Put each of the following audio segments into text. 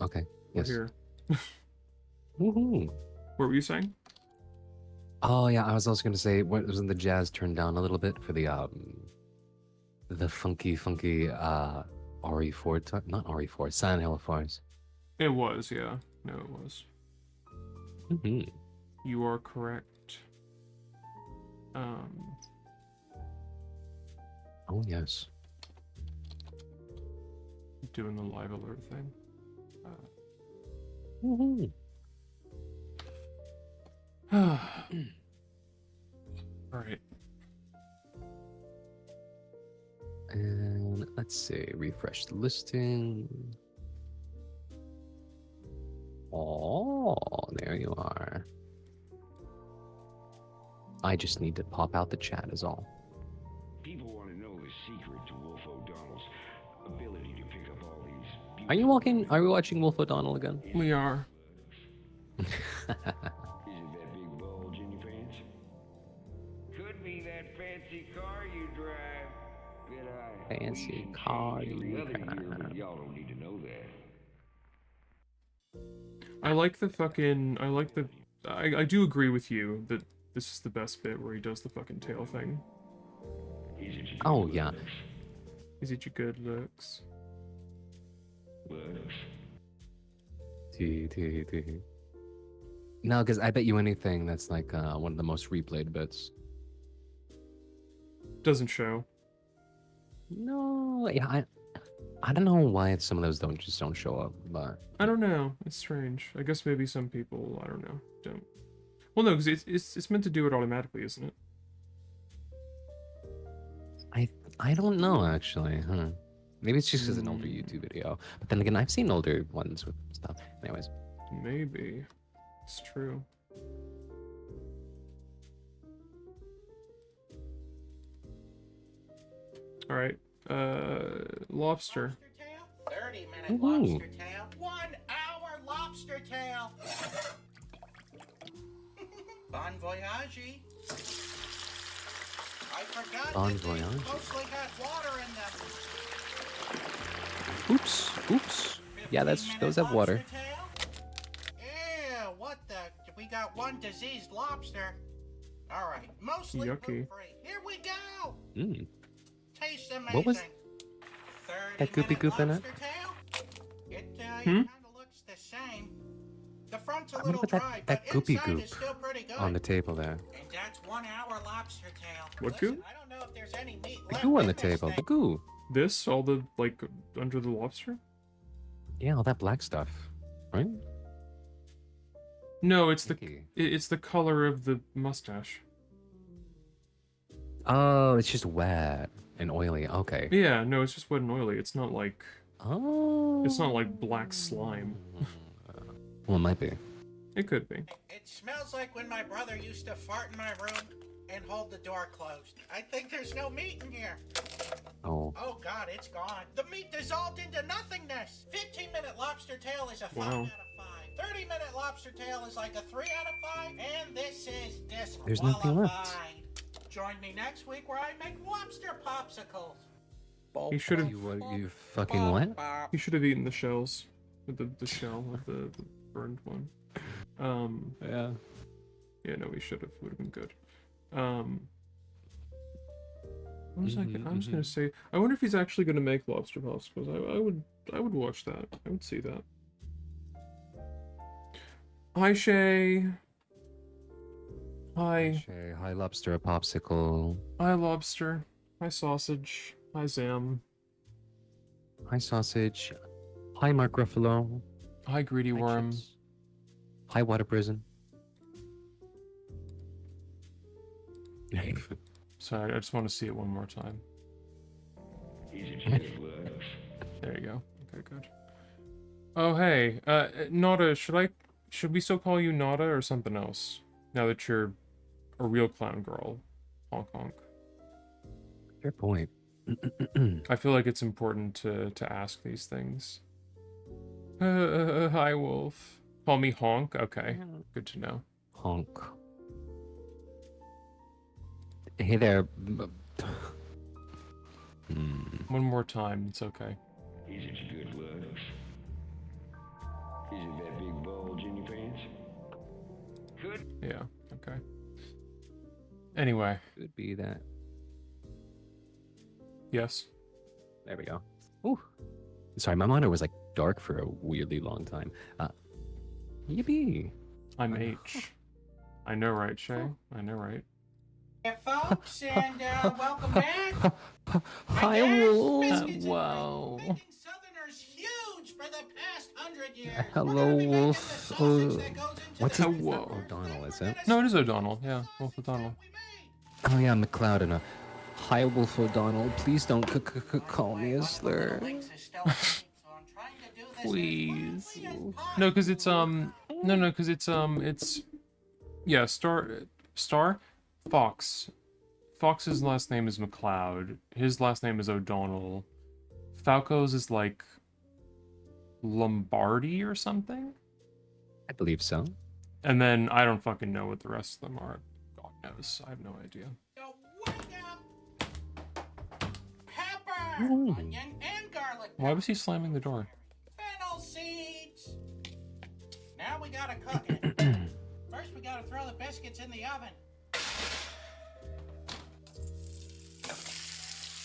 Okay. We're Yes. here. Woohoo. What were you saying? Oh yeah, I was also gonna say, wasn't the jazz turned down a little bit for the funky RE4 not RE4, Silent Hill 4s. It was, yeah. No, it was. Mm-hmm. You are correct. Oh yes. Doing the live alert thing. Woohoo. All right. And let's see, refresh the listing. Oh, there you are. I just need to pop out the chat is all. People want to know the secret to Wolf O'Donnell's ability to pick up all these. Are you watching Wolf O'Donnell again? We are. Is it that big bulge in your pants? Could be that fancy car you drive. Fancy car you drive. Y'all don't need to know that. I like the fucking. I do agree with you that this is the best bit where he does the fucking tail thing. Oh yeah. Is it your good looks? No, because I bet you anything that's like one of the most replayed bits. Doesn't show. No, yeah, I don't know why some of those don't show up, but I don't know. It's strange. I guess maybe some people, I don't know, don't. Well, no, because it's meant to do it automatically, isn't it? I don't know actually. Maybe it's just because it's an older YouTube video. But then again, I've seen older ones with stuff. Anyways. Maybe. It's true. All right. Lobster. 30-minute lobster tail. 1 hour lobster tail. Bon voyage. I forgot Bon that voyage. they mostly had water in them. Oops. Yeah, those have water. Ew, what the? We got one diseased lobster. All right, mostly Yucky. free. Here we go. Tastes amazing. What was that goopy goop in it? It kind of looks the same. The front's a I'm gonna little put dry, that but goopy inside goop is still pretty good. on the table there. And that's 1 hour lobster tail. What Listen, goop? I don't know if there's any meat The left goo on in the this table. thing. The goo. This, all the, like, under the lobster? Yeah, all that black stuff, right? No, it's Icky. it's the color of the mustache. Oh, it's just wet and oily. Okay. Yeah, no, it's just wet and oily. It's not like Oh. it's not like black slime. Well, it might be. It could be. It smells like when my brother used to fart in my room and hold the door closed. I think there's no meat in here. Oh. Oh God, it's gone. The meat dissolved into nothingness. 15-minute lobster tail is a 5 Wow. out of 5. 30-minute lobster tail is like a 3 out of 5. And this is disqualified. There's nothing left. Join me next week where I make lobster popsicles. He should have. You fucking what? He should have eaten the shells. The shell of the burned one. Yeah. Yeah, no, he should have. Would have been good. What was I was gonna say? I wonder if he's actually gonna make lobster popsicles. I would watch that. I would see that. Hi Shay. Hi. Shay, hi lobster, a popsicle. Hi lobster. Hi sausage. Hi Zam. Hi sausage. Hi Mark Ruffalo. Hi greedy worm. Chips. Hi water prison. Sorry, I just want to see it one more time. There you go. Okay, good. Oh hey, Nada, should we still call you Nada or something else? Now that you're a real clown girl. Honk honk. Fair point. I feel like it's important to ask these things. Hi Wolf. Call me Honk? Okay. Good to know. Honk. Hey there. One more time, it's okay. that big bulge in your pants? Could Yeah, okay. Anyway, Could be that. yes. There we go. Ooh. Sorry, my monitor was like dark for a weirdly long time. Yippee. I'm H. I know, right, Shay? I know, right? Hey, folks, and welcome back. Hi, guess Wolf. biscuits and Wow. gravy making Southerners huge for the past 100 years. Hello, We're gonna be making Wolf. the sausage that goes into What's the his- pizza Whoa. first, O'Donnell, then is we're it? gonna No, it is slice O'Donnell. the Yeah, Wolf sausage O'Donnell. that we made. Oh yeah, McLeod and a hi, Wolf O'Donnell. Please don't call me a One of the slur. little links is still asleep, so I'm trying to do this as Please. quickly as No, because it's possible. it's yeah, Star Fox. Fox's last name is McLeod. His last name is O'Donnell. Falco's is like Lombardi or something. I believe so. And then I don't fucking know what the rest of them are. God knows. I have no idea. So wake up! Pepper, Ooh. onion, and garlic. Why was he slamming the door? Fennel seeds. Now we gotta cook it. First, we gotta throw the biscuits in the oven.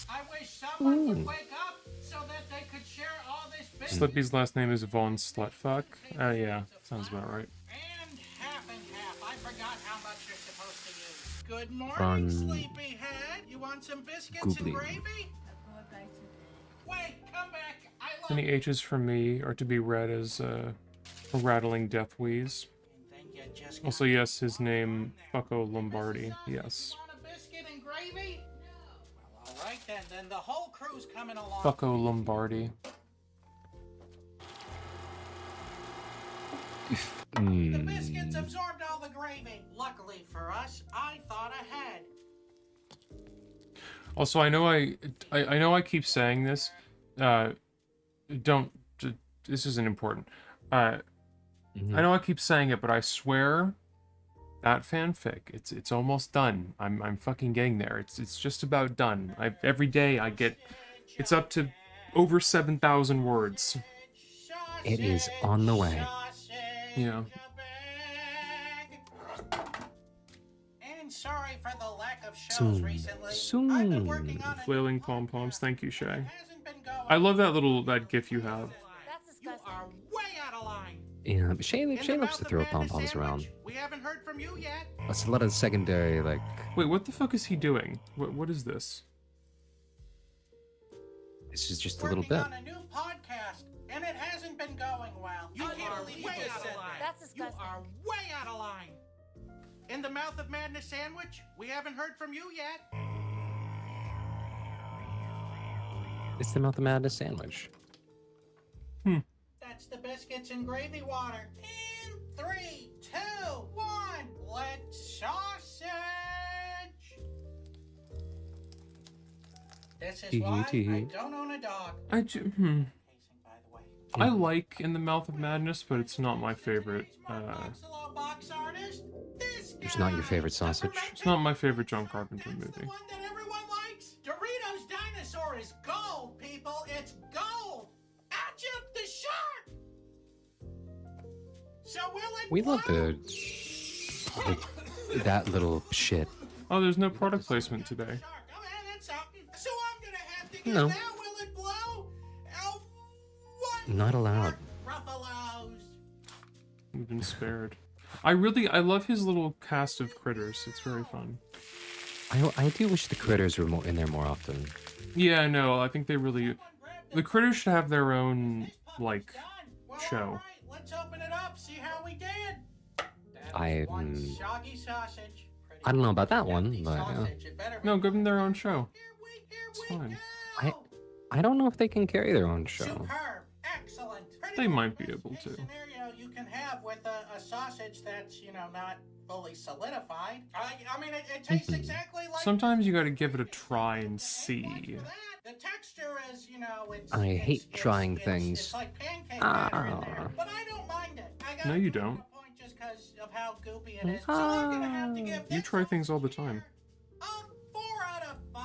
I wish someone would wake up so that they could share all this biscuit. Slippy's last name is Von Slutfuck. Yeah, sounds about right. And half. I forgot how much you're supposed to use. Good morning, Von sleepyhead. You want some biscuits Goobly. and gravy? Wait, come back. I love Any H's from me are to be read as a rattling death wheeze. And then you just Also, yes, his name, Fucko Lombardi. Yes. want a biscuit and gravy? Well, all right then the whole crew's coming along. Fucko Lombardi. The biscuits absorbed all the gravy. Luckily for us, I thought ahead. Also, I know I keep saying this. This isn't important. I know I keep saying it, but I swear that fanfic, it's almost done. I'm fucking getting there. It's just about done. Every day I get, it's up to over 7,000 words. It is on the way. Yeah. And sorry for the lack of shows Soon. recently. Soon. I've been working on a Flailing new pom-poms. podcast. Thank you, Shay. It hasn't been going I love that GIF you have. That's You disgusting. are way out of line. Yeah, Shay In loves the to mouth of throw madness pom poms sandwich, around. We haven't heard from you yet. That's a lot of secondary, like. Wait, what the fuck is he doing? What is this? This is just a little bit. On a new podcast, and it hasn't been going well. You can't believe way out of line. That's You disgusting. are way out of line. In the mouth of madness sandwich, we haven't heard from you yet. It's the Mouth of Madness sandwich. That's the biscuits and gravy water. In 3, 2, 1, let's sausage. This is why I don't own a dog. Pacing, by the way. I like In the Mouth of Madness, but it's not my favorite. Boxalo box artist, this It's not your guy. favorite sausage? It's not my favorite John Carpenter That's the movie. one that everyone likes. Doritos Dinosaur is gold, people. It's gold. Out jumped the shark. So will it We love blow? that little shit. Oh, there's no product placement today. Shark. Oh, yeah, that's something. So I'm gonna have to get No. that. Will it blow? Oh, what? Not allowed. Ruffaloes. We've been spared. I love his little cast of critters. It's very fun. I do wish the critters were more in there more often. Yeah, no, I think they really. The critters should have their own like Done. Well, show. all right, let's open it up. See how we did. That I, was one mm, soggy sausage. Pretty I don't know about that one, hefty but sausage. It better be- No, give them their own show. Here It's we fine. go. I don't know if they can carry their own show. Superb. Excellent. Pretty They much might be best able case to. Scenario you can have with a sausage that's, not fully solidified. I mean, it tastes exactly like... Sometimes you gotta give it a try and see. For that, the texture is, it's... I hate it's- trying it's- things. It's like pancake batter in there. Ah. But I don't mind it. I gotta No, you give it don't. a point just because of how goopy it is. So I'm gonna have to give You this try things all the sausage time. here a 4 out of 5.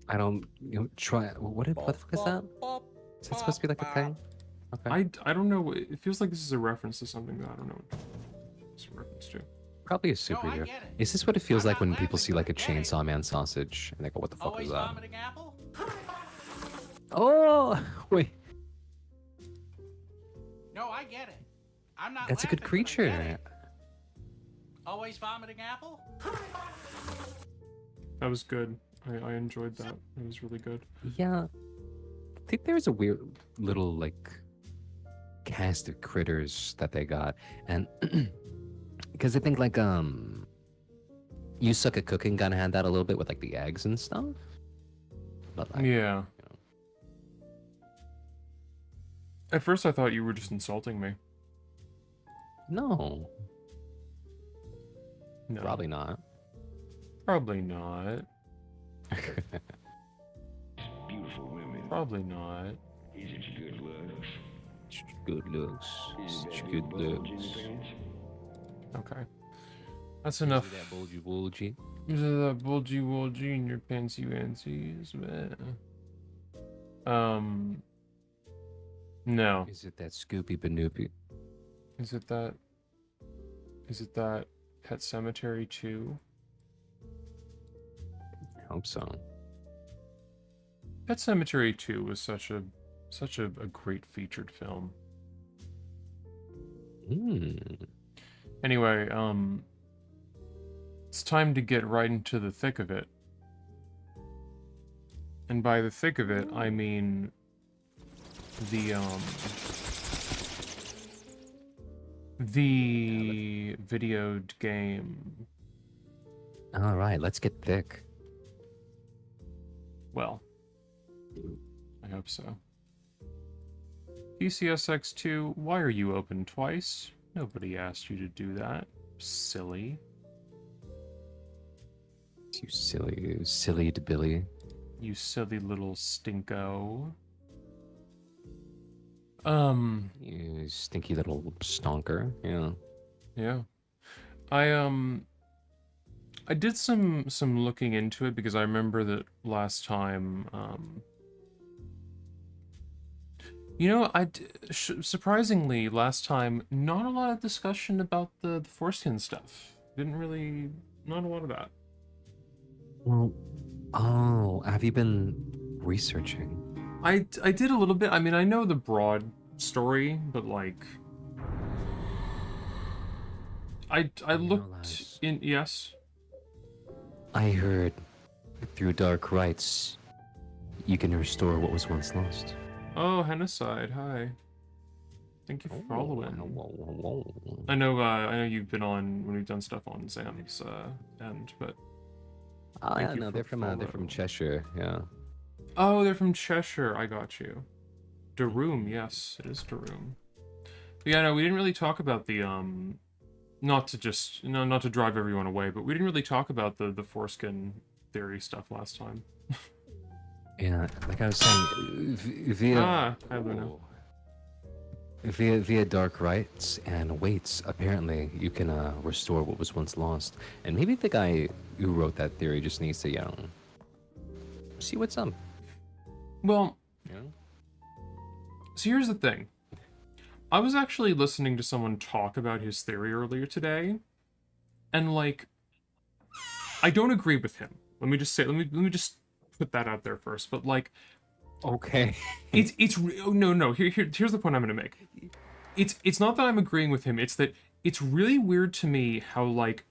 I don't try. What the fuck is that? Is that supposed to be like a thing? Okay. I don't know. It feels like this is a reference to something that I don't know what it's a reference to. Probably a No, I superhero. get it. Is this what it feels I'm like not when people laughing, see but like I a get it. Chainsaw Man sausage and they go, "What the fuck Always is that?" vomiting apple? Oh, wait. No, I get it. I'm not That's a laughing, good but I get creature. it. Always vomiting apple? That was good. I enjoyed that. It was really good. Yeah. I think there's a weird little like cast of critters that they got, and because I think like you suck at cooking kind of had that a little bit with like the eggs and stuff, but like Yeah. At first, I thought you were just insulting me. no, No, probably not. Probably not. Beautiful women. Probably not. Is it your good looks? Good looks. Is it that Such big good bulge in your looks. pants? Okay. That's Is enough. it that bulgy bulgy? Is it that bulgy in your pantsy wansies? No. Is it that Scoopy Banoopy? Is it that? Is it that Pet Cemetery 2? I hope so. Pet Cemetery 2 was such a great featured film. Hmm. Anyway, it's time to get right into the thick of it. And by the thick of it, I mean the video game. All right, let's get thick. Well, I hope so. PCSX2, why are you open twice? Nobody asked you to do that. Silly. You silly Billy. You silly little stinko. You stinky little stonker. Yeah. Yeah. I did some looking into it because I remember that last time, you know, surprisingly, last time, not a lot of discussion about the foreskin stuff. Not a lot of that. Well, oh, have you been researching? I did a little bit. I mean, I know the broad story, but like, I looked Lies. in. Yes. I heard through dark rites you can restore what was once lost. Oh, Hennicide, hi. Thank you for following. Whoa. I know you've been on when we've done stuff on Sam's end, but Oh Thank yeah, you no, for they're from follow. Cheshire. Yeah. oh, they're from Cheshire. I got you. Daroom, yes, it is Daroom. But yeah, no, we didn't really talk about the not to drive everyone away, but we didn't really talk about the foreskin theory stuff last time. Yeah, like I was saying, via Hi Luna. via dark rites and weights, apparently you can restore what was once lost. And maybe the guy who wrote that theory just needs to, see what's up. Well, You know? so here's the thing. I was actually listening to someone talk about his theory earlier today, and like, I don't agree with him. Let me just put that out there first. But like, Okay. no. Here's the point I'm gonna make. It's not that I'm agreeing with him. It's that it's really weird to me how like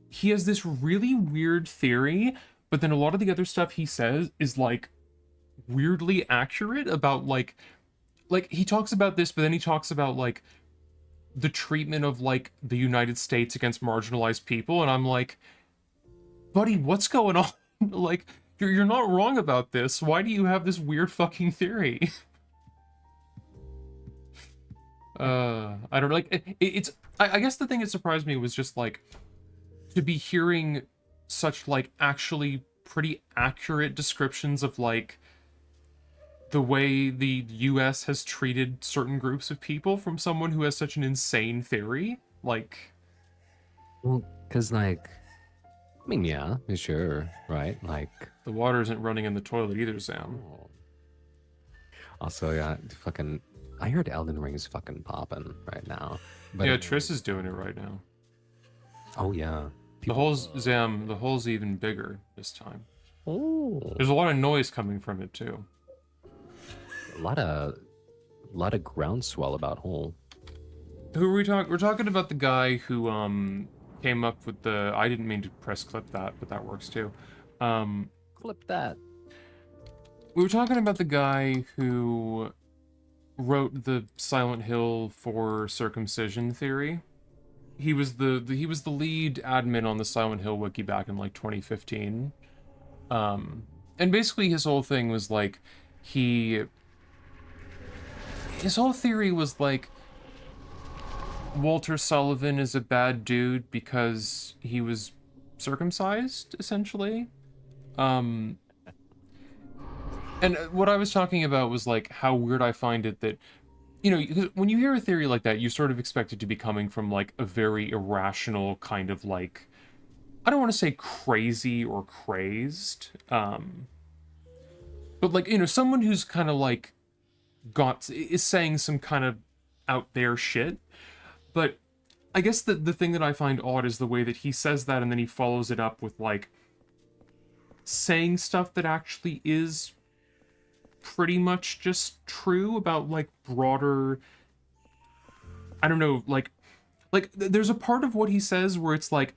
he has this really weird theory, but then a lot of the other stuff he says is like weirdly accurate about like he talks about this, but then he talks about like the treatment of like the United States against marginalized people, and I'm like, buddy, what's going on? Like, you're not wrong about this. Why do you have this weird fucking theory? I don't like I guess the thing that surprised me was just like to be hearing such like actually pretty accurate descriptions of like the way the US has treated certain groups of people from someone who has such an insane theory. Like, Well, because, like, I mean, yeah, sure, right? Like, the water isn't running in the toilet either, Sam. Also, yeah, fucking. I heard Elden Ring is fucking popping right now. But Yeah, Triss is doing it right now. Oh yeah. The hole's Zam. The hole's even bigger this time. Oh. There's a lot of noise coming from it too. A lot of groundswell about hole. Who are we talking? We're talking about the guy who came up with the. I didn't mean to press clip that, but that works too. Clip that. We were talking about the guy who wrote the Silent Hill for circumcision theory. He was the lead admin on the Silent Hill wiki back in like 2015. And basically his whole thing was like his whole theory was like Walter Sullivan is a bad dude because he was circumcised, essentially. And what I was talking about was like how weird I find it that, you know, when you hear a theory like that, you sort of expect it to be coming from like a very irrational kind of like, I don't want to say crazy or crazed, but like, you know, someone who's kind of like is saying some kind of out there shit. But I guess the thing that I find odd is the way that he says that and then he follows it up with like saying stuff that actually is pretty much just true about like broader, I don't know, like there's a part of what he says where it's like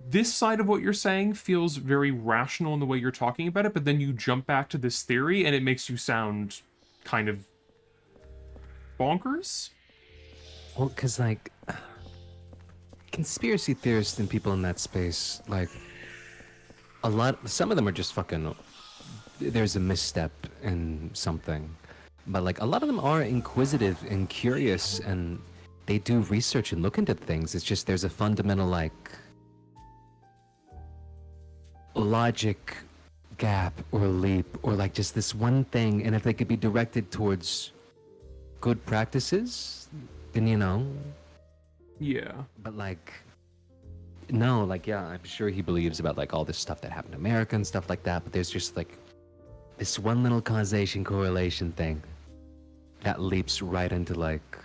this side of what you're saying feels very rational in the way you're talking about it, but then you jump back to this theory and it makes you sound kind of bonkers. Well, because, like, conspiracy theorists and people in that space, like, some of them are just fucking, there's a misstep in something. But, like, a lot of them are inquisitive and curious, and they do research and look into things. It's just there's a fundamental, like, logic gap or leap, or, like, just this one thing, and if they could be directed towards good practices, then, you know. Yeah. But, like, no, like, yeah, I'm sure he believes about, like, all this stuff that happened in America and stuff like that, but there's just, like, this one little causation correlation thing that leaps right into, like,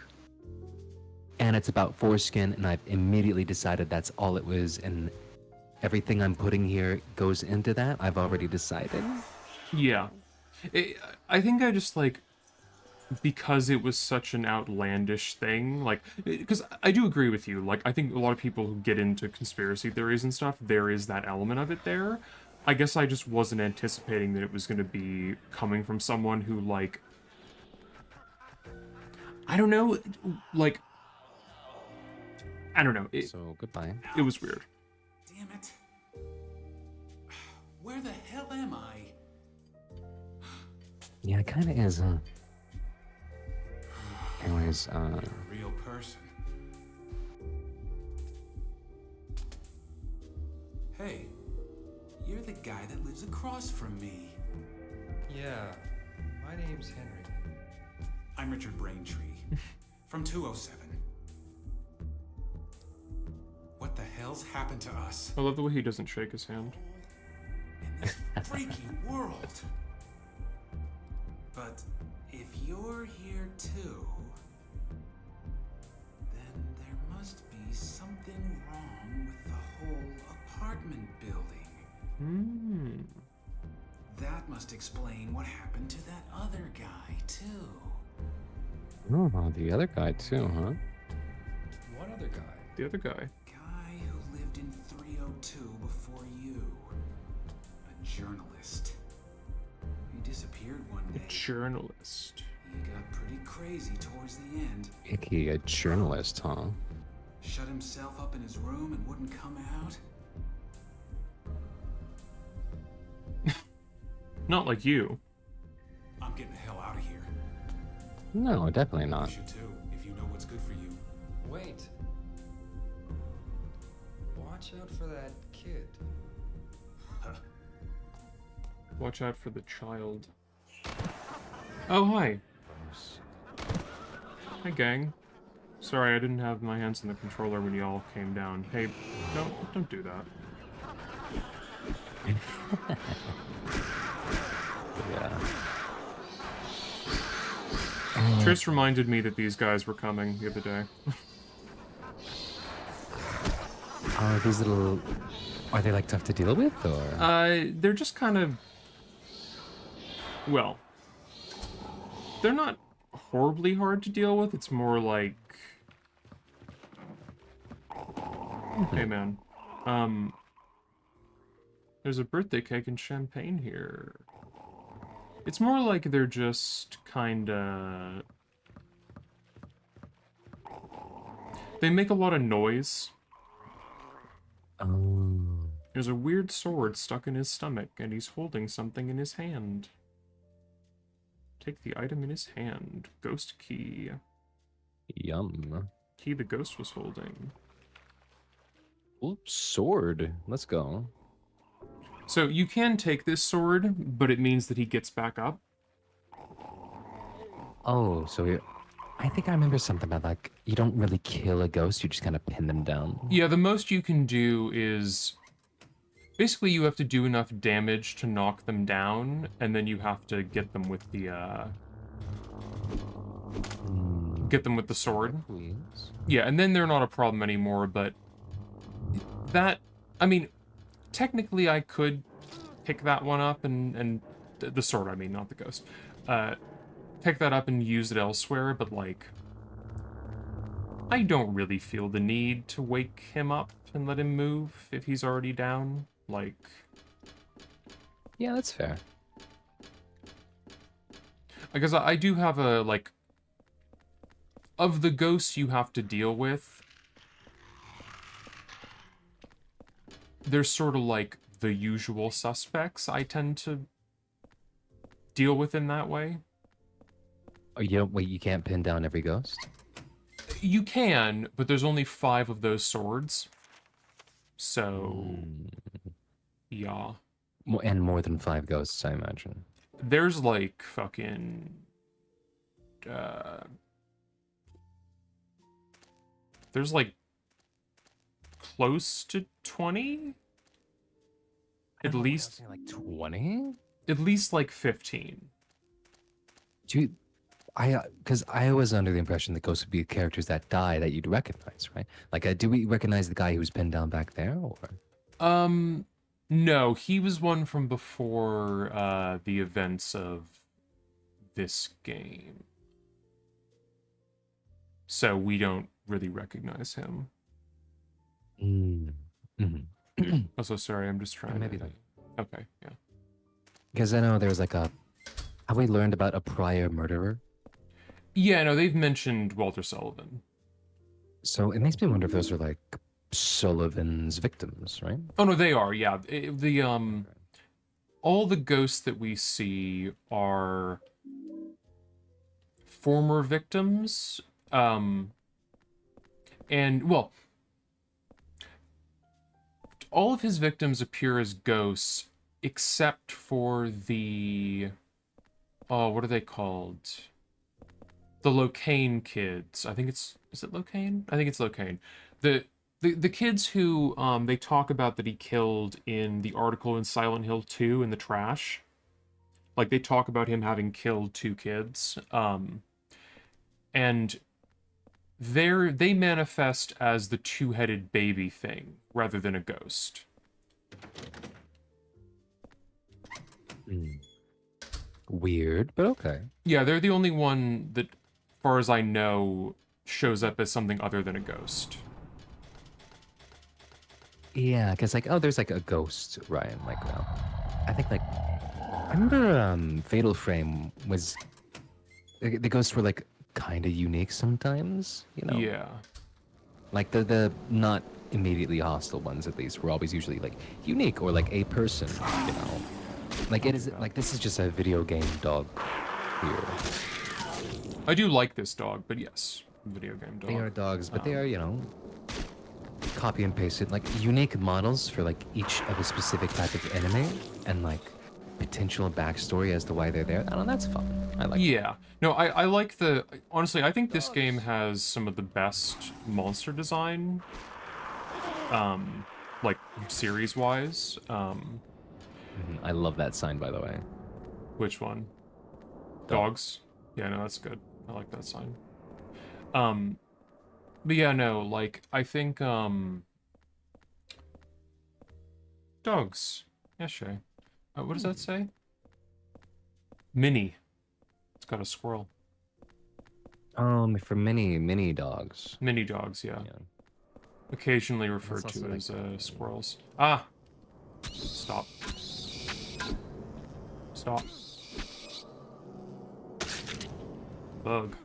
and it's about foreskin, and I've immediately decided that's all it was, and everything I'm putting here goes into that. I've already decided. Yeah. I think I just, like, because it was such an outlandish thing, like, because I do agree with you, like, I think a lot of people who get into conspiracy theories and stuff, there is that element of it there. I guess I just wasn't anticipating that it was going to be coming from someone who, like, I don't know, like, I don't know. So, goodbye. It was weird. Damn it. Where the hell am I? Yeah, it kind of is, huh? Anyways, You're a real person. Hey, you're the guy that lives across from me. Yeah, my name's Henry. I'm Richard Braintree, from 207. What the hell's happened to us? I love the way he doesn't shake his hand. In this freaky world. But if you're here too, then there must be something wrong with the whole apartment building. That must explain what happened to that other guy too. oh, the other guy too, huh? What other guy? The other guy. Guy who lived in 302 before you. A journalist. He disappeared one day. Journalist. He got pretty crazy towards the end. Icky, a journalist, huh? Shut himself up in his room and wouldn't come out. Not like you. I'm getting the hell out of here. No, definitely You not. should too, if you know what's good for you. Wait. Watch out for that kid. Watch out for the child. Oh, hi. Hi, gang. Sorry, I didn't have my hands on the controller when y'all came down. Hey, don't do that. Yeah. Tris reminded me that these guys were coming the other day. Oh, these little... Are they, like, tough to deal with, or...? They're just kind of... Well, they're not horribly hard to deal with. It's more like... Hey, man. There's a birthday cake and champagne here. It's more like they're just kinda... They make a lot of noise. Oh. There's a weird sword stuck in his stomach, and he's holding something in his hand. Take the item in his hand. Ghost key. Yum. Key the ghost was holding. Oops, sword. Let's go. So you can take this sword, but it means that he gets back up. Oh, so you're... I think I remember something about, like, you don't really kill a ghost, you just kind of pin them down. Yeah, the most you can do is... Basically, you have to do enough damage to knock them down, and then you have to get them with the, Get them with the sword. Please. Yeah, and then they're not a problem anymore, but... That... I mean, technically I could pick that one up and the sword, I mean, not the ghost. Pick that up and use it elsewhere, but, like... I don't really feel the need to wake him up and let him move if he's already down. Like... Yeah, that's fair. Because I do have a, like... Of the ghosts you have to deal with, there's sort of like the usual suspects I tend to deal with in that way. Oh, you don't... Wait, you can't pin down every ghost? You can, but there's only 5 of those swords. So... Yeah. And more than 5 ghosts, I imagine. There's like fucking... There's like close to 20? At least... Like 20? At least like 15. Do you... because I was under the impression that ghosts would be characters that die that you'd recognize, right? Like, do we recognize the guy who's pinned down back there, or? No, he was one from before, the events of this game. So we don't really recognize him. Also, sorry, I'm just trying maybe to... not. Okay, yeah. Because I know there's like a... Have we learned about a prior murderer? Yeah, no, they've mentioned Walter Sullivan. So it makes me wonder if those are like Sullivan's victims, right? Oh, no, they are, yeah. All the ghosts that we see are former victims. And, well, all of his victims appear as ghosts, except for the... Oh, what are they called? The Locaine kids. I think it's... Is it Locaine? I think it's Locaine. The kids who they talk about that he killed in the article in Silent Hill 2 in the trash. Like, they talk about him having killed 2 kids. And they manifest as the 2-headed baby thing, rather than a ghost. Weird, but okay. Yeah, they're the only one that, as far as I know, shows up as something other than a ghost. Yeah, because like, oh, there's like a ghost, Ryan. Like, well, I think like, I remember Fatal Frame was, the ghosts were like kind of unique sometimes, you know? Yeah. Like the not immediately hostile ones, at least, were always usually like unique or like a person, you know? Like it is, like this is just a video game dog here. I do like this dog, but yes, video game dog. They are dogs, but they are, you know, copy and pasted, like unique models for like each of a specific type of enemy and like potential backstory as to why they're there. I don't know, that's fun. I like Yeah. No, I like the... Honestly, I think this game has some of the best monster design, like, series-wise. I love that sign, by the way. Which one? Dogs? Yeah, no, that's good. I like that sign. But yeah, no, like, I think, dogs. Yeah, Shay. What does that say? Mini. It's got a squirrel. For mini dogs. Mini dogs, yeah. Yeah. Occasionally That's referred also to like, as squirrels. Ah! Stop. Stop. Bug.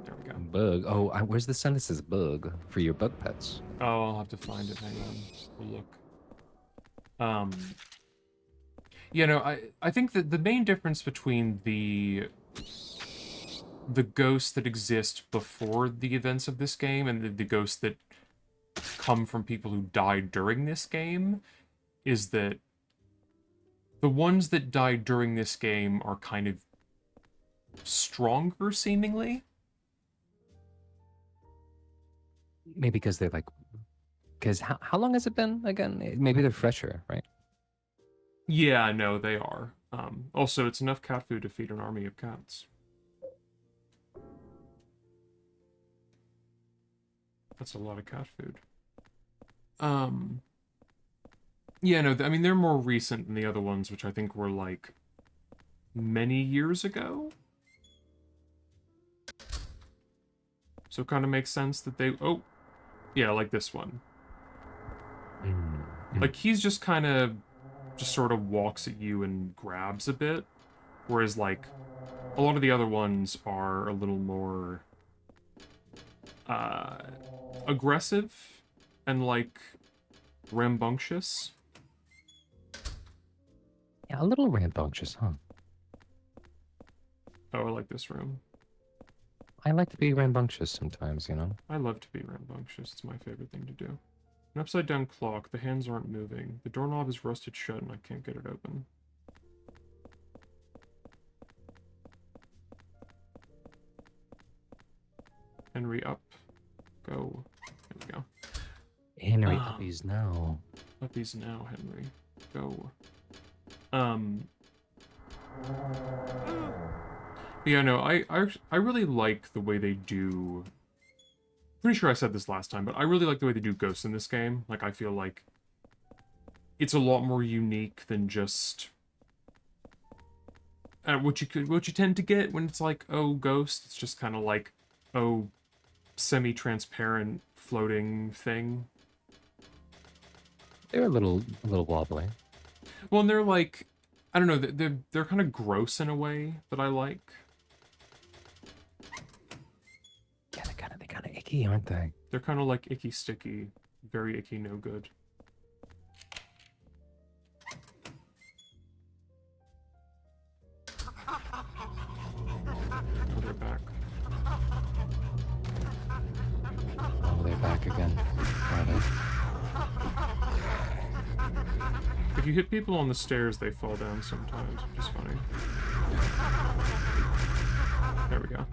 There we go. bug. Oh, where's the sign that says bug for your bug pets? Oh, I'll have to find it. Hang on. We'll look. Yeah, no, I think that the main difference between the ghosts that exist before the events of this game and the ghosts that come from people who died during this game is that the ones that died during this game are kind of stronger, seemingly. Maybe because they're like, because how long has it been again? Maybe they're fresher, right? Yeah, no, they are. Also, it's enough cat food to feed an army of cats. That's a lot of cat food. Yeah, no, I mean, they're more recent than the other ones, which I think were, like, many years ago. So it kind of makes sense that they... Oh! Yeah, like this one. Like, he's just kind of... just sort of walks at you and grabs a bit. Whereas, like, a lot of the other ones are a little more... aggressive and, like, rambunctious. Yeah, a little rambunctious, huh? Oh, I like this room. I like to be rambunctious sometimes, you know? I love to be rambunctious. It's my favorite thing to do. An upside-down clock. The hands aren't moving. The doorknob is rusted shut and I can't get it open. Henry, up. Go. There we go. Henry, uppies now. Uppies now, Henry. Go. Yeah, no, I really like the way they do... Pretty sure I said this last time, but I really like the way they do ghosts in this game. Like, I feel like it's a lot more unique than just what you tend to get when it's like, oh, ghost. It's just kind of like, oh, semi-transparent floating thing. They're a little wobbly. Well, and they're like, I don't know, they're kind of gross in a way that I like. Yeah, they're kind of icky, aren't they? They're kind of like icky sticky, very icky, no good. Oh, they're back. Oh, they're back again. Are they? If you hit people on the stairs, they fall down sometimes, which is funny. There we go.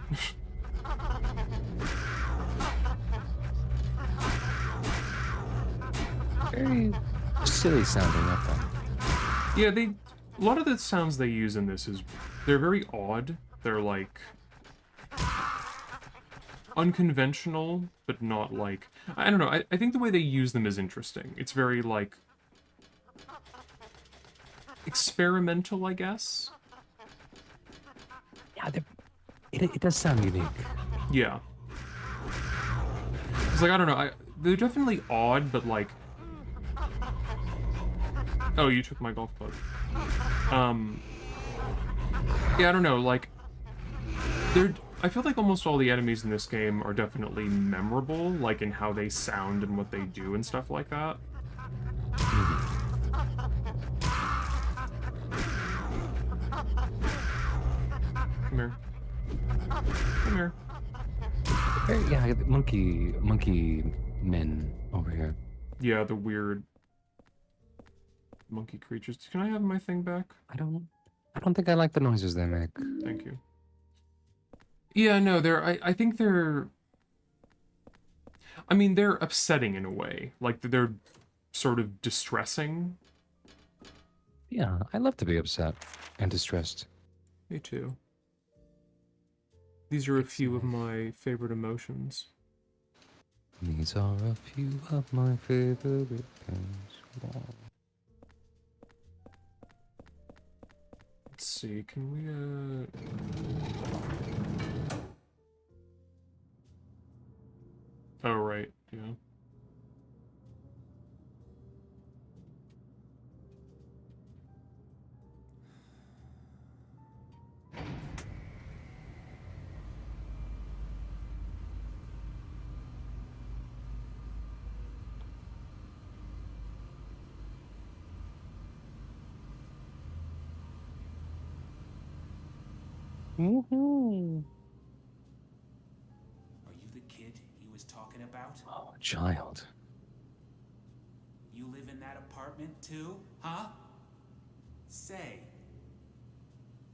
Very silly sounding, aren't they? Yeah, a lot of the sounds they use in this they're very odd. They're like unconventional, but not like, I don't know, I think the way they use them is interesting. It's very like experimental, I guess. Yeah, it does sound unique. Yeah. It's like, I don't know, they're definitely odd, but like... Oh, you took my golf club. Yeah, I don't know, like... I feel like almost all the enemies in this game are definitely memorable, like in how they sound and what they do and stuff like that. Come here. Come here. Yeah, monkey men over here. Yeah, the weird monkey creatures. Can I have my thing back? I don't think I like the noises they make. Thank you. Yeah, no, I think they're... I mean, they're upsetting in a way. Like, they're sort of distressing. Yeah, I love to be upset and distressed. Me too. These are a few of my favorite emotions. These are a few of my favorite things. Let's see, can we, Oh, right, yeah. Woohoo! Are you the kid he was talking about? Oh, child. You live in that apartment too, huh? Say,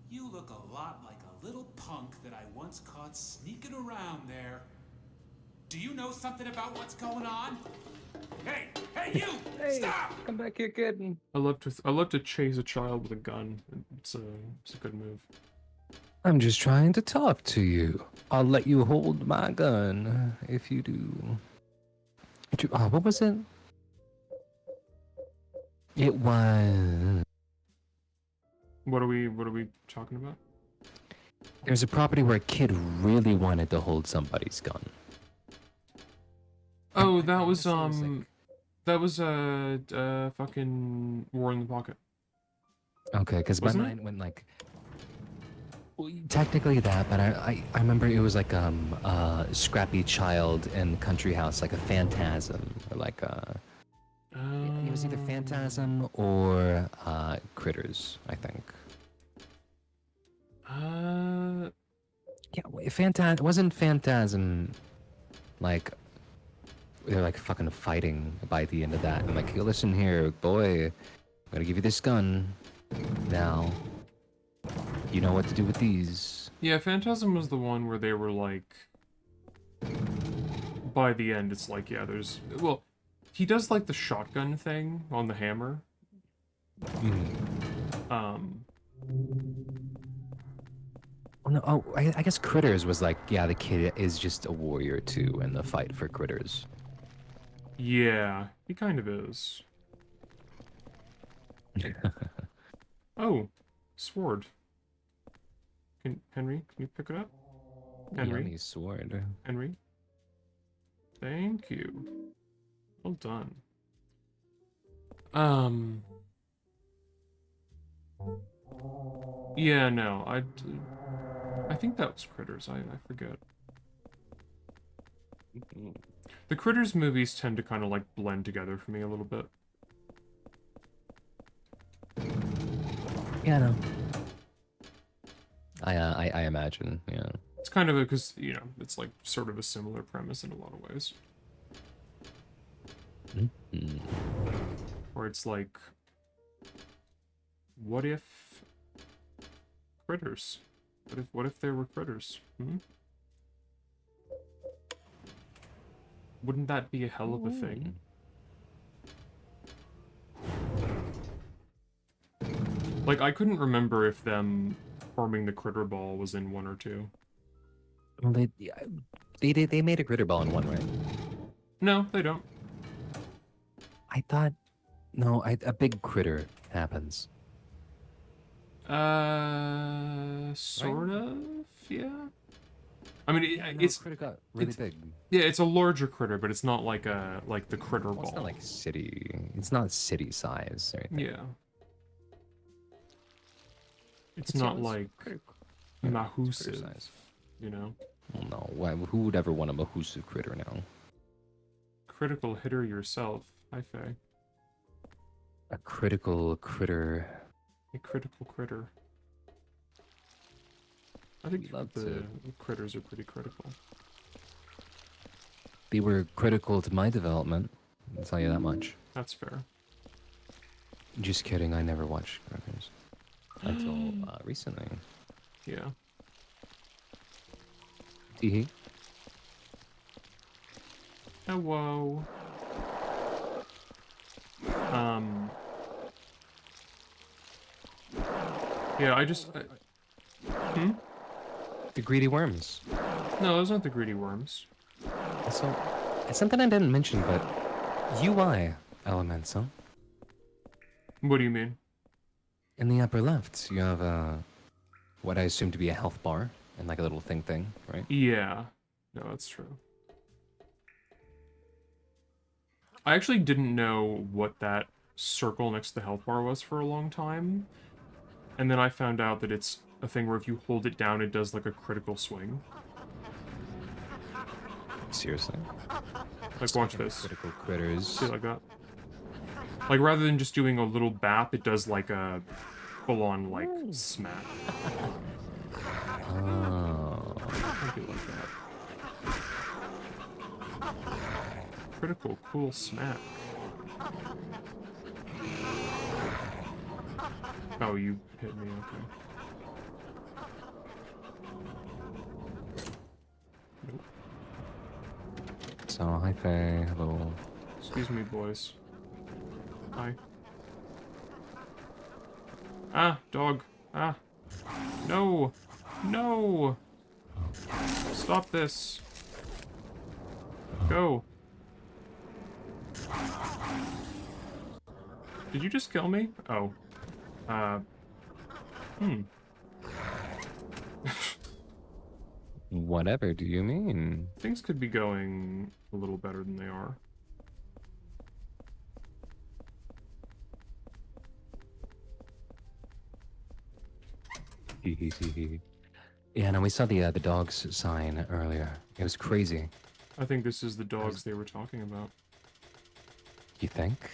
you look a lot like a little punk that I once caught sneaking around there. Do you know something about what's going on? Hey, hey you! Stop! Come back here, kid. I love to chase a child with a gun. It's a good move. I'm just trying to talk to you. I'll let you hold my gun if you do. What was it? It was. What are we talking about? There's a property where a kid really wanted to hold somebody's gun. Oh, I that was wanna say it like- that was fucking War in the Pocket. Okay, because my Wasn't it? mind went like. Well, technically that, but I remember it was like scrappy child in country house, like a phantasm, or like it was either phantasm or critters, I think. Yeah, phantasm wasn't phantasm like they're like fucking fighting by the end of that. I'm like, hey, listen here, boy, I'm gonna give you this gun now. You know what to do with these. Yeah, Phantasm was the one where they were like, by the end, it's like, yeah, well, he does like the shotgun thing on the hammer. Oh no! Oh, I guess Critters was like, yeah, the kid is just a warrior too in the fight for Critters. Yeah, he kind of is. Oh, sword. Henry, can you pick it up? Henry? Yummy sword. Henry? Thank you. Well done. Yeah, no, I think that was Critters. I forget. The Critters movies tend to kind of like blend together for me a little bit. Yeah, no. I imagine, yeah. It's kind of because, you know, it's like sort of a similar premise in a lot of ways. Where it's like, what if critters? What if there were critters? Wouldn't that be a hell of a thing? Like, I couldn't remember if them forming the critter ball was in 1 or 2. Well, they made a critter ball in 1, right? No, they don't. I thought, no, a big critter happens. Sort of, yeah. I mean, No, it's critter got really big. yeah, it's a larger critter, but it's not like the critter Well, ball. it's not like city. It's not city size or anything. Yeah. It's not like mahusive, size. you know? Well, no, who would ever want a mahusive critter now? Critical hitter yourself, hi Faye. A critical critter. A critical critter. I think Love the to. critters are pretty critical. They were critical to my development. I'll tell you that much. That's fair. Just kidding. I never watched critters until recently. Yeah. Teehee. Hello. Yeah, The greedy worms. No, those aren't the greedy worms. So, it's something I didn't mention, but UI elements, huh? What do you mean? In the upper left, you have what I assume to be a health bar and like a little thing, right? Yeah. No, that's true. I actually didn't know what that circle next to the health bar was for a long time. And then I found out that it's a thing where if you hold it down, it does like a critical swing. Seriously. Like, watch this. Critical critters. See, like that. Like, rather than just doing a little bap, it does like a full-on, like, smack. Oh. Something like that. Critical, cool smack. Oh, you hit me, okay. Nope. So, hi Faye, hello. Excuse me, boys. Hi. Ah, dog. Ah. No. No. Stop this. Go. Did you just kill me? Oh. Whatever do you mean? Things could be going a little better than they are. Yeah, no, we saw the dogs sign earlier. It was crazy. I think this is the dogs they were talking about. You think?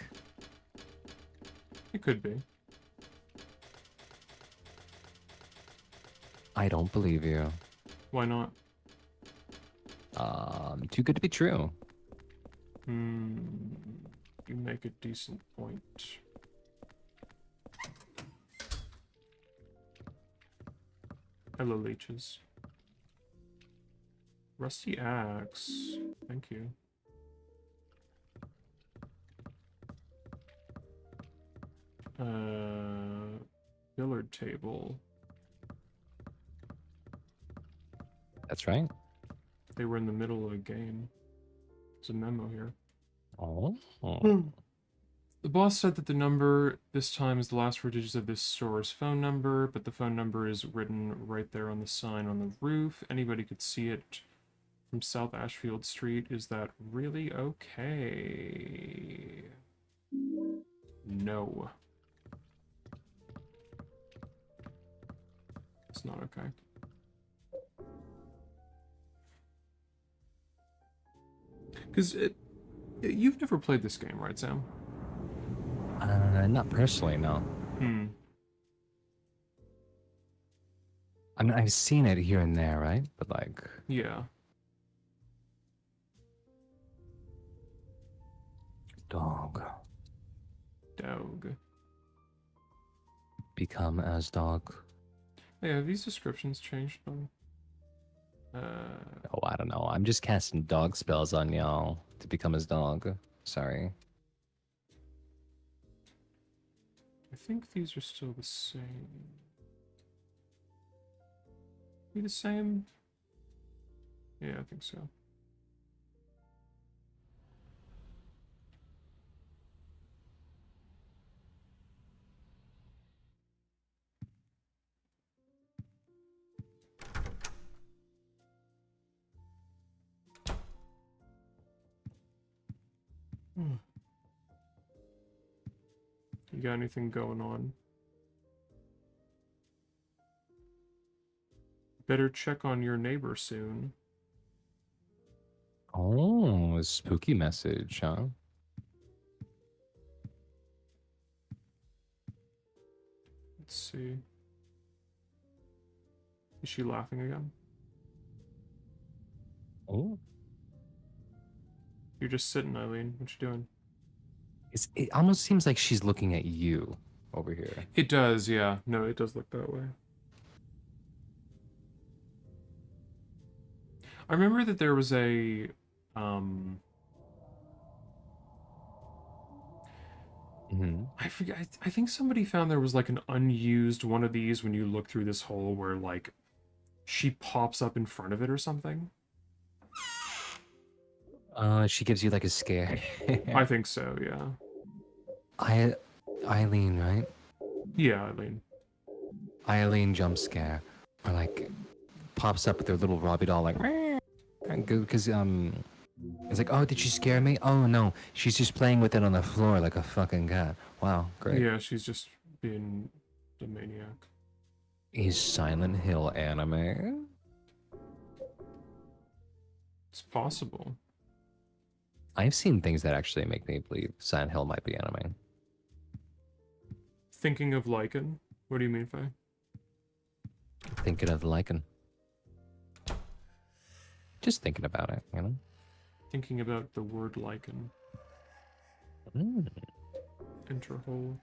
It could be. I don't believe you. Why not? Too good to be true. You make a decent point. Hello, leeches. Rusty axe. Thank you. Billiard table. That's right. They were in the middle of a game. There's a memo here. Oh. The boss said that the number this time is the last 4 digits of this store's phone number, but the phone number is written right there on the sign on the roof. Anybody could see it from South Ashfield Street. Is that really okay? No. It's not okay. Because you've never played this game, right, Sam? Not personally, no. I mean, I've seen it here and there, right? But like... Yeah. Dog. Dog. Become as dog. Hey, have these descriptions changed, though? Oh, I don't know. I'm just casting dog spells on y'all to become his dog. Sorry. I think these are still the same. Be the same? Yeah, I think so. You got anything going on? Better check on your neighbor soon. Oh, a spooky message, huh? Let's see. Is she laughing again? Oh. You're just sitting, Eileen. What you doing? It almost seems like she's looking at you over here. It does, yeah. No, it does look that way. I remember that there was a, I forget, I think somebody found there was like an unused one of these when you look through this hole where like she pops up in front of it or something? She gives you like a scare. I think so, yeah. Eileen, right? Yeah, Eileen. Eileen jump scare, or like pops up with their little Robbie doll, like, because it's like, oh, did she scare me? Oh no, she's just playing with it on the floor like a fucking cat. Wow, great. Yeah, she's just being a maniac. Is Silent Hill anime? It's possible. I've seen things that actually make me believe Silent Hill might be anime. Thinking of lichen? What do you mean, Faye? Thinking of lichen. Just thinking about it, you know? Thinking about the word lichen. Mm. Interhole.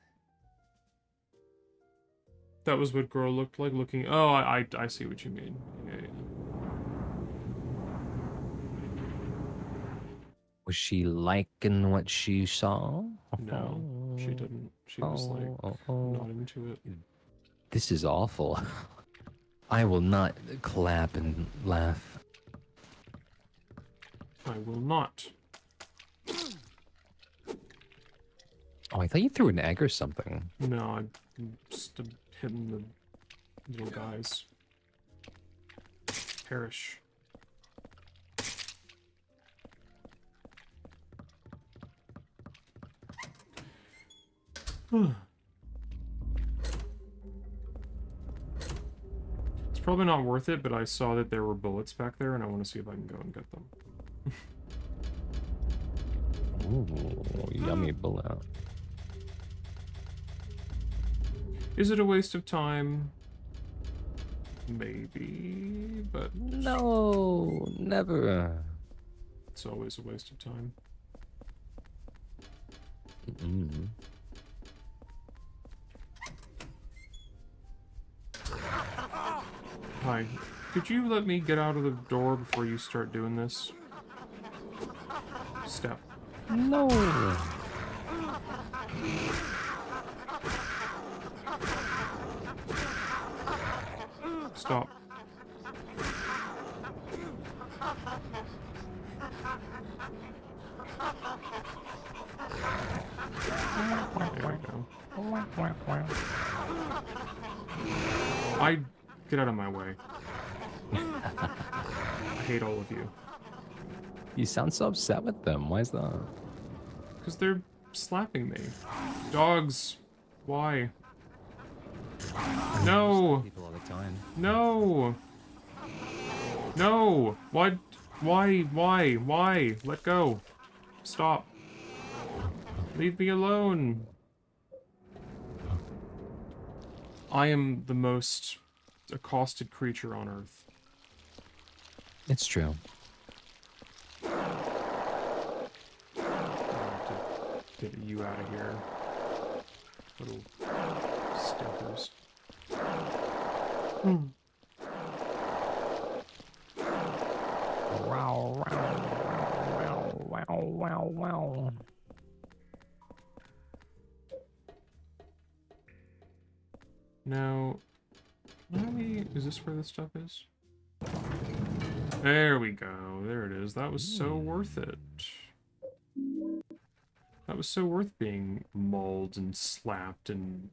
That was what girl looked like looking. Oh, I see what you mean. Yeah, yeah. Was she liking what she saw? No, she didn't. She was like not into it. This is awful. I will not clap and laugh. I will not. Oh, I thought you threw an egg or something. No, I just hitting the little guys. Perish. It's probably not worth it, but I saw that there were bullets back there, and I want to see if I can go and get them. Ooh, yummy bullet. Is it a waste of time? Maybe, but No, never. it's always a waste of time. Mm. Hi. Could you let me get out of the door before you start doing this? Step. No. Stop. There we go. Get out of my way. I hate all of you. You sound so upset with them. Why is that? Because they're slapping me. Dogs. Why? No. People all the time. No. No. What? Why? Why? Let go. Stop. Leave me alone. I am the most accosted creature on Earth. It's true. I have to get you out of here. Little stinkers. Wow, wow. Now, is this where this stuff is? There we go. There it is. That was so worth it. That was so worth being mauled and slapped and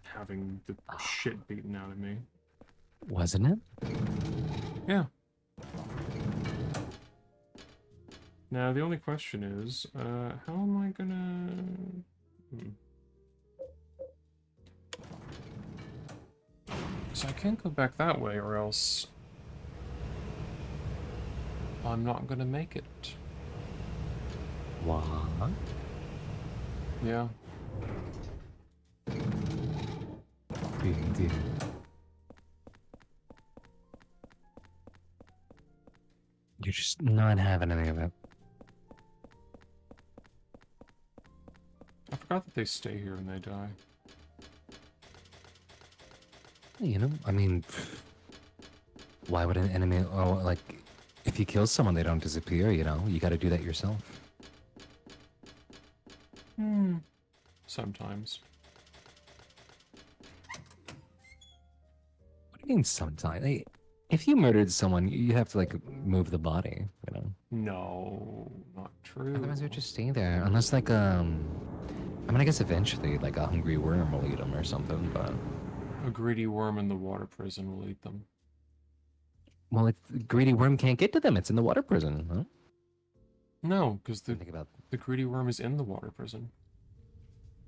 having the shit beaten out of me. Wasn't it? Yeah. Now, the only question is, how am I gonna... So I can't go back that way, or else I'm not gonna make it. What? Yeah. Big deal. You're just not having any of it. I forgot that they stay here and they die. You know, I mean, why would an enemy, or like, if you kill someone, they don't disappear, you know? You gotta do that yourself. Sometimes. What do you mean sometimes? If you murdered someone, you have to like move the body, you know. No, not true. Otherwise, they'll just stay there. Unless like I mean, I guess eventually like a hungry worm will eat them or something. But A greedy worm in the water prison will eat them. well, it's, the greedy worm can't get to them. It's in the water prison. Huh? No, because Think about. the greedy worm is in the water prison.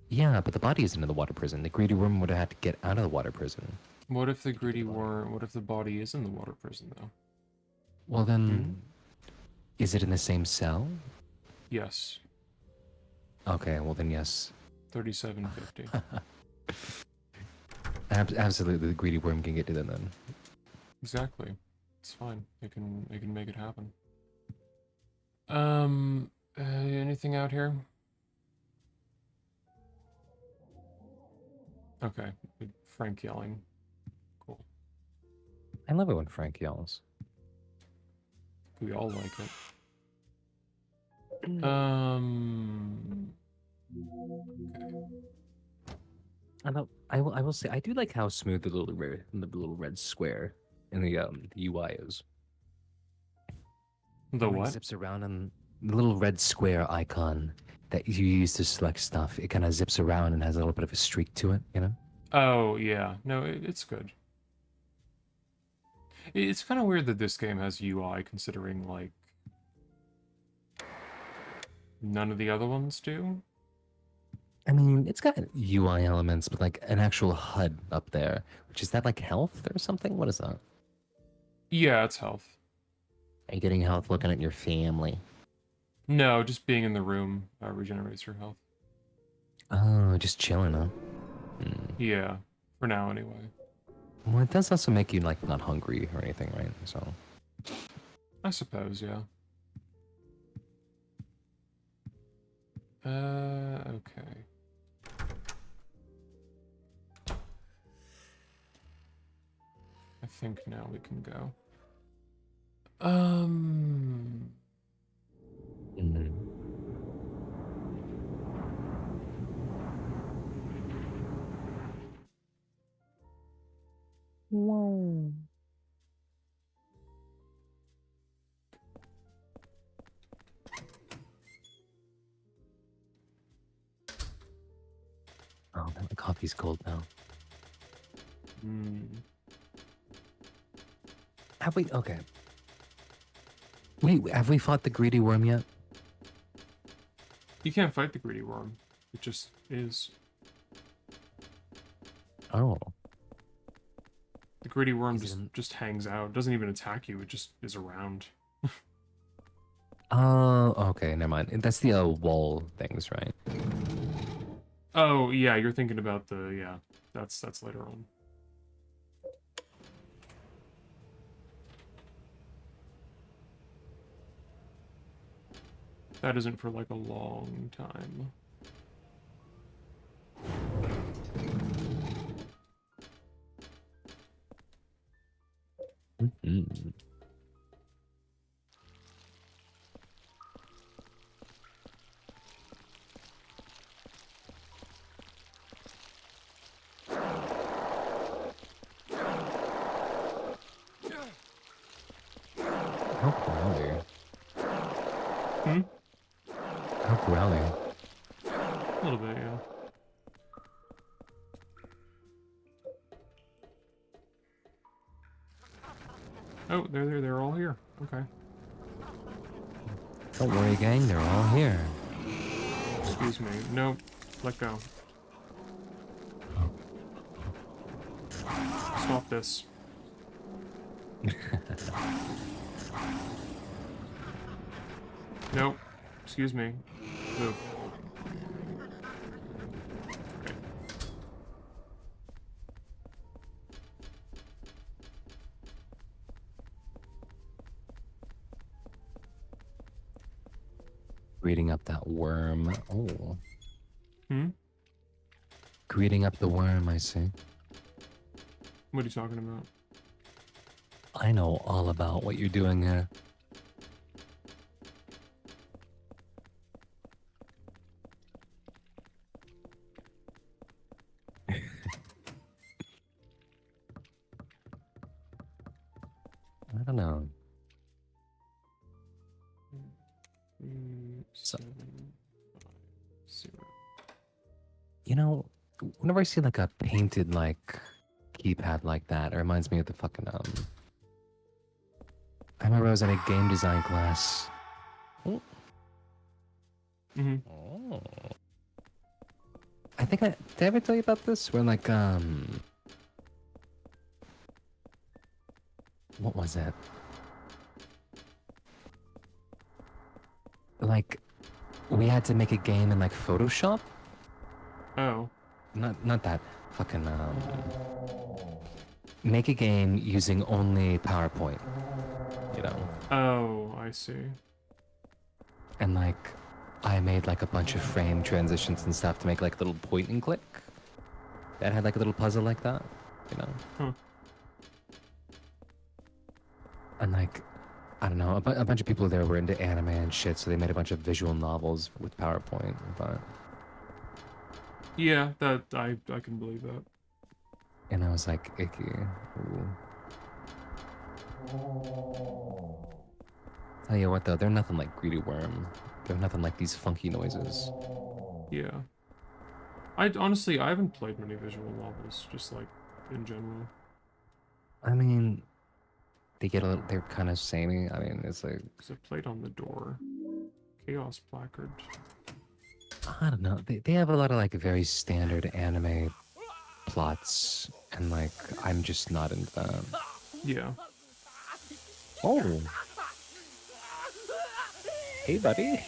Yeah, but the body isn't in the water prison. The greedy worm would have had to get out of the water prison. What if the to greedy the body. worm? What if the body is in the water prison though? Well, then, is it in the same cell? Yes, Okay, well then yes. 3750. Absolutely, the greedy worm can get to them then. Exactly. It's fine. They can make it happen. Anything out here? Okay, Frank yelling. Cool. I love it when Frank yells. We all like it. Okay. I will say I do like how smooth the little red square in the UI is. The When it what? zips around and the little red square icon that you use to select stuff. It kind of zips around and has a little bit of a streak to it, you know? Oh, yeah. No, it's good. It's kind of weird that this game has UI, considering, like, none of the other ones do. I mean, it's got UI elements, but like an actual HUD up there, which is that like health or something? What is that? Yeah, it's health. Are you getting health looking at your family? No, just being in the room regenerates your health. Oh, just chilling, huh? Yeah, for now anyway. Well, it does also make you like not hungry or anything, right? So I suppose, yeah. Okay. I think now we can go. Whoa. Oh, man, the coffee's cold now. Have we? Okay. Wait, have we fought the greedy worm yet? You can't fight the greedy worm. It just is. Oh. The greedy worm Is it just hangs out. It doesn't even attack you. It just is around. Oh, okay, never mind. That's the wall things, right? Oh, yeah, you're thinking about the, yeah. That's later on. That isn't for like a long time. Mm-hmm. How growly. How growly. A little bit, yeah. Oh, they're all here. Okay. Don't worry, gang, they're all here. Excuse me. Nope. Let go. Stop this. Nope. Excuse me. Move. Okay. Greeting up that worm. Oh. Greeting up the worm, I see. What are you talking about? I know all about what you're doing here. So- 750. You know, whenever I see like a painted like keypad like that, it reminds me of the fucking I remember I was in a game design class. Oh. Mm-hmm. Oh. I think did I ever tell you about this? Where like what was it? Like we had to make a game in like Photoshop. Oh. Not that fucking make a game using only PowerPoint, you know. Oh, I see. And like I made like a bunch of frame transitions and stuff to make like a little point and click that had like a little puzzle like that, you know. Huh. And like I don't know, a bunch of people there were into anime and shit, so they made a bunch of visual novels with PowerPoint. But Yeah, that I can believe that. and I was like, icky. Tell you what though, they're nothing like Greedy Worm. They're nothing like these funky noises. Yeah. I honestly I haven't played many visual novels, just like in general. I mean, they get a little, they're kind of samey. I mean, it's like, Because I played on the door. Chaos placard. I don't know. They have a lot of like very standard anime plots, and like I'm just not into that. Yeah. Oh, hey, buddy.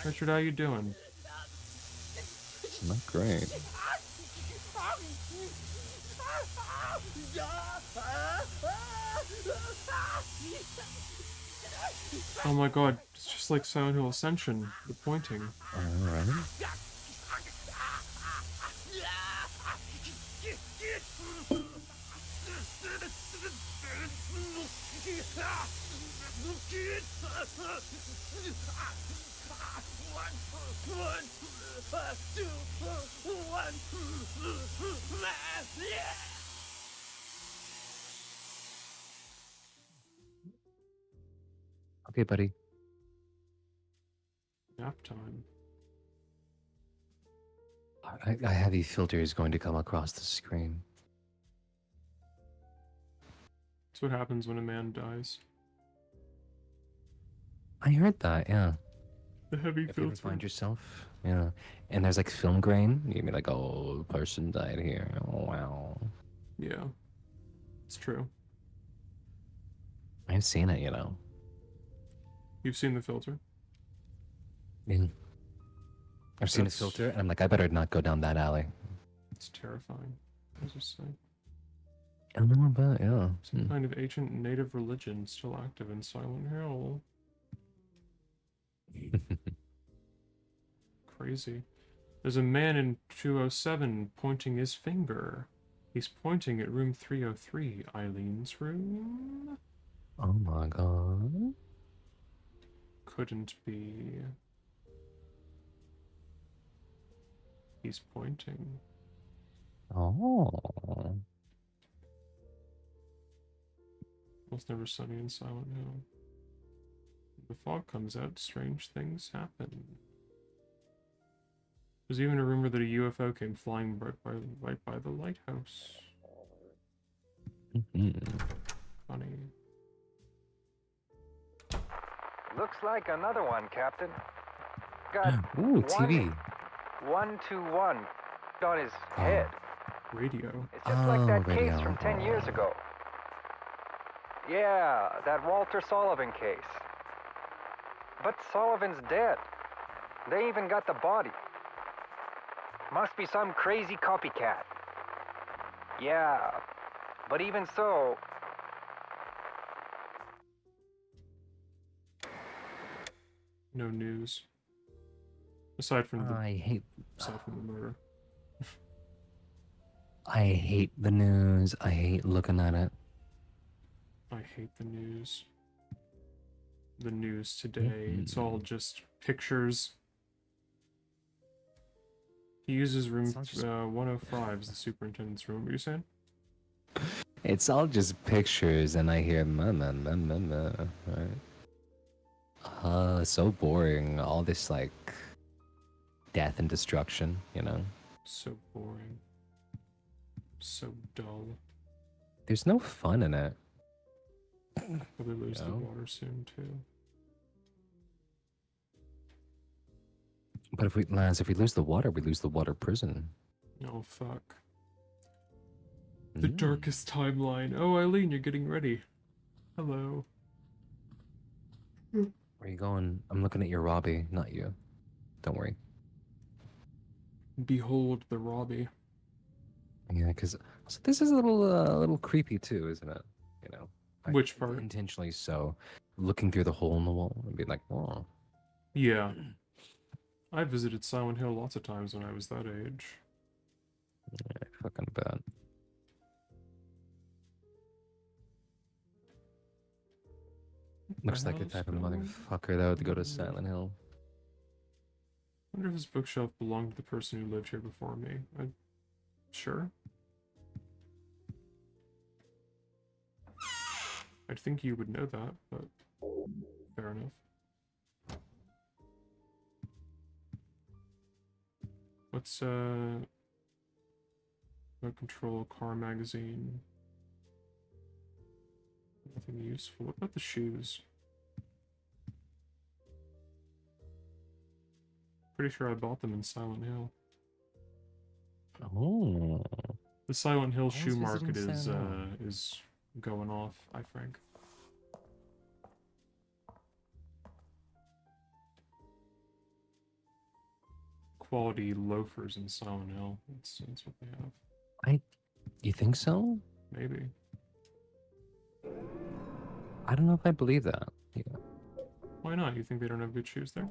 Richard, how you doing? Not great. Oh my god, it's just like Silent Hill Ascension, the pointing. All right. Okay, buddy. Nap time. I have these filters going to come across the screen. That's what happens when a man dies. I heard that, yeah. The heavy If you ever filter. find yourself, yeah, and there's like film grain, you'd be like, oh, person died here. Oh, wow. Yeah. It's true. I've seen it, you know. You've seen the filter? Yeah. I've seen a That's- filter, and I'm like, I better not go down that alley. It's terrifying. What was I saying? I don't know about, yeah. Some kind of ancient native religion still active in Silent Hill. Crazy. There's a man in 207 pointing his finger. He's pointing at room 303, Eileen's room? Oh my god. Couldn't be. He's pointing. Oh. Almost never sunny in Silent Hill. The fog comes out, strange things happen. There's even a rumor that a UFO came flying right by the lighthouse. Funny. Looks like another one, Captain. Got Ooh, TV. 121 on his head. Radio. It's just like that radio. case from 10 years ago. Yeah, that Walter Sullivan case. But Sullivan's dead. They even got the body. Must be some crazy copycat. Yeah, but even so... No news. Aside from the I hate murder. I hate the news. I hate looking at it. I hate the news. The news today. It's all just pictures. He uses room It's all just- 105 as the superintendent's room. What are you saying? It's all just pictures, and I hear ma. Right? So boring. All this like death and destruction, you know. So boring. So dull. There's no fun in it. Probably lose the know? water soon too. But if we, Lance, if we lose the water, we lose the water prison. Oh fuck. The Mm. darkest timeline. Oh, Eileen, you're getting ready. Hello. Where are you going? I'm looking at your Robbie, not you. Don't worry. Behold the Robbie. Yeah, because this is a little creepy too, isn't it? You know. Which part? Intentionally so. Looking through the hole in the wall and being like, oh. Yeah. I visited Silent Hill lots of times when I was that age. Yeah, fucking bad. Looks like the type of motherfucker that would go to Silent Hill. I wonder if this bookshelf belonged to the person who lived here before me. Sure. I'd think you would know that, but fair enough. What's remote control car magazine? Nothing useful. What about the shoes? Pretty sure I bought them in Silent Hill. Oh. The Silent Hill shoe visiting market Silent is going off, I think. Quality loafers in Silent Hill. That's what they have. You think so? Maybe. I don't know if I believe that. Yeah. Why not? You think they don't have good shoes there?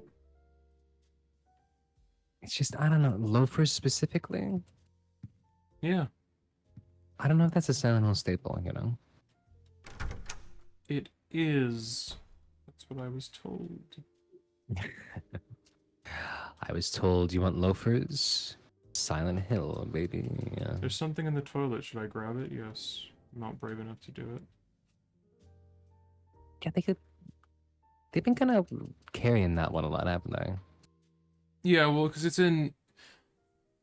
It's just, I don't know, loafers specifically? Yeah. I don't know if that's a Silent Hill staple, you know? It is. That's what I was told. I was told you want loafers? Silent Hill, baby. Yeah. There's something in the toilet. Should I grab it? Yes. I'm not brave enough to do it. Yeah, they've been kind of carrying that one a lot, haven't they? Yeah, well, because it's in...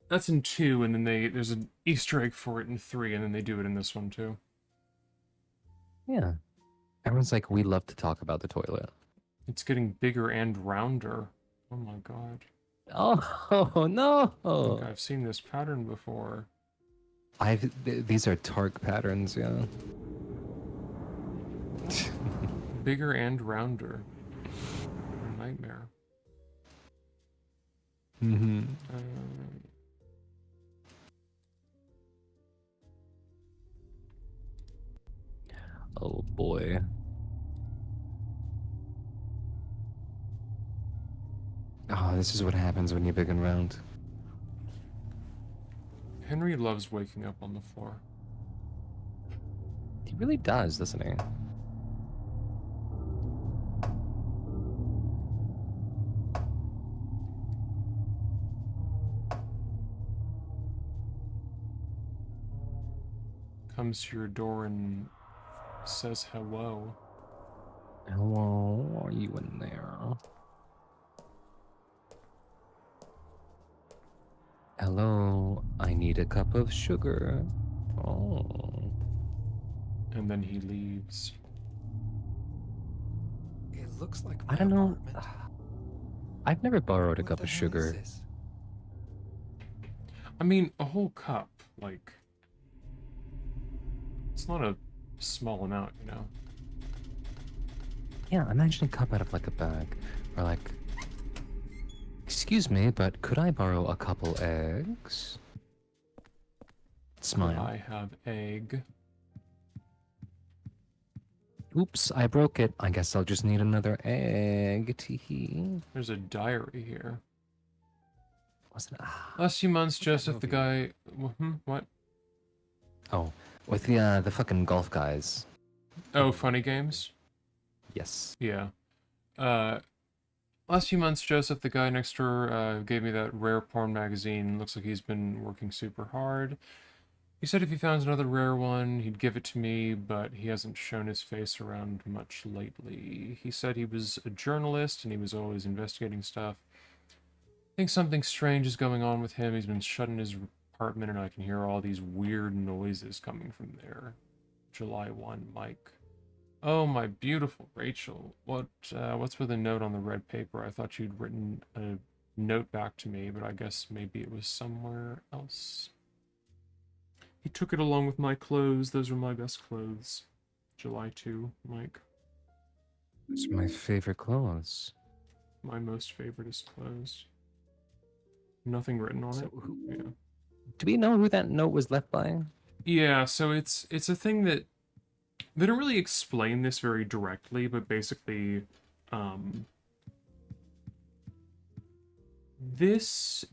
That's in 2, and then there's an Easter egg for it in 3, and then they do it in this one, too. Yeah. Everyone's like, we love to talk about the toilet. It's getting bigger and rounder. Oh my god. Oh, no! I think I've seen this pattern before. These are Tark patterns, yeah. Bigger and rounder. A nightmare. Mm-hmm. Oh boy. Oh, this is what happens when you're big and round. Henry loves waking up on the floor. He really does, doesn't he? Comes to your door and says hello. Hello, are you in there? Hello, I need a cup of sugar. Oh. And then he leaves. It looks like I don't know. apartment. I've never borrowed a What cup the of hell sugar. is this? I mean, a whole cup, like... It's not a small amount, you know? Yeah, imagine a cup out of like a bag. Or like, excuse me, but could I borrow a couple eggs? Smile. I have egg. Oops, I broke it. I guess I'll just need another egg. Teehee. There's a diary here. Wasn't Last few months, that Joseph, the movie? guy... What? Oh, with the fucking golf guys. Oh, Funny Games? Yes. Yeah. Last few months, Joseph, the guy next door, gave me that rare porn magazine. Looks like he's been working super hard. He said if he found another rare one, he'd give it to me, but he hasn't shown his face around much lately. He said he was a journalist and he was always investigating stuff. I think something strange is going on with him. He's been shut in his apartment and I can hear all these weird noises coming from there. July 1, Mike. Oh, my beautiful Rachel. What's with a note on the red paper? I thought you'd written a note back to me, but I guess maybe it was somewhere else. He took it along with my clothes. Those are my best clothes. July 2, Mike. It's my favorite clothes. My most favoriteest clothes. Nothing written on So it. who, Yeah. do we know who that note was left by? Yeah, so it's a thing that they don't really explain this very directly, but basically, this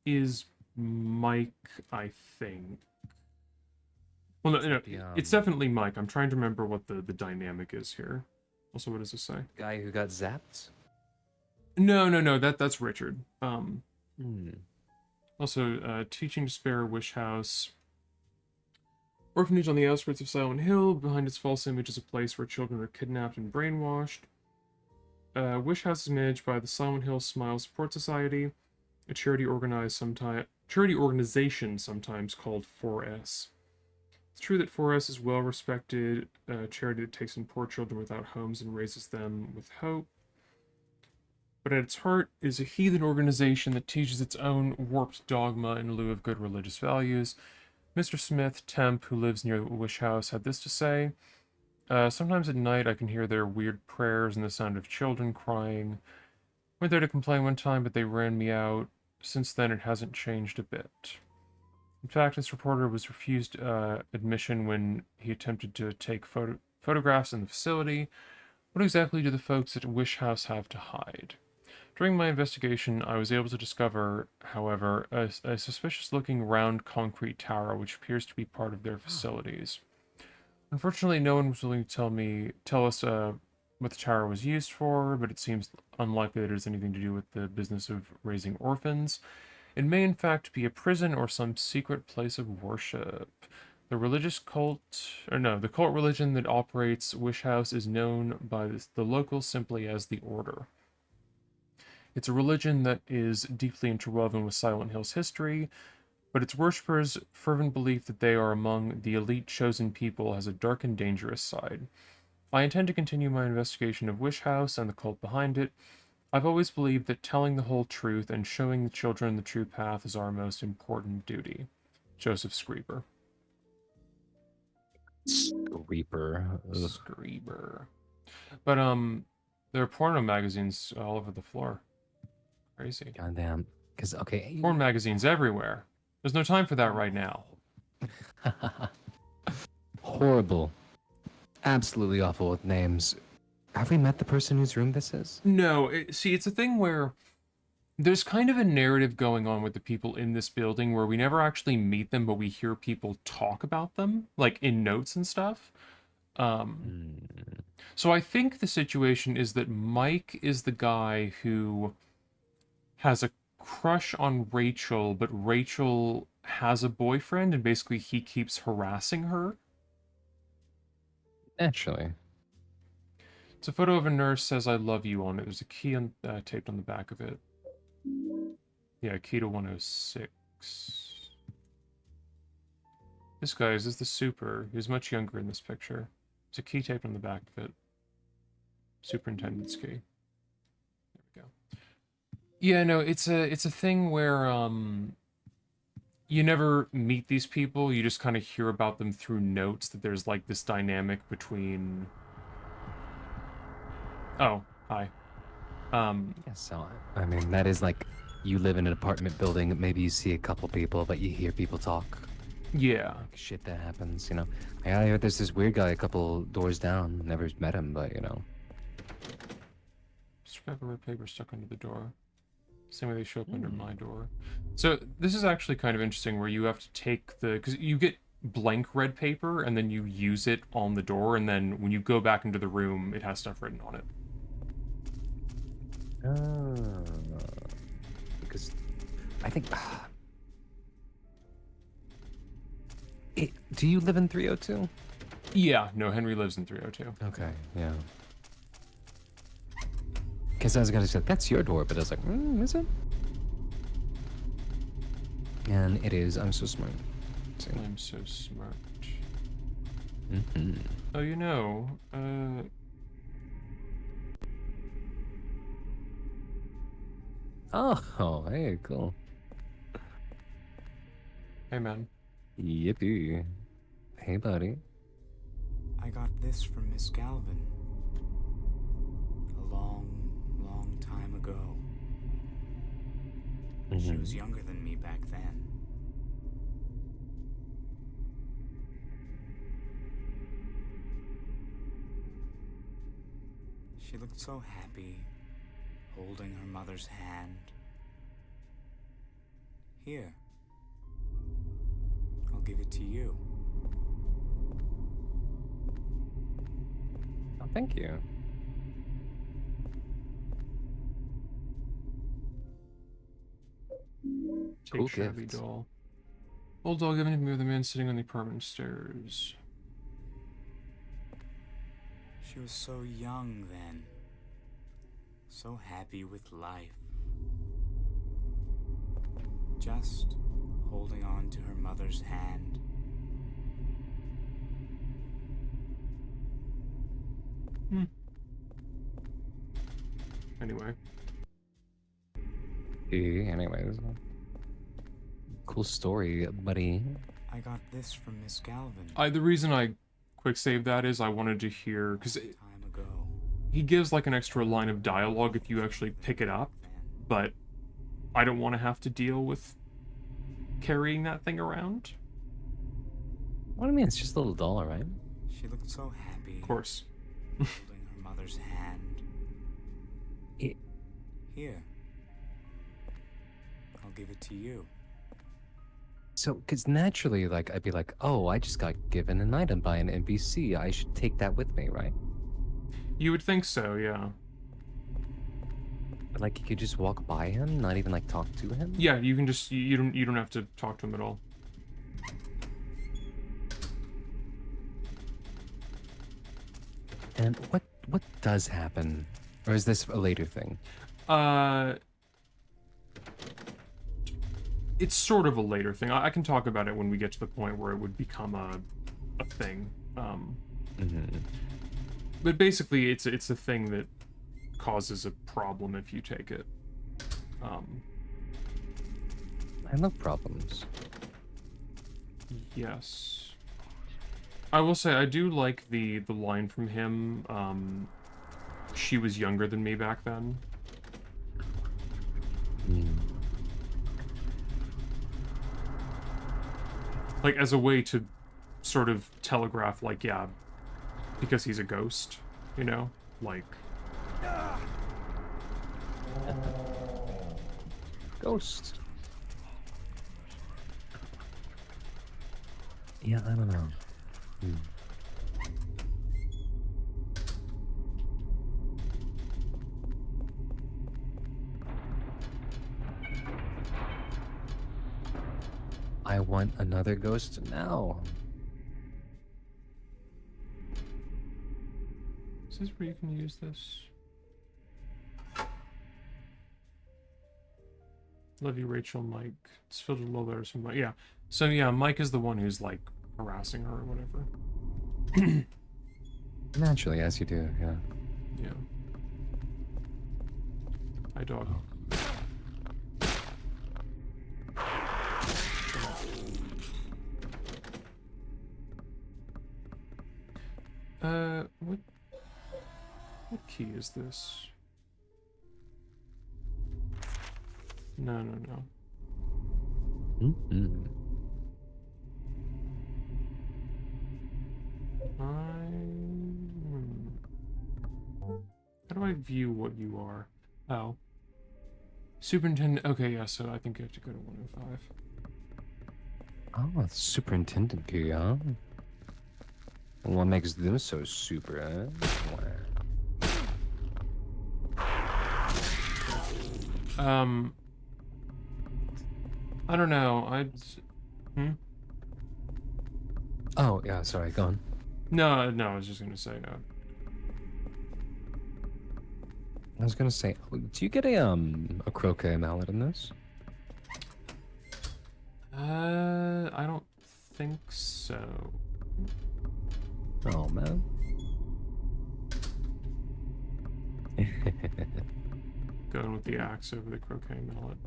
is Mike, I think. Well, no, The it's definitely Mike. I'm trying to remember what the dynamic is here. Also, what does it say? guy who got zapped? No, that's Richard. Hmm. Also, teaching to spare Wish House. Orphanage on the outskirts of Silent Hill. Behind its false image is a place where children are kidnapped and brainwashed. Wish House is managed by the Silent Hill Smile Support Society, a charity organization sometimes called 4S. It's true that 4S is well respected, a charity that takes in poor children without homes and raises them with hope. But at its heart is a heathen organization that teaches its own warped dogma in lieu of good religious values. Mr. Smith, temp, who lives near the Wish House, had this to say. Sometimes at night I can hear their weird prayers and the sound of children crying. Went there to complain one time, but they ran me out. Since then, it hasn't changed a bit. In fact, this reporter was refused admission when he attempted to take photographs in the facility. What exactly do the folks at Wish House have to hide? During my investigation, I was able to discover, however, a suspicious-looking round concrete tower which appears to be part of their facilities. Unfortunately, no one was willing to tell us what the tower was used for, but it seems unlikely that it has anything to do with the business of raising orphans. It may in fact be a prison or some secret place of worship. The cult religion that operates Wish House is known by the locals simply as the Order. It's a religion that is deeply interwoven with Silent Hill's history, but its worshippers' fervent belief that they are among the elite chosen people has a dark and dangerous side. I intend to continue my investigation of Wish House and the cult behind it. I've always believed that telling the whole truth and showing the children the true path is our most important duty. Joseph Screeper. Reaper. Screeper. But, there are porno magazines all over the floor. Crazy. Goddamn. Because, okay. Porn magazines everywhere. There's no time for that right now. Horrible. Absolutely awful with names. Have we met the person whose room this is? No, it's a thing where there's kind of a narrative going on with the people in this building where we never actually meet them, but we hear people talk about them, like in notes and stuff. So I think the situation is that Mike is the guy who has a crush on Rachel, but Rachel has a boyfriend and basically he keeps harassing her. Naturally. It's a photo of a nurse says I love you on it. There's a key taped on the back of it. Yeah, key to 106. This guy, is this the super? He was much younger in this picture. There's a key taped on the back of it. Superintendent's key. There we go. Yeah, no, it's a thing where you never meet these people. You just kind of hear about them through notes that there's like this dynamic between. Oh, hi. Yeah, so, I mean, that is like, you live in an apartment building, maybe you see a couple people, but you hear people talk. Yeah. Like, shit that happens, you know. I heard there's this weird guy a couple doors down. Never met him, but, you know. Scrap of red paper stuck under the door. Same way they show up under my door. So this is actually kind of interesting where you have to take because you get blank red paper and then you use it on the door, and then when you go back into the room, it has stuff written on it. Because I think Do you live in 302? Yeah, no, Henry lives in 302. Okay, yeah. Because I was gonna say, that's your door, but I was like, is it? And it is. I'm so smart. See? I'm so smart. Mm-hmm. Oh, you know, Oh, hey, cool. hey man. Yippee. Hey, buddy. I got this from Miss Galvin. A long, long time ago. She was younger than me back then. She looked so happy, holding her mother's hand. Here. I'll give it to you. Oh, thank you. Take Cool shabby gift. doll. Old doll given to me with a man sitting on the apartment stairs. She was so young then. So happy with life. Just holding on to her mother's hand. Anyway. Anyways. Cool story, buddy. I got this from Miss Galvin. The reason I quick saved that is I wanted to hear, because Time ago. he gives like an extra line of dialogue if you actually pick it up, but I don't want to have to deal with carrying that thing around. What do you mean? It's just a little doll, right? She looked so happy. Of course. Holding her mother's hand. It, Here. I'll give it to you. so, because naturally, like, I'd be like, oh, I just got given an item by an NPC. I should take that with me, right? You would think so, yeah. But, like, you could just walk by him, not even, like, talk to him? Yeah, you can just you don't have to talk to him at all. And what does happen? Or is this a later thing? It's sort of a later thing. I can talk about it when we get to the point where it would become a thing. But basically, it's a thing that causes a problem if you take it. I love problems. Yes. I will say, I do like the line from him, she was younger than me back then. Like, as a way to sort of telegraph, like, yeah, because he's a ghost, you know? Like... Ghost. Yeah, I don't know. I want another ghost now. Is this where you can use this? Love you, Rachel, Mike. It's filled with low letters from Mike. Yeah. So, yeah, Mike is the one who's, like, harassing her or whatever. Naturally, as you do, yeah. Yeah. Hi, dog. What key is this? No. How do I view what you are? Oh. Superintendent. Okay, yeah, so I think you have to go to 105. Oh, superintendent key, huh? What makes them so super, I don't know. Oh, yeah, sorry, go on. No, I was just gonna say, I was gonna say, do you get a croquet mallet in this? I don't think so. Oh, man. Going with the axe over the croquet mallet.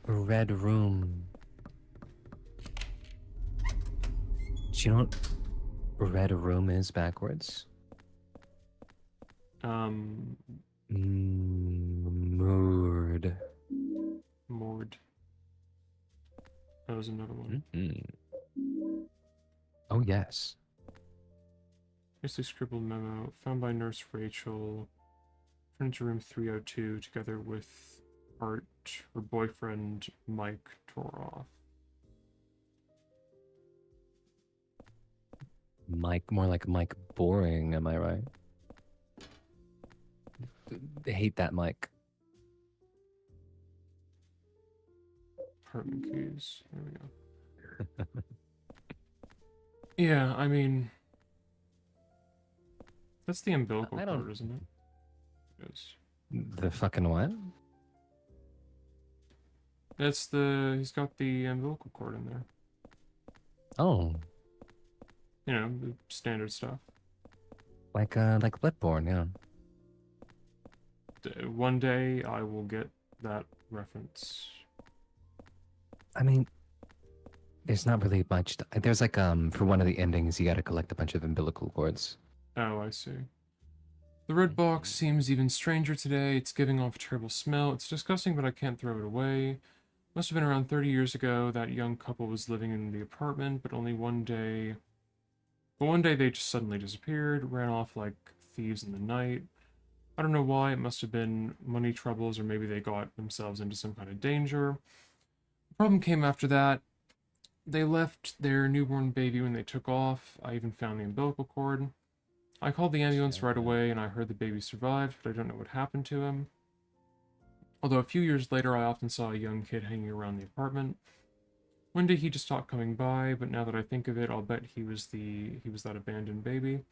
A red room. Do you know what red room is backwards? Mood. Mord. That was another one. Oh, yes. Here's a scribbled memo found by Nurse Rachel. Turned to room 302 together with Art. Her boyfriend Mike tore off. Mike, more like Mike Boring, am I right? I hate that Mike. Apartment keys. There we go. Yeah, I mean, that's the umbilical cord, isn't it? It is. The fucking what? That's the. He's got the umbilical cord in there. Oh, You know, the standard stuff. like Bloodborne, yeah. One day I will get that reference. I mean, there's not really much. There's like for one of the endings, you got to collect a bunch of umbilical cords. Oh, I see. The red box seems even stranger today. It's giving off a terrible smell. It's disgusting, but I can't throw it away. Must have been around 30 years ago. That young couple was living in the apartment, but one day they just suddenly disappeared, ran off like thieves in the night. I don't know why. It must have been money troubles, or maybe they got themselves into some kind of danger. The problem came after that. They left their newborn baby when they took off. I even found the umbilical cord. I called the ambulance right away, and I heard the baby survived, but I don't know what happened to him. Although a few years later, I often saw a young kid hanging around the apartment. One day he just stopped coming by, but now that I think of it, I'll bet he was that abandoned baby.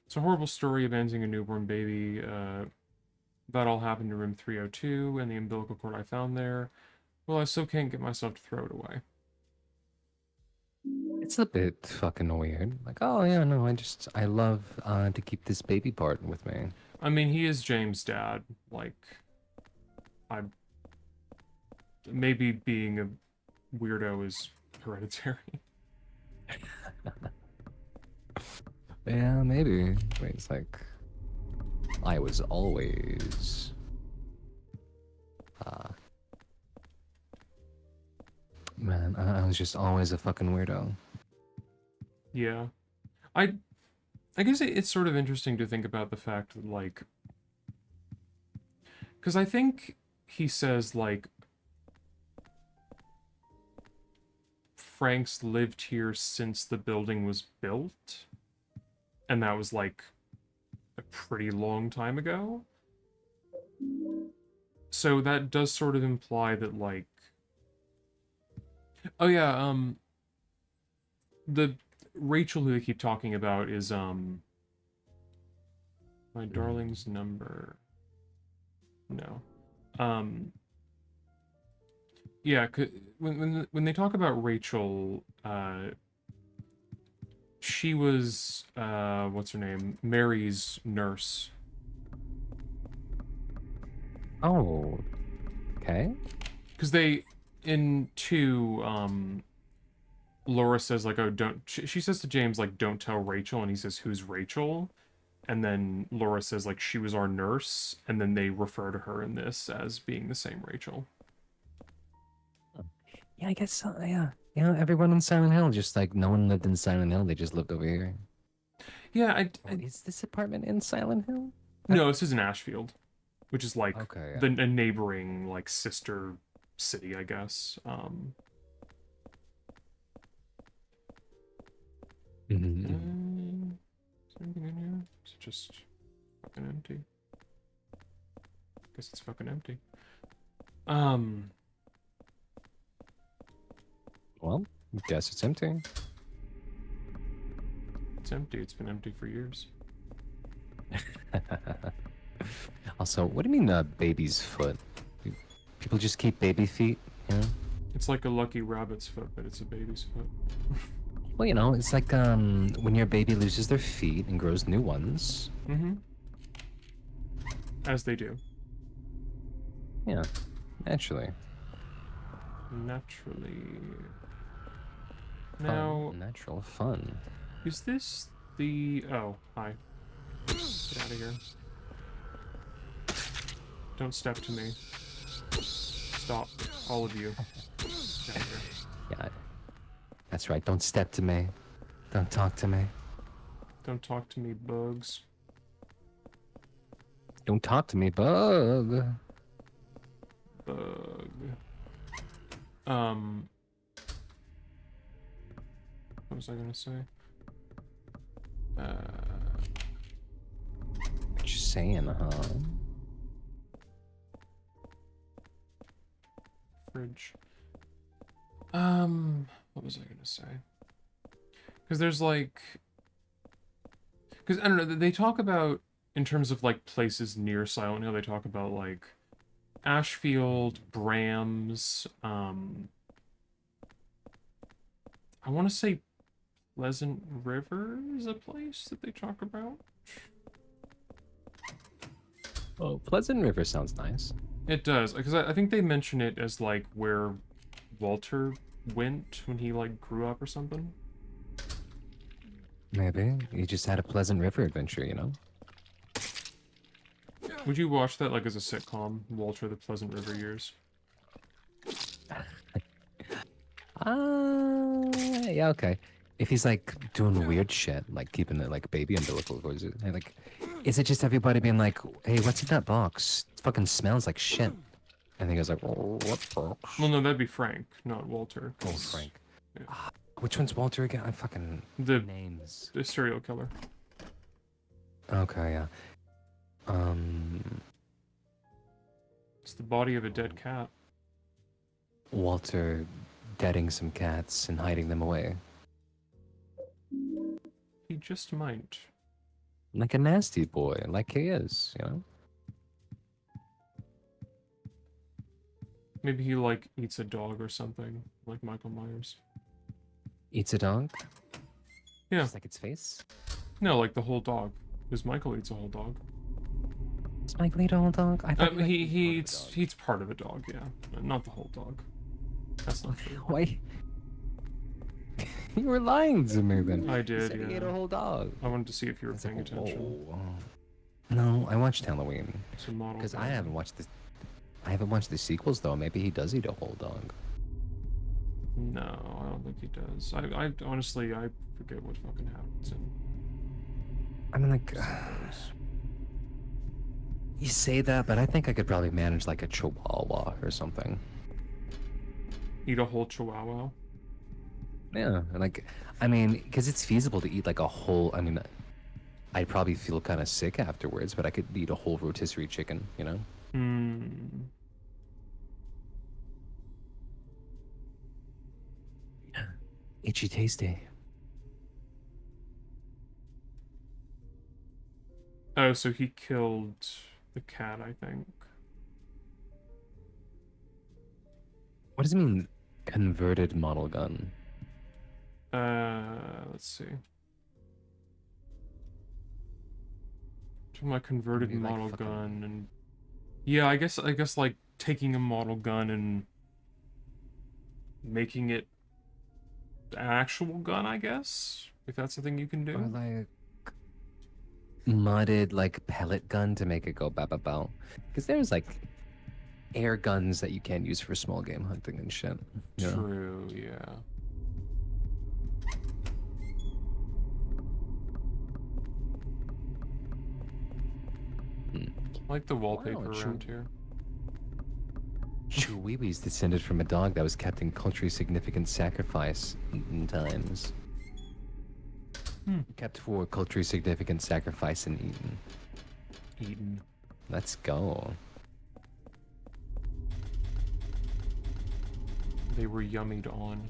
It's a horrible story, abandoning a newborn baby. That all happened in room 302, and the umbilical cord I found there. Well, I still can't get myself to throw it away. It's a bit fucking weird. Like, oh yeah, no, I love to keep this baby part with me. I mean, he is James' dad. Like, maybe being a weirdo is hereditary. Yeah, maybe. Wait, it's like, I was always. Man, I was just always a fucking weirdo. Yeah. I guess it's sort of interesting to think about the fact that, like, because I think he says, like, Frank's lived here since the building was built, and that was, like, a pretty long time ago. So that does sort of imply that, like, oh yeah, the Rachel who they keep talking about is, my darling's number. No. Yeah, when they talk about Rachel, she was, what's her name? Mary's nurse. Oh, okay. Because in 2, Laura says, like, oh, don't, she says to James, like, don't tell Rachel, and he says, who's Rachel? And then Laura says, like, she was our nurse, and then they refer to her in this as being the same Rachel. Yeah, I guess so, yeah. You know, everyone in Silent Hill, just like, no one lived in Silent Hill, they just lived over here. Yeah, Is this apartment in Silent Hill? No, this is in Ashfield, which is, like, Okay, a neighboring, like, sister city, I guess. Is there anything in here? just fucking empty. Guess it's fucking empty. Well, guess it's empty. It's empty. It's been empty for years. Also, what do you mean, baby's foot? People just keep baby feet, you know? It's like a lucky rabbit's foot, but it's a baby's foot. Well, you know, it's like when your baby loses their feet and grows new ones. Mm-hmm. As they do. Yeah, naturally. Naturally. Fun, Now, natural fun. is this the... Oh, hi. Get out of here. Don't step to me. Stop, all of you. Get out of here. Yeah, that's right. Don't step to me. Don't talk to me. Don't talk to me, bugs. Don't talk to me, bug. Bug. What was I gonna say? What you saying, huh? Fridge. What was I gonna say? Because there's like... Because, I don't know, they talk about, in terms of like places near Silent Hill, they talk about like Ashfield, Brams, I want to say Pleasant River is a place that they talk about. Oh, Pleasant River sounds nice. It does, because I think they mention it as like where Walter went when he like grew up or something. Maybe. You just had a Pleasant River adventure, you know? Would you watch that like as a sitcom, Walter the Pleasant River Years? Yeah, okay. If he's like doing weird shit, like keeping it like baby umbilical cords, like, is it just everybody being like, "Hey, what's in that box? It fucking smells like shit." And he goes like, "Oh, what box?" Well, no, that'd be Frank, not Walter. Oh, 'cause Frank. Yeah. Which one's Walter again? I fucking The names. serial killer. Okay, yeah. It's the body of a dead cat. Walter deading some cats and hiding them away. He just might. Like a nasty boy, like he is, you know? Maybe he like eats a dog or something, like Michael Myers. Eats a dog? Yeah. Just like its face? No, like the whole dog. Because Michael eats a whole dog. Does Michael eat a whole dog? I thought He eats eats part of a dog, yeah. Not the whole dog. That's not true. Why? You were lying to me then. I You did, said he yeah. ate a whole dog. I wanted to see if you were It's like, paying attention. whoa. No, I watched Halloween. It's a model. Because I dog. haven't watched the sequels though. Maybe he does eat a whole dog. No, I don't think he does. I honestly, I forget what fucking happens in I mean, like, those. you say that, but I think I could probably manage like a chihuahua or something. Eat a whole chihuahua. Yeah, like, I mean, because it's feasible to eat like a whole. I mean, I'd probably feel kind of sick afterwards, but I could eat a whole rotisserie chicken, you know? Hmm. Itchy tasty. Oh, so he killed the cat, I think. What does it mean, converted model gun? Let's see. To my converted Maybe, like, model fucking- gun and yeah, I guess like taking a model gun and making it an actual gun, I guess, if that's the thing you can do. Or like mudded like pellet gun to make it go ba ba bow. Because there's like air guns that you can't use for small game hunting and shit. You know? True, yeah. I like the wallpaper Wow, around here. Chewiwi's descended from a dog that was kept in culturally significant sacrifice in times. Kept for culturally significant sacrifice and eaten. Eaten. Let's go. They were yummied on.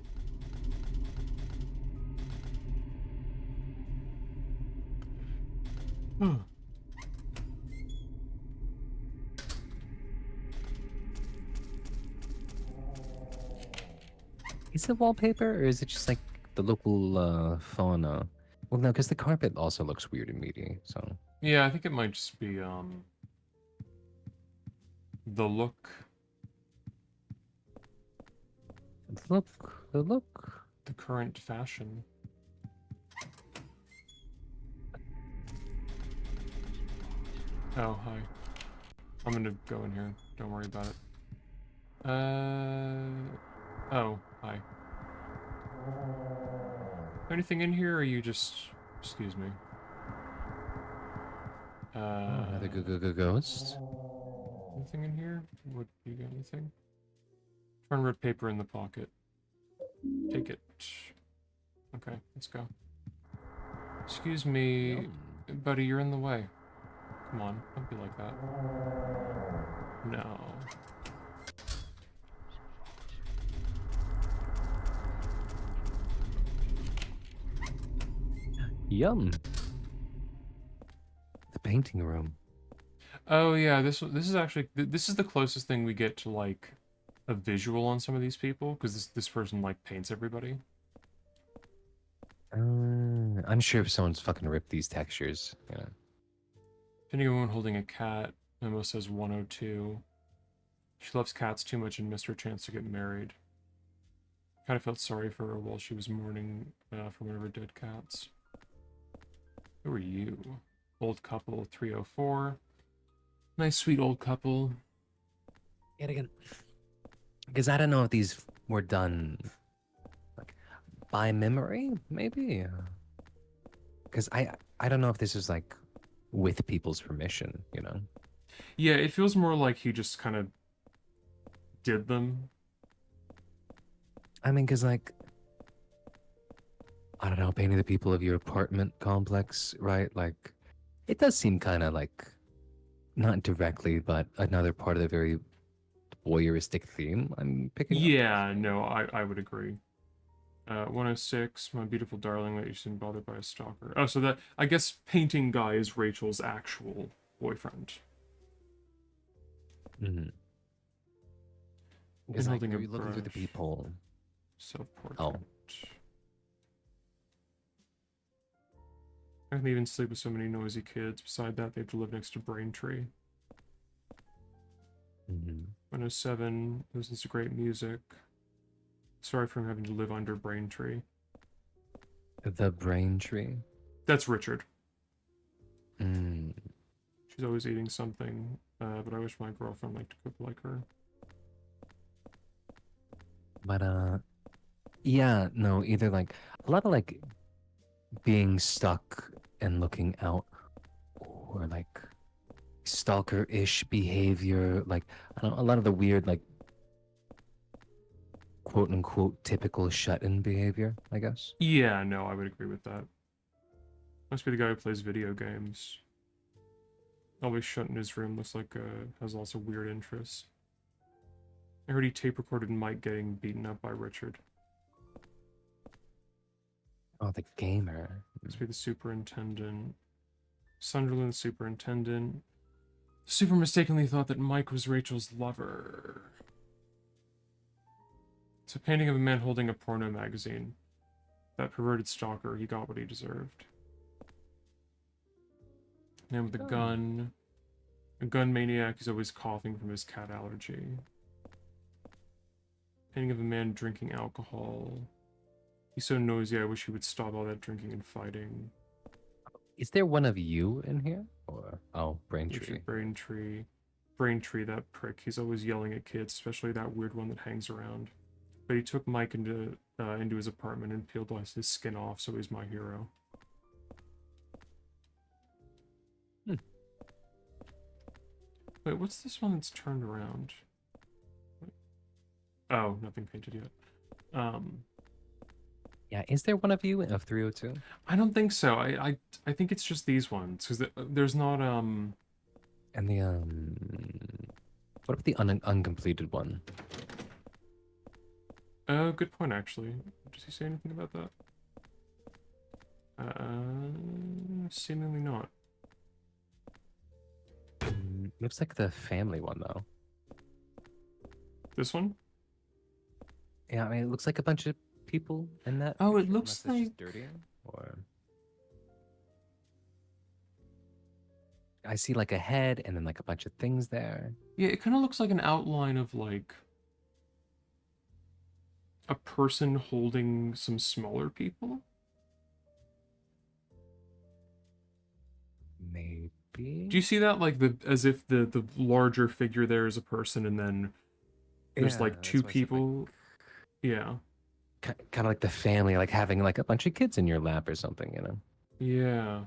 Is it wallpaper or is it just like the local fauna? Well, no, because the carpet also looks weird and meaty. So Yeah, I think it might just be the look, the look. the current fashion. Oh, hi. I'm gonna go in here. Don't worry about it. Oh, hi. Anything in here, or you just... Excuse me. Oh, another ghost. Anything in here? Would you get anything? Turn red paper in the pocket. Take it. Okay, let's go. Excuse me, buddy, you're in the way. Come on, don't be like that. No. Yum. The painting room. Oh yeah, this is actually this is the closest thing we get to like a visual on some of these people, because this person like paints everybody. I'm sure if someone's fucking ripped these textures. Yeah. Finding a woman holding a cat. Memo says 102. She loves cats too much and missed her chance to get married. Kind of felt sorry for her while she was mourning for one of her dead cats. Who are you? Old couple 304. Nice sweet old couple. Yet again. Because I don't know if these were done like by memory, maybe. Because I don't know if this is like with people's permission, you know? Yeah, it feels more like he just kind of did them. I mean, because like, I don't know, painting the people of your apartment complex, right? Like, it does seem kind of like, not directly, but another part of the very voyeuristic theme I'm picking up. Yeah, no, I would agree. 106, my beautiful darling that you seem bothered by a stalker. Oh, so that, I guess painting guy is Rachel's actual boyfriend. Mm-hmm. Been Like, holding a you're looking through the brush. peephole. Self-portrait. Oh. I can even sleep with so many noisy kids. Beside that, they have to live next to Braintree. Mm-hmm. 107, listens to great music. Sorry for him having to live under Braintree. The brain tree. That's Richard. Mm. She's always eating something, but I wish my girlfriend liked to cook like her. But yeah, no, either like a lot of like being stuck and looking out, or like stalker-ish behavior, like I don't know, a lot of the weird like quote unquote typical shut-in behavior, I guess. Yeah, no, I would agree with that. Must be the guy who plays video games. Always shut in his room, looks like has lots of weird interests. I heard he tape recorded Mike getting beaten up by Richard. Oh, the gamer. Must be the superintendent. Sunderland superintendent. Super mistakenly thought that Mike was Rachel's lover. It's a painting of a man holding a porno magazine. That perverted stalker, he got what he deserved. Man with a gun. A gun maniac, he's always coughing from his cat allergy. Painting of a man drinking alcohol. He's so noisy, I wish he would stop all that drinking and fighting. Is there one of you in here? Or oh, Braintree. Braintree. Braintree, that prick. He's always yelling at kids, especially that weird one that hangs around. But he took Mike into his apartment and peeled his skin off, so he's my hero. Wait, what's this one that's turned around? Oh, nothing painted yet. Yeah, is there one of you of 302? I don't think so. I think it's just these ones because there's not And the what about the uncompleted one? good point actually. Does he say anything about that? Seemingly not. Looks like the family one though. This one? Yeah, I mean, it looks like a bunch of people in that. Oh, it picture, looks unless it's like just dirty or. I see like a head and then like a bunch of things there. yeah, it kind of looks like an outline of like a person holding some smaller people. Maybe. Do you see that? Like as if the larger figure there is a person, and then there's Yeah, like that's two why I said, like, people. Yeah. kind of like the family, like having like a bunch of kids in your lap or something, you know. Yeah.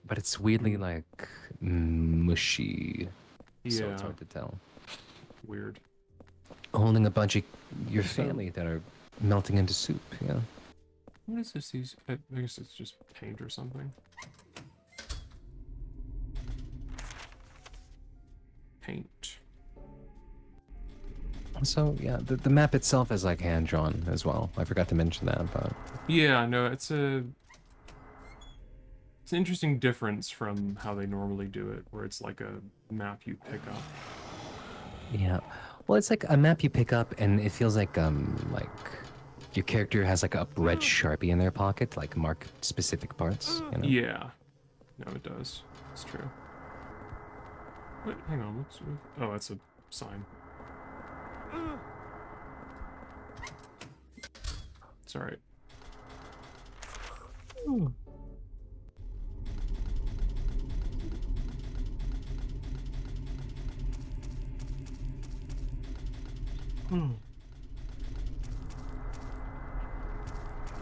But it's weirdly Hmm. like mushy, so it's Yeah. hard to tell. Weird. Holding a bunch of your So- family that are melting into soup, yeah. What is this? I guess it's just paint or something. Paint. So yeah, the map itself is like hand drawn as well. I forgot to mention that, but Yeah, no, it's an interesting difference from how they normally do it, where it's like a map you pick up. yeah. Well, it's like a map you pick up, and it feels like your character has like a red Sharpie in their pocket, like mark specific parts. You know? Yeah. No, it does. It's true. Wait, hang on. Oh, that's a sign. It's alright.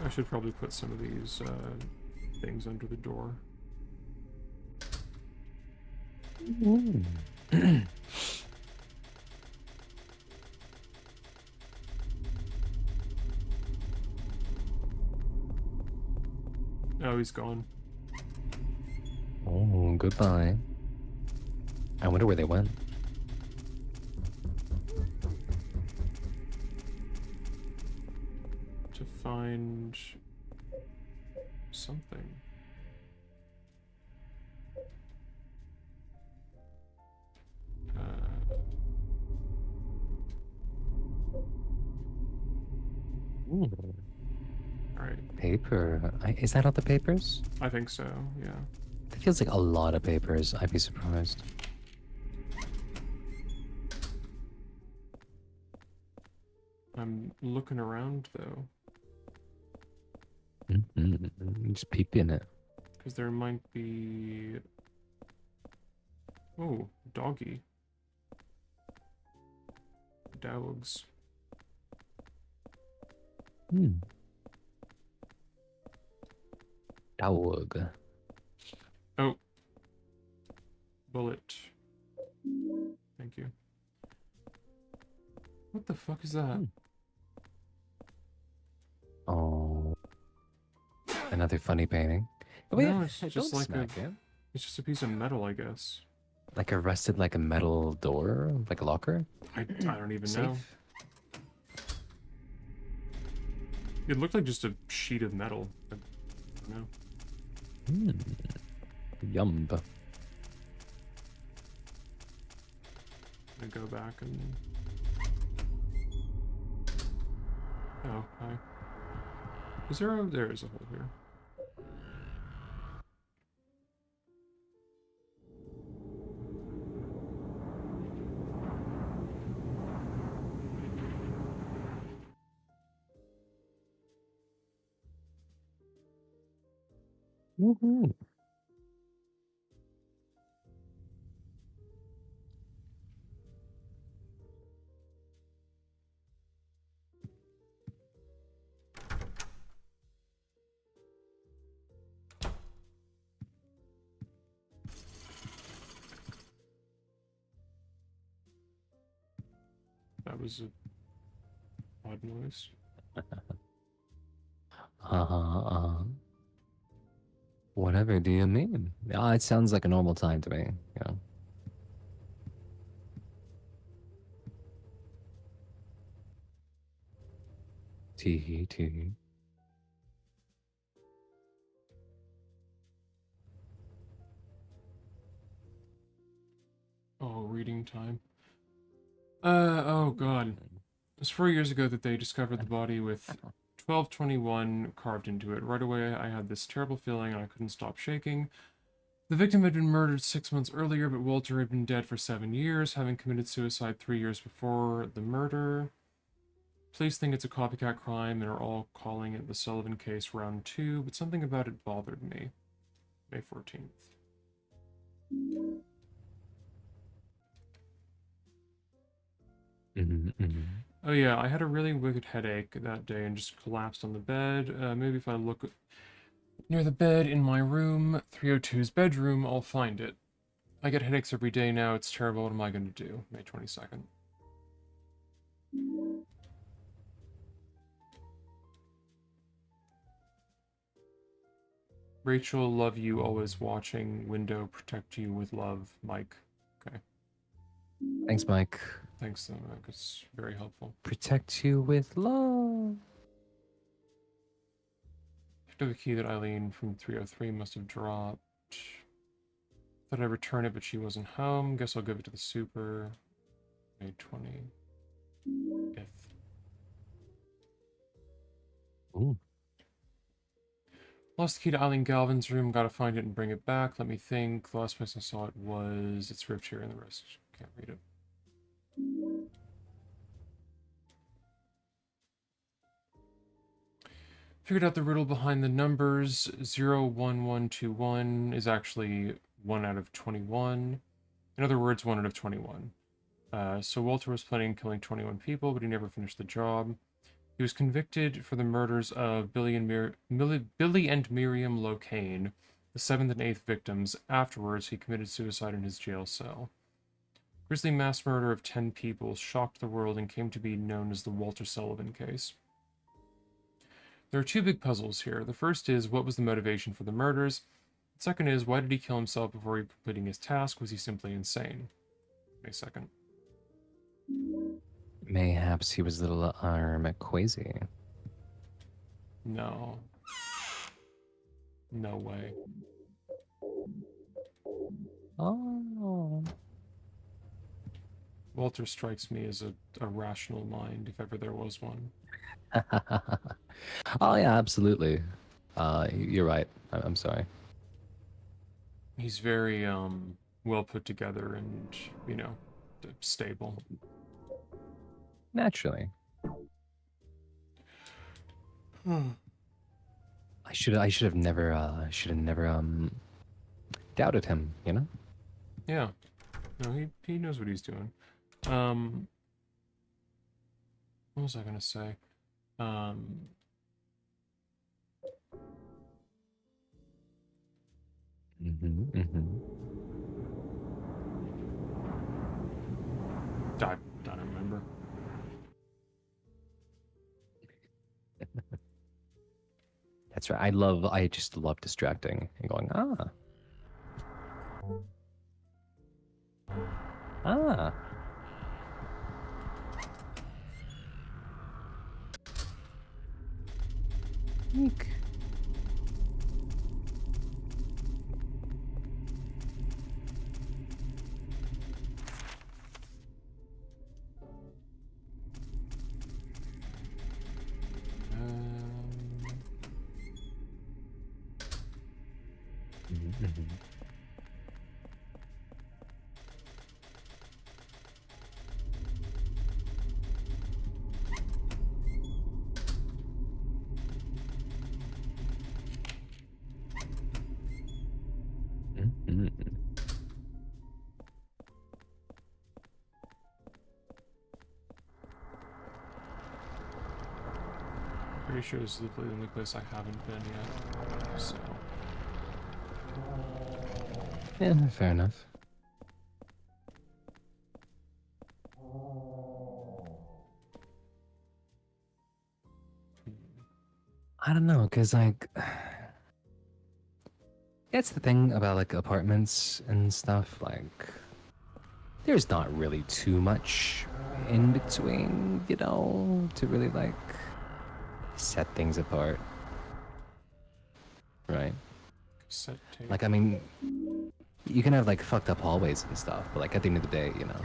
I should probably put some of these things under the door. Oh, he's gone. Oh, goodbye. I wonder where they went. To find something. Alright. Paper. Is that all the papers? I think so, yeah. It feels like a lot of papers. I'd be surprised. I'm looking around, though. Just peep in it. Because there might be... Oh, doggy. Dogs. Dog. Oh. Bullet. Thank you. What the fuck is that? Oh. Another funny painting. No, it's just don't like smack it. It's just a piece of metal, I guess. Like a rusted, like a metal door, like a locker. I don't even know. Safe. It looked like just a sheet of metal. I don't know. Yum. I go back and... Oh, hi. Is there a... There is a hole here. That was a odd noise. Whatever do you mean? It sounds like a normal time to me. Yeah. Tee tee. Oh, reading time. Oh god. It was 4 years ago that they discovered the body with 1221 carved into it. Right away, I had this terrible feeling and I couldn't stop shaking. The victim had been murdered 6 months earlier, but Walter had been dead for 7 years, having committed suicide 3 years before the murder. Police think it's a copycat crime and are all calling it the Sullivan case round 2, but something about it bothered me. May 14th. Oh yeah, I had a really wicked headache that day and just collapsed on the bed. Maybe if I look near the bed in my room, 302's bedroom, I'll find it. I get headaches every day now, it's terrible, what am I going to do? May 22nd. Rachel, love you, always watching. Window, protect you with love. Mike. Okay. Thanks, Mike. Thanks, Mike. It's very helpful. Protect you with love. Picked up a key that Eileen from 303 must have dropped. Thought I'd return it, but she wasn't home. Guess I'll give it to the super. May 20th. Ooh. Lost the key to Eileen Galvin's room. Gotta find it and bring it back. Let me think. The last place I saw it was... It's ripped here in the wrist. Can't read it. Figured out the riddle behind the numbers. 01121 is actually 1 out of 21. In other words, 1 out of 21. So Walter was planning on killing 21 people, but he never finished the job. He was convicted for the murders of Billy and Miriam Locane, the 7th and 8th victims. Afterwards, he committed suicide in his jail cell. Grisly mass murder of 10 people shocked the world and came to be known as the Walter Sullivan case. There are 2 big puzzles here. The first is, what was the motivation for the murders? The second is, why did he kill himself before completing his task? Was he simply insane? May 2nd. Mayhaps he was a little crazy. No. No way. Oh. Walter strikes me as a rational mind, if ever there was one. Oh yeah, absolutely. You're right. I'm sorry. He's very well put together and, you know, stable. Naturally. I should have never doubted him, you know? Yeah. No, he knows what he's doing. What was I gonna say? I don't remember. That's right. I just love distracting and going, ah. Eek. Pretty sure this is the only place I haven't been yet. So. Yeah, fair enough. I don't know, cause like that's the thing about like apartments and stuff. Like, there's not really too much in between, you know, to really like set things apart, right? Cassette tape. Like, I mean, you can have like fucked up hallways and stuff, but like at the end of the day, you know.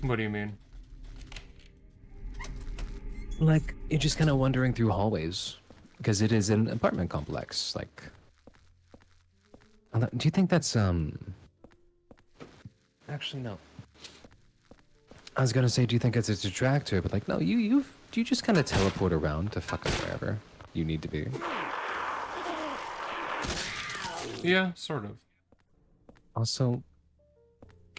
What do you mean? Like, you're just kind of wandering through hallways because it is an apartment complex. Like, do you think that's Actually, no. I was gonna say, do you think it's a detractor? But like, no, you just kind of teleport around to fucking wherever you need to be. Yeah, sort of. Also,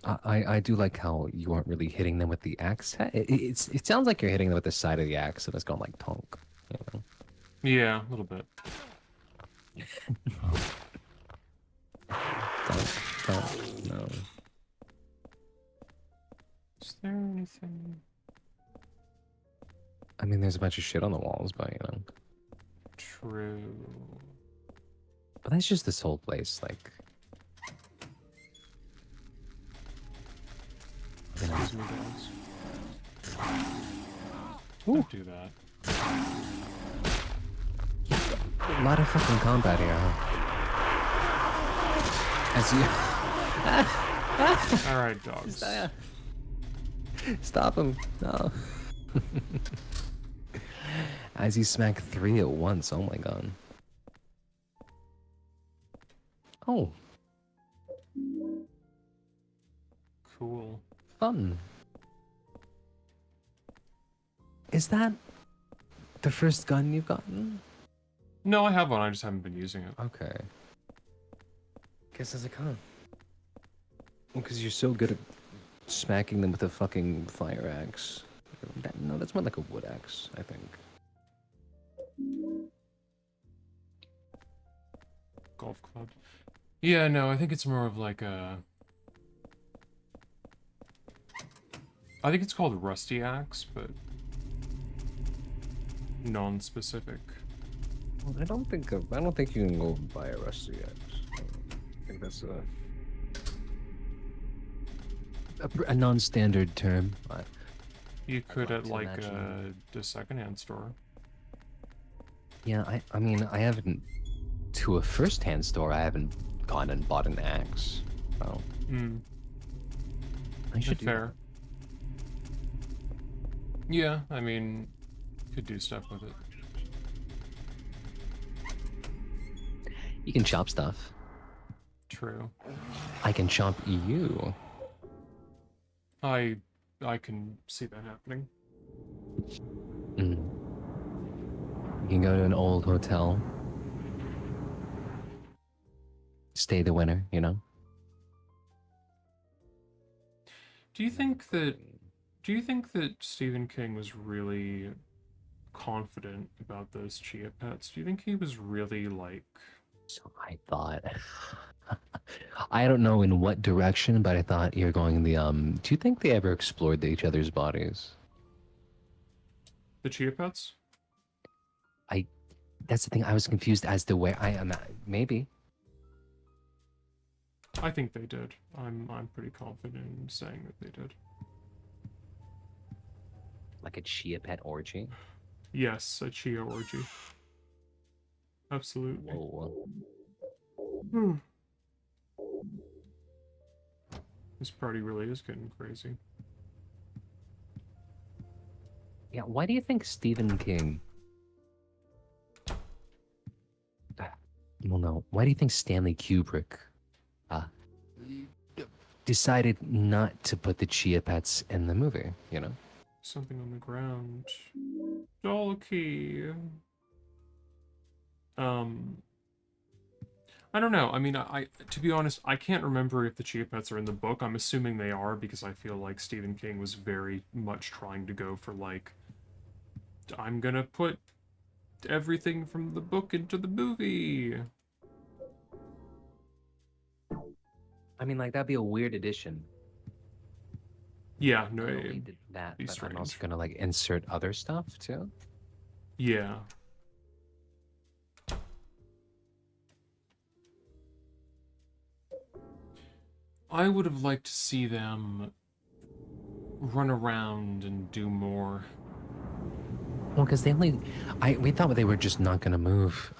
I do like how you aren't really hitting them with the axe. It sounds like you're hitting them with the side of the axe, and it's going like tonk. You know? Yeah, a little bit. Don't, no. Is there anything? I mean, there's a bunch of shit on the walls, but you know. True. But that's just this whole place, like. You know. Excuse me, guys. Don't do that. A lot of fucking combat here, huh? As you. Alright, dogs. Stop him. No. As you smack 3 at once. Oh my god. Oh. Cool. Fun. Is that the first gun you've gotten? No, I have one, I just haven't been using it. Okay. Guess as a con. Well, because you're so good at smacking them with a fucking fire axe. No, that's more like a wood axe, I think. Golf club. Yeah, no, I think it's more of like a... I think it's called Rusty Axe, but... non-specific. Well, I don't think you can go buy a rusty axe. I think that's a non-standard term. You could like at to like imagine. the secondhand store. Yeah, I mean, I haven't to a first-hand store. I haven't gone and bought an axe. So Hmm. I should do Fair. Yeah, I mean, could do stuff with it. that. You can chop stuff. True. I can chop you. I can see that happening. Mm. You can go to an old hotel. Stay the winter, you know? Do you think that Stephen King was really confident about those chia pets? Do you think he was really like... So I thought... I don't know in what direction, but I thought you're going the, do you think they ever explored each other's bodies? The chia pets? That's the thing, I was confused as to where I am at. Maybe. I think they did. I'm pretty confident in saying that they did. Like a chia pet orgy? Yes, a chia orgy. Absolutely. Whoa. This party really is getting crazy. Yeah, why do you think Stephen King... Well, no. Why do you think Stanley Kubrick decided not to put the chia pets in the movie, you know? Something on the ground. Doll key. I don't know. I mean, I to be honest, I can't remember if the chia pets are in the book. I'm assuming they are because I feel like Stephen King was very much trying to go for like, I'm gonna put everything from the book into the movie. I mean, like, that'd be a weird addition. Yeah, no, not only did that, be but I'm also strange. gonna like insert other stuff too. Yeah. I would have liked to see them run around and do more. Well, because they only, we thought they were just not gonna move.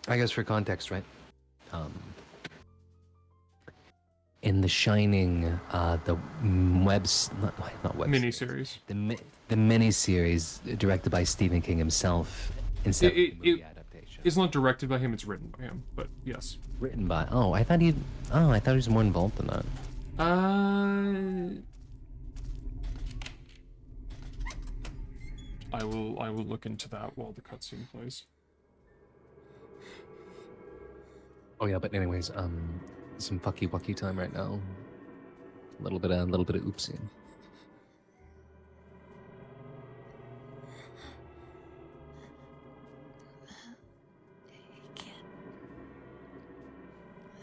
I guess for context, right? Um, in The Shining, the not web series, Miniseries. the miniseries directed by Stephen King himself instead of the movie adaptation. It's not directed by him, it's written by him, but yes. Written by, I thought he was more involved than that. I will look into that while the cutscene plays. Oh yeah, but anyways, some fucky wucky time right now. A little bit of oopsie.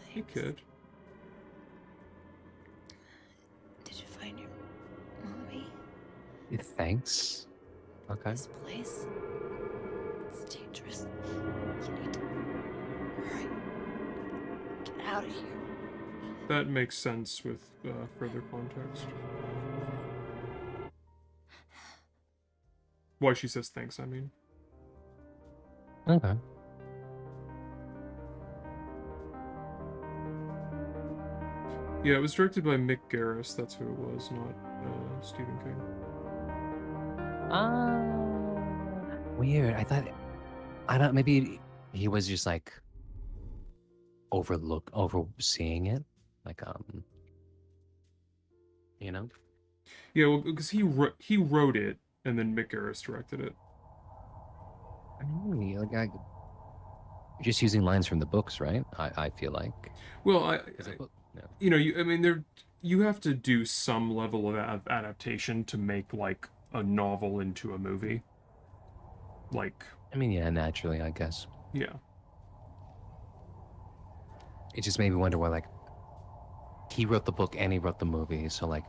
Hey, kid. Did you find your mommy? Thanks. Okay. This place? It's dangerous. You need to hurry. Get out of here. That makes sense with further context. Why she says thanks, I mean. Okay. Yeah, it was directed by Mick Garris, that's who it was, not Stephen King. Weird. I don't, maybe he was just like overseeing it. Like, you know? Yeah, well, because he wrote it, and then Mick Garris directed it. I mean, like, just using lines from the books, right? I feel like. Well, No. you know, you have to do some level of adaptation to make like a novel into a movie. Like, I mean, yeah, naturally, I guess. yeah. It just made me wonder why, like, he wrote the book and he wrote the movie, so like,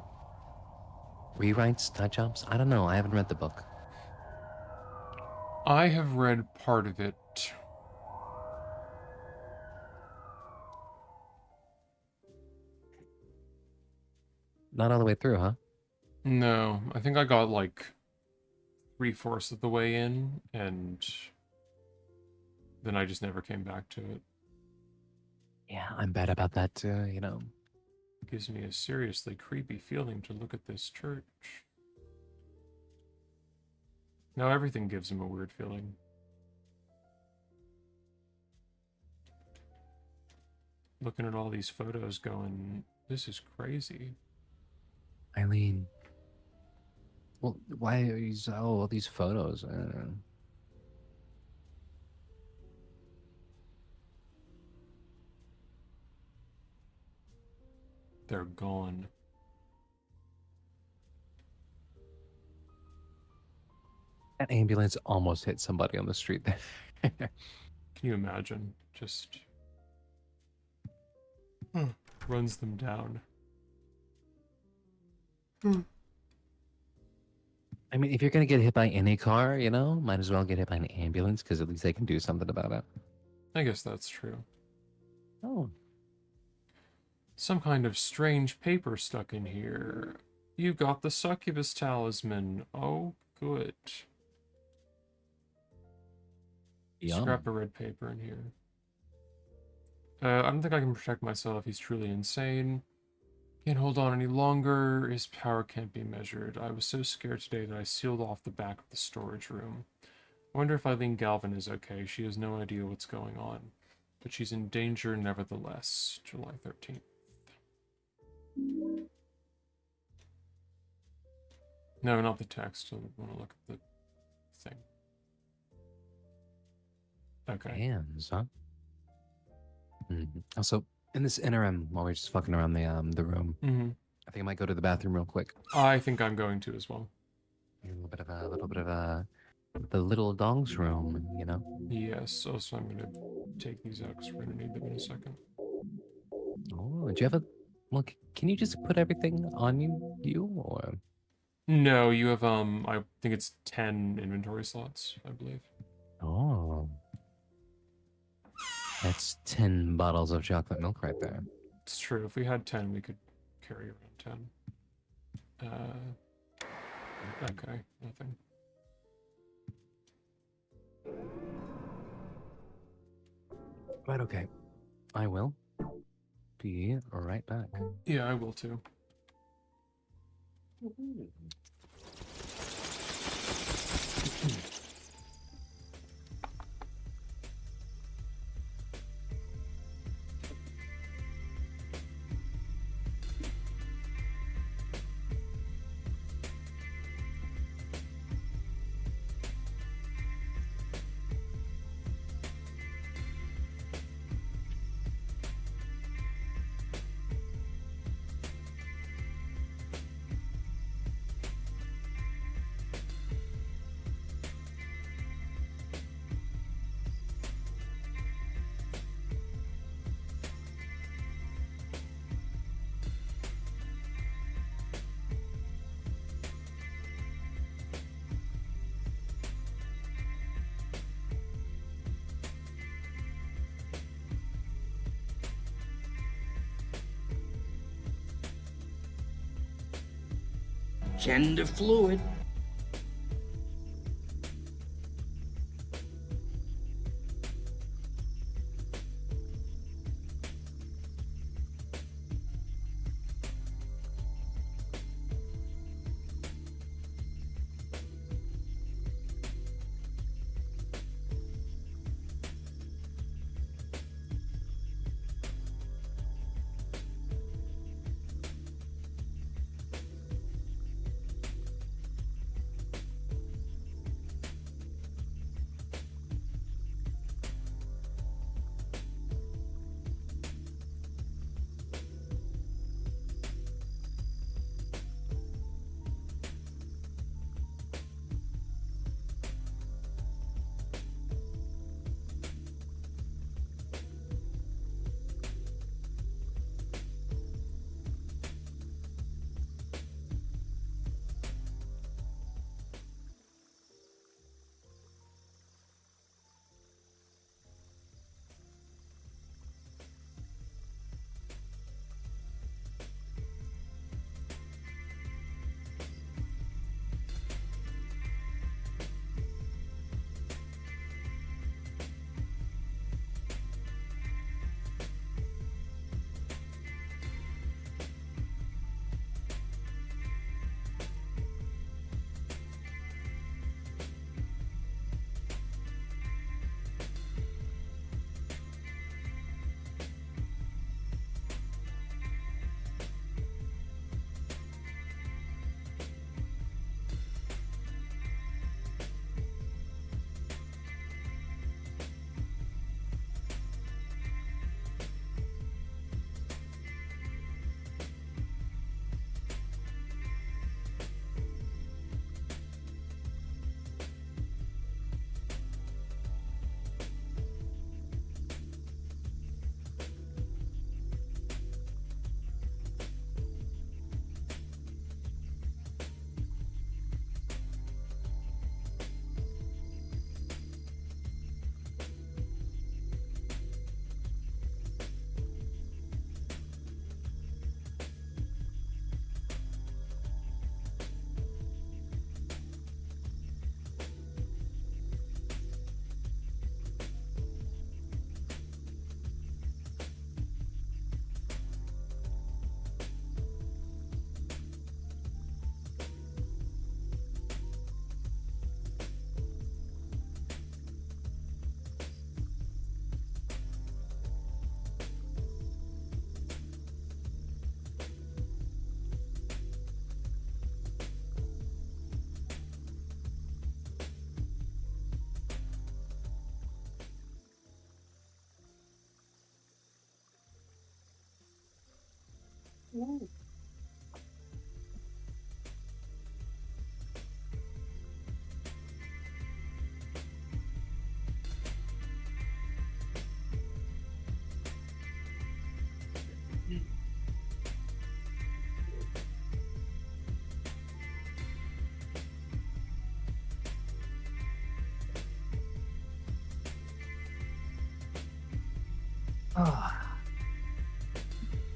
rewrites, touch-ups. I don't know. I haven't read the book. I have read part of it. Not all the way through, huh? No, I think I got like 3/4 of the way in, and then I just never came back to it. Yeah, I'm bad about that too, you know. It gives me a seriously creepy feeling to look at this church. Now everything gives him a weird feeling. Looking at all these photos going, this is crazy. Eileen. Well, why are you all these photos? They're gone. That ambulance almost hit somebody on the street there. Can you imagine? Just runs them down. I mean, if you're gonna get hit by any car, you know, might as well get hit by an ambulance because at least they can do something about it. I guess that's true. Oh. Some kind of strange paper stuck in here. You got the succubus talisman. Oh, good. Yum. Scrap of red paper in here. I don't think I can protect myself. He's truly insane. Can't hold on any longer. His power can't be measured. I was so scared today that I sealed off the back of the storage room. I wonder if Eileen Galvin is okay. She has no idea what's going on. But she's in danger nevertheless. July 13th. No, not the text. I want to look at the thing. Okay. Hands, huh? Also, in this interim, while we're just fucking around the room, I think I might go to the bathroom real quick. I think I'm going to as well. A little bit of the little dog's room, you know. Yes. Also, I'm gonna take these out because we're gonna need them in a second. Oh, do you have Well, can you just put everything on you, or? No, you have I think it's 10 inventory slots, I believe. Oh, that's 10 bottles of chocolate milk right there. It's true. If we had 10, we could carry around 10. Okay, nothing. Right, okay. I will be right back. Yeah, I will too. Gender fluid.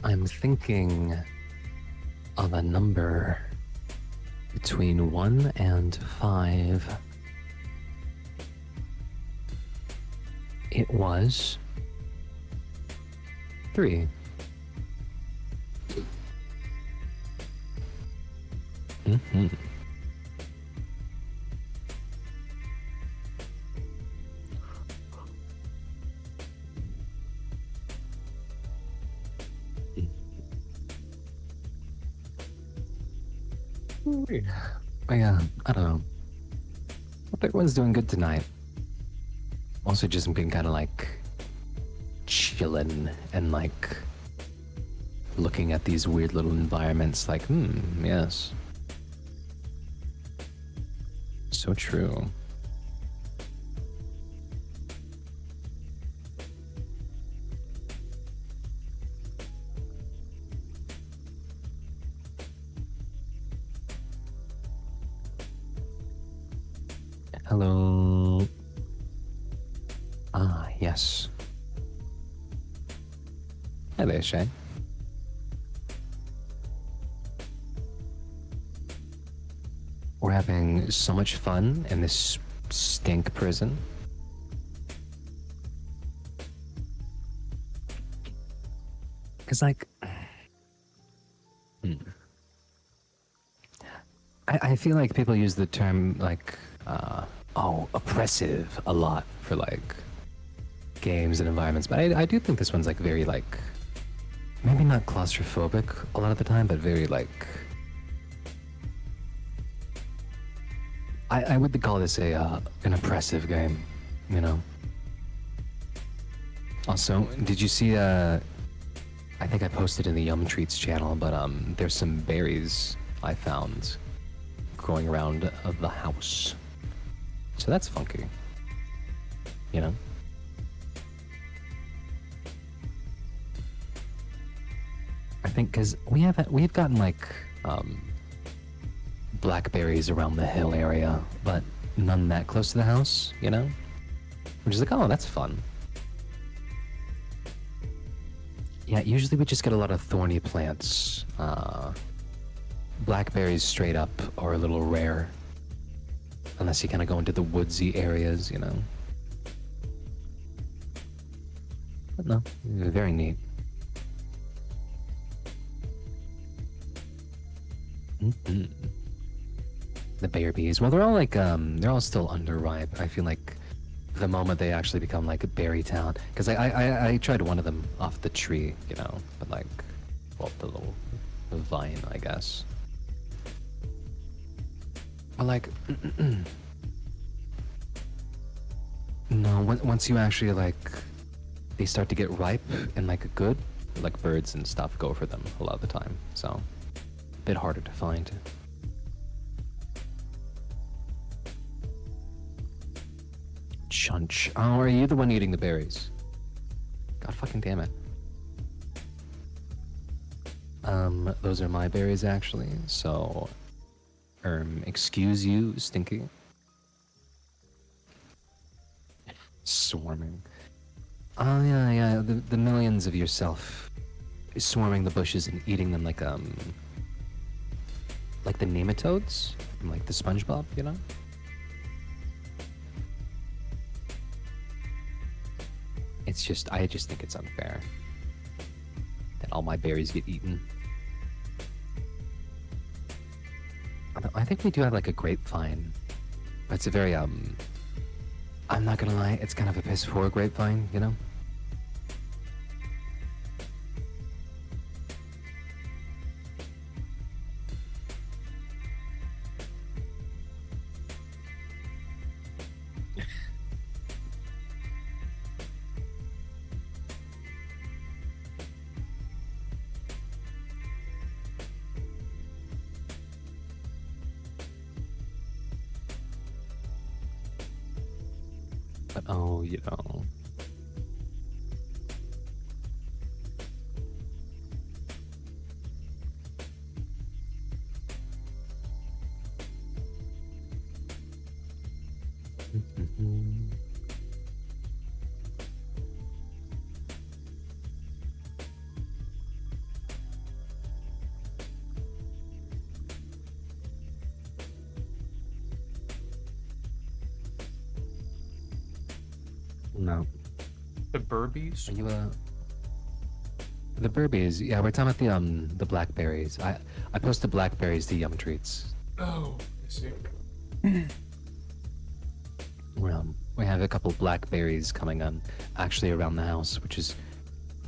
I'm thinking of a number between 1 and 5. It was 3. Mm-hmm. Oh yeah, I don't know. Hope everyone's doing good tonight. Also just been kind of like chilling and like looking at these weird little environments like, yes. So true. Hello. Ah, yes. Hi there, Shay. We're having so much fun in this stink prison. Cause like, I feel like people use the term like, oppressive a lot for like games and environments, but I do think this one's like very like, maybe not claustrophobic a lot of the time, but very like, I would call this an oppressive game, you know? Also, did you see, I think I posted in the Yum Treats channel, but there's some berries I found growing around the house. So that's funky, you know? I think because we've gotten like blackberries around the hill area, but none that close to the house, you know? We're just like, oh, that's fun. Yeah, usually we just get a lot of thorny plants. Blackberries straight up are a little rare. Unless you kind of go into the woodsy areas, you know? But no, very neat. Mm-hmm. The bear bees. Well, they're all like, they're all still underripe. I feel like the moment they actually become like a berry town, because I tried one of them off the tree, you know, but like, well, the little vine, I guess. But like, no, once you actually like, they start to get ripe and like good, like birds and stuff go for them a lot of the time. So, a bit harder to find. Chunch. Oh, are you the one eating the berries? God fucking damn it. Those are my berries actually, so excuse you, Stinky. Swarming. Oh yeah, the millions of yourself swarming the bushes and eating them like the nematodes from like the SpongeBob, you know? It's just, I just think it's unfair that all my berries get eaten. I think we do have like a grapevine, but it's a very, I'm not gonna lie, it's kind of a piss poor grapevine, you know? But oh, you know. about? The Burbies? Are you the Burbies? Yeah, we're talking about the blackberries. I posted blackberries to Yum Treats. Oh, I see. We have a couple blackberries coming on, actually around the house, which is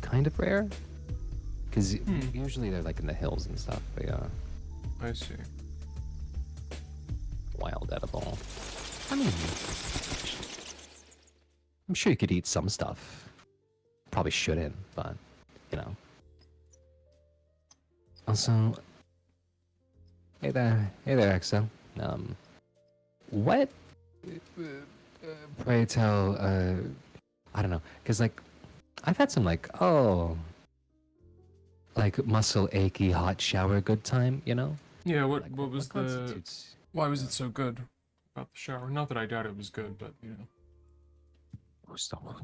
kind of rare. Because usually they're like in the hills and stuff. But yeah, I see. wild edible. I mean, I'm sure you could eat some stuff. Probably shouldn't, but you know. Also, hey there, Exo. What? Pray tell. I don't know, cause like, I've had some like like muscle achy hot shower good time, you know? Yeah, Like, what was the... constitutes- Why was it so good about the shower? Not that I doubt it was good, but, you know.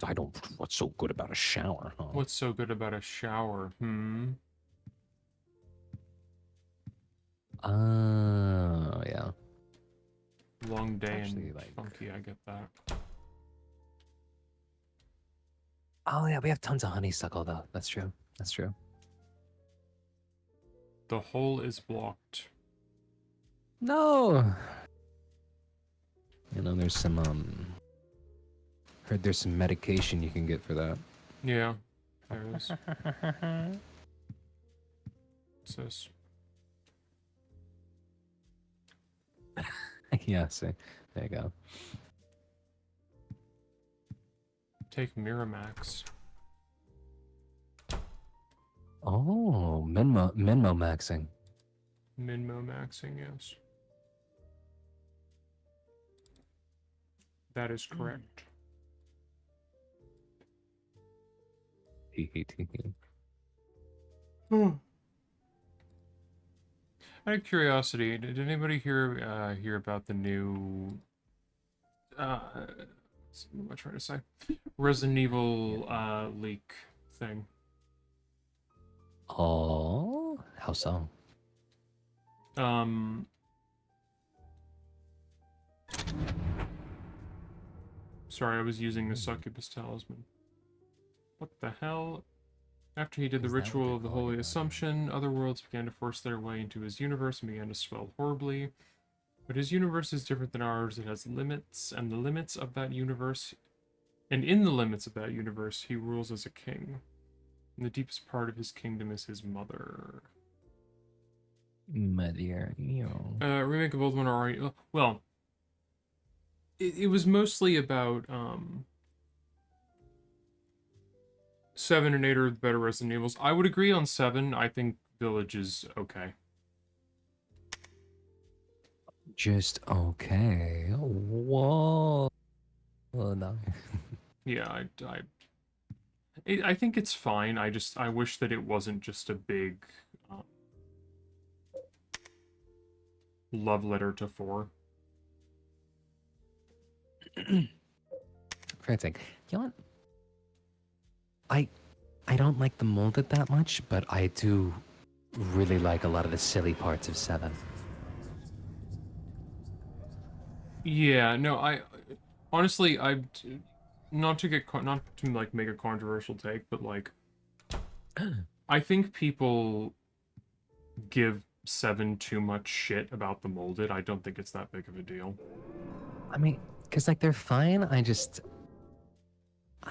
I don't. What's so good about a shower? Huh? What's so good about a shower? Oh, yeah. Long day Actually, and like- funky, I get that. Oh yeah, we have tons of honeysuckle though. That's true. That's true. The hole is blocked. No. You know, there's some heard there's some medication you can get for that. Yeah, there is. What's this? Yeah, see. There you go. Take Miramax. Oh, Minmo maxing. Minmo maxing, yes. That is correct. Out of curiosity, did anybody hear about the new what am I trying to say? Resident Evil leak thing? Oh, how so? Sorry, I was using the succubus talisman. What the hell? After he did the Is that what ritual they're of the calling Holy it? Assumption, other worlds began to force their way into his universe and began to swell horribly. But his universe is different than ours. It has limits, and the limits of that universe, and in the limits of that universe, he rules as a king. And the deepest part of his kingdom is his mother. Mother, Remake of old one already. Well, it was mostly about 7 and 8 are the better Resident Evils. I would agree on 7. I think Village is okay. Just okay. Whoa. Oh no. Yeah, I think it's fine. I wish that it wasn't just a big love letter to 4. Frantic. You know what? I don't like the molded that much, but I do really like a lot of the silly parts of 7. Yeah, no, I honestly, not to like make a controversial take, but like I think people give 7 too much shit about the molded. I don't think it's that big of a deal. I mean, because like they're fine. I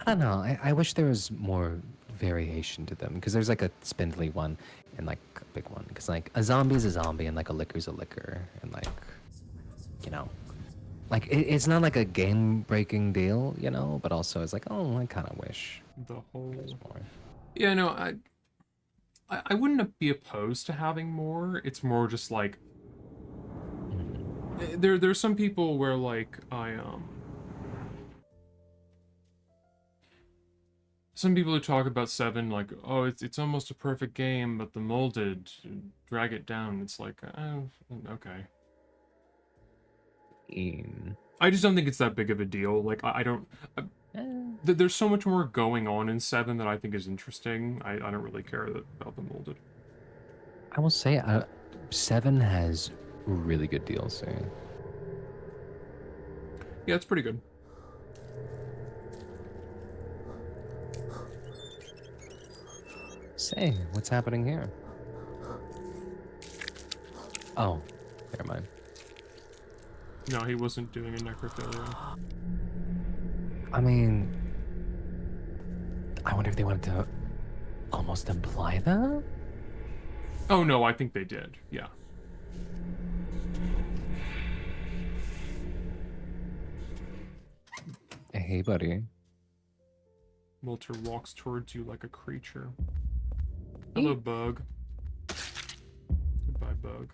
don't know. I wish there was more variation to them, because there's like a spindly one and like a big one. Because like a zombie's a zombie and like a licker's a licker, and like, you know, like it's not like a game-breaking deal, you know. But also it's like, oh, I kind of wish The whole there was more. Yeah, no, I wouldn't be opposed to having more. It's more just like there's some people where like some people who talk about 7 like, oh, it's almost a perfect game, but the molded drag it down. It's like, oh, okay. I just don't think it's that big of a deal. Like I don't. There's so much more going on in 7 that I think is interesting. I don't really care about the molded. I will say, 7 has really good DLC. Yeah, it's pretty good. Say, what's happening here? Oh, never mind. No, he wasn't doing a necrophilia. I mean, I wonder if they wanted to almost imply that? Oh no, I think they did. Yeah. Hey, buddy. Walter walks towards you like a creature. Hello, bug. Goodbye, bug.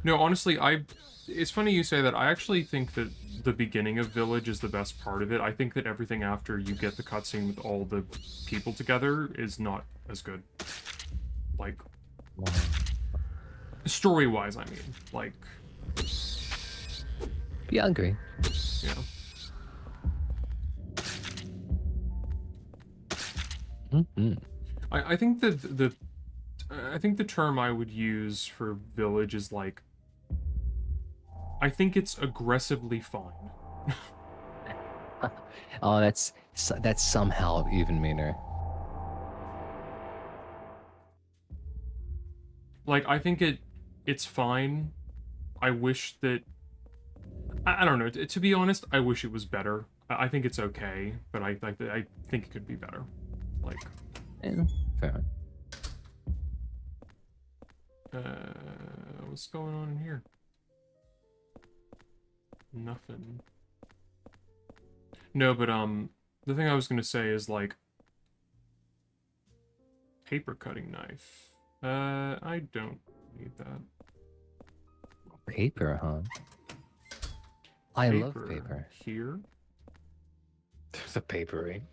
No, honestly, it's funny you say that. I actually think that the beginning of Village is the best part of it. I think that everything after you get the cutscene with all the people together is not as good. Like, story-wise, I mean. Like... Yeah, I agree. Yeah. Mm-hmm. I think that I think the term I would use for Village is like, I think it's aggressively fine. Oh, that's somehow even meaner. Like, I think it's fine. I wish that... I don't know. To be honest, I wish it was better. I think it's okay, but I think it could be better. Like... Yeah, fair. What's going on in here? Nothing. No, but, the thing I was gonna say is, like... Paper cutting knife. I don't need that. Paper, huh? I love paper. Here? There's a papery.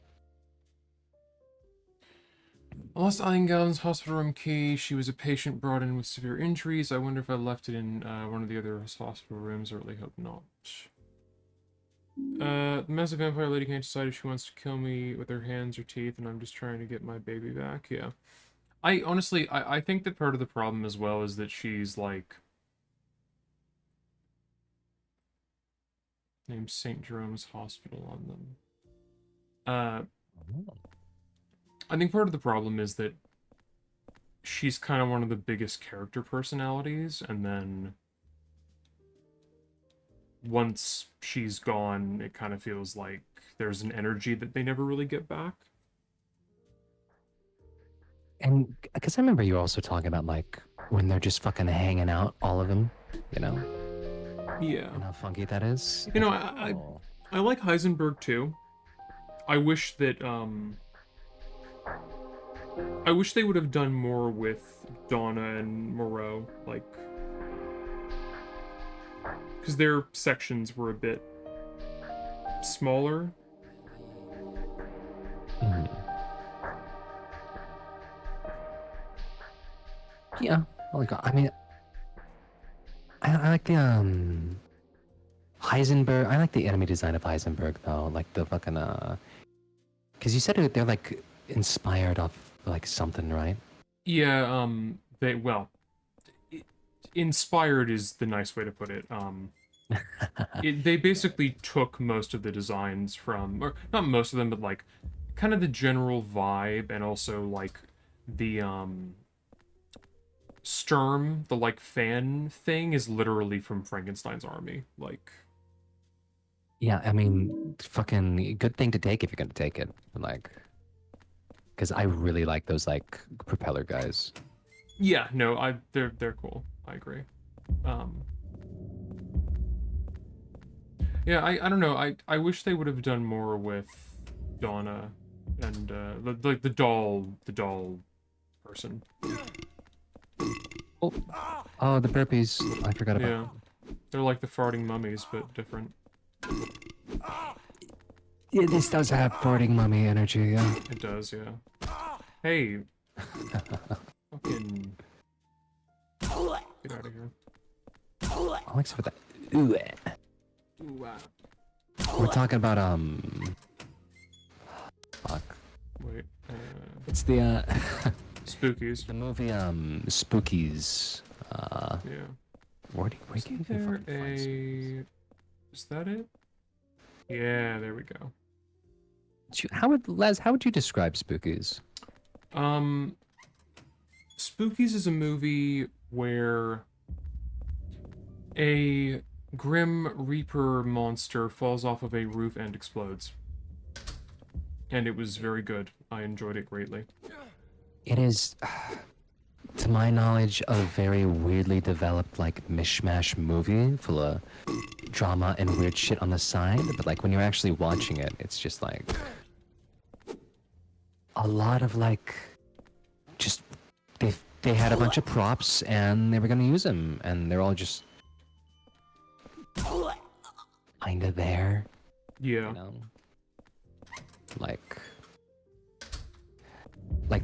I lost Eileen Gallen's hospital room key. She was a patient brought in with severe injuries. I wonder if I left it in one of the other hospital rooms. I really hope not. The massive vampire lady can't decide if she wants to kill me with her hands or teeth, and I'm just trying to get my baby back. Yeah. I honestly, I think that part of the problem as well is that she's like... named St. Jerome's Hospital on them. I think part of the problem is that she's kind of one of the biggest character personalities, and then once she's gone, it kind of feels like there's an energy that they never really get back. And because I remember you also talking about like when they're just fucking hanging out, all of them, you know? Yeah. And how funky that is. You know, I like Heisenberg too. I wish that I wish they would have done more with Donna and Moreau, like, because their sections were a bit smaller. Yeah, like I mean, I like the Heisenberg. I like the enemy design of Heisenberg though, like the fucking because you said they're like inspired off like something, right? Yeah, inspired is the nice way to put it. They basically took most of the designs from, or not most of them, but like kind of the general vibe, and also like the Sturm, the like fan thing, is literally from Frankenstein's Army. Like, Yeah, I mean, fucking good thing to take if you're gonna take it, like, because I really like those like propeller guys. yeah, no, they're cool. I agree. Yeah, I don't know. I wish they would have done more with Donna and the doll person. Oh, the burpees. I forgot about. Yeah, they're like the farting mummies, but different. Yeah, this does have farting mummy energy. Yeah. It does, yeah. Hey, fucking get out of here. Oh, except for that. Ooh. Ooh, We're talking about fuck. wait, It's the Spookies. the movie Spookies. Yeah. Where do you Is even fucking find Spookies? Is that it? Yeah, there we go. How would you describe Spookies? Spookies is a movie where a Grim Reaper monster falls off of a roof and explodes. And it was very good. I enjoyed it greatly. It is, to my knowledge, a very weirdly developed, like, mishmash movie full of drama and weird shit on the side. But, like, when you're actually watching it, it's just, like, a lot of, like, just, they had a bunch of props and they were going to use them. And they're all just kind of there. Yeah. You know? Like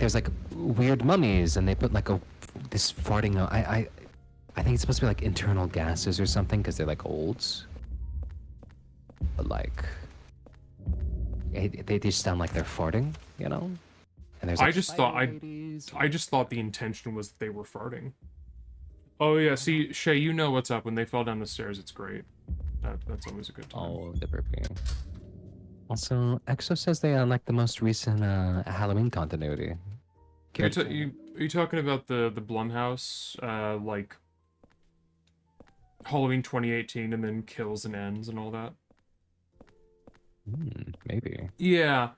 there's like weird mummies and they put like this farting I think it's supposed to be like internal gases or something because they're like olds, but like they just sound like they're farting, you know. And there's like, I just thought the intention was that they were farting. Oh yeah, see, Shay, you know what's up. When they fall down the stairs, it's great. That's always a good time. Oh, the burping. Also, EXO says they are like the most recent Halloween continuity. Are you talking about the Blumhouse, like Halloween 2018 and then Kills and Ends and all that? Maybe. Yeah.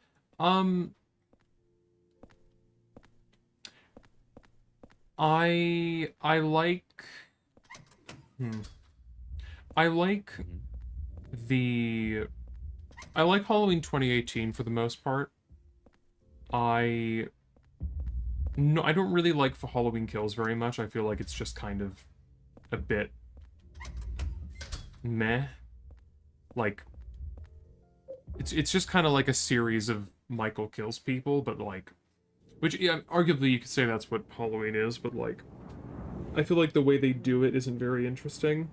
I like I like Halloween 2018 for the most part. I don't really like for Halloween Kills very much. I feel like it's just kind of a bit meh. Like it's just kind of like a series of Michael kills people, but like, which yeah, arguably you could say that's what Halloween is, but like I feel like the way they do it isn't very interesting.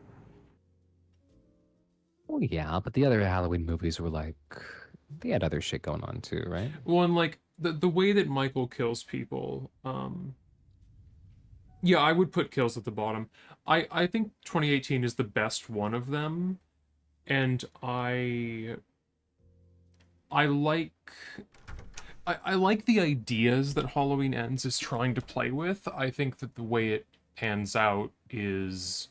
Well, yeah, but the other Halloween movies were like, they had other shit going on too, right? Well, and like the way that Michael kills people, yeah, I would put Kills at the bottom. I think 2018 is the best one of them, and I like the ideas that Halloween Ends is trying to play with. I think that the way it pans out is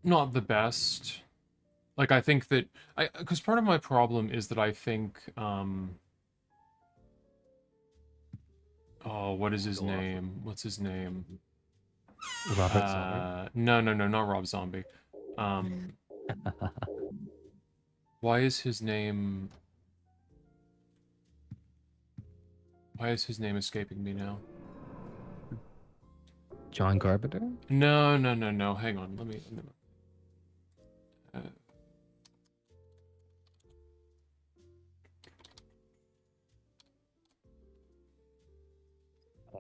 not the best. Like, I think that because part of my problem is that I think oh, what is his name? What's his name? Robert Zombie? No, not Rob Zombie. Why is his name escaping me now? John Carpenter? No. Hang on. Let me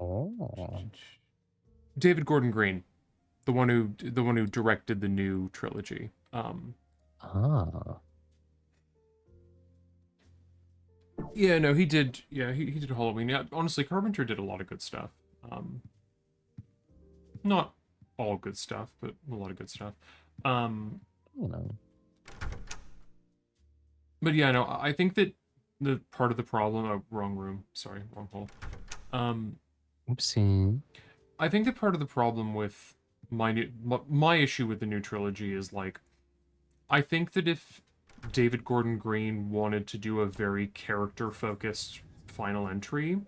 Oh. David Gordon Green, the one who directed the new trilogy. Yeah, no, he did. Yeah, he did Halloween. Yeah, honestly, Carpenter did a lot of good stuff. Not all good stuff, but a lot of good stuff. You know. But yeah, no, I think that the part of the problem. Oh, wrong room. Sorry, wrong hole. Oopsie. I think that part of the problem with my issue with the new trilogy is like, I think that if David Gordon Green wanted to do a very character-focused final entry,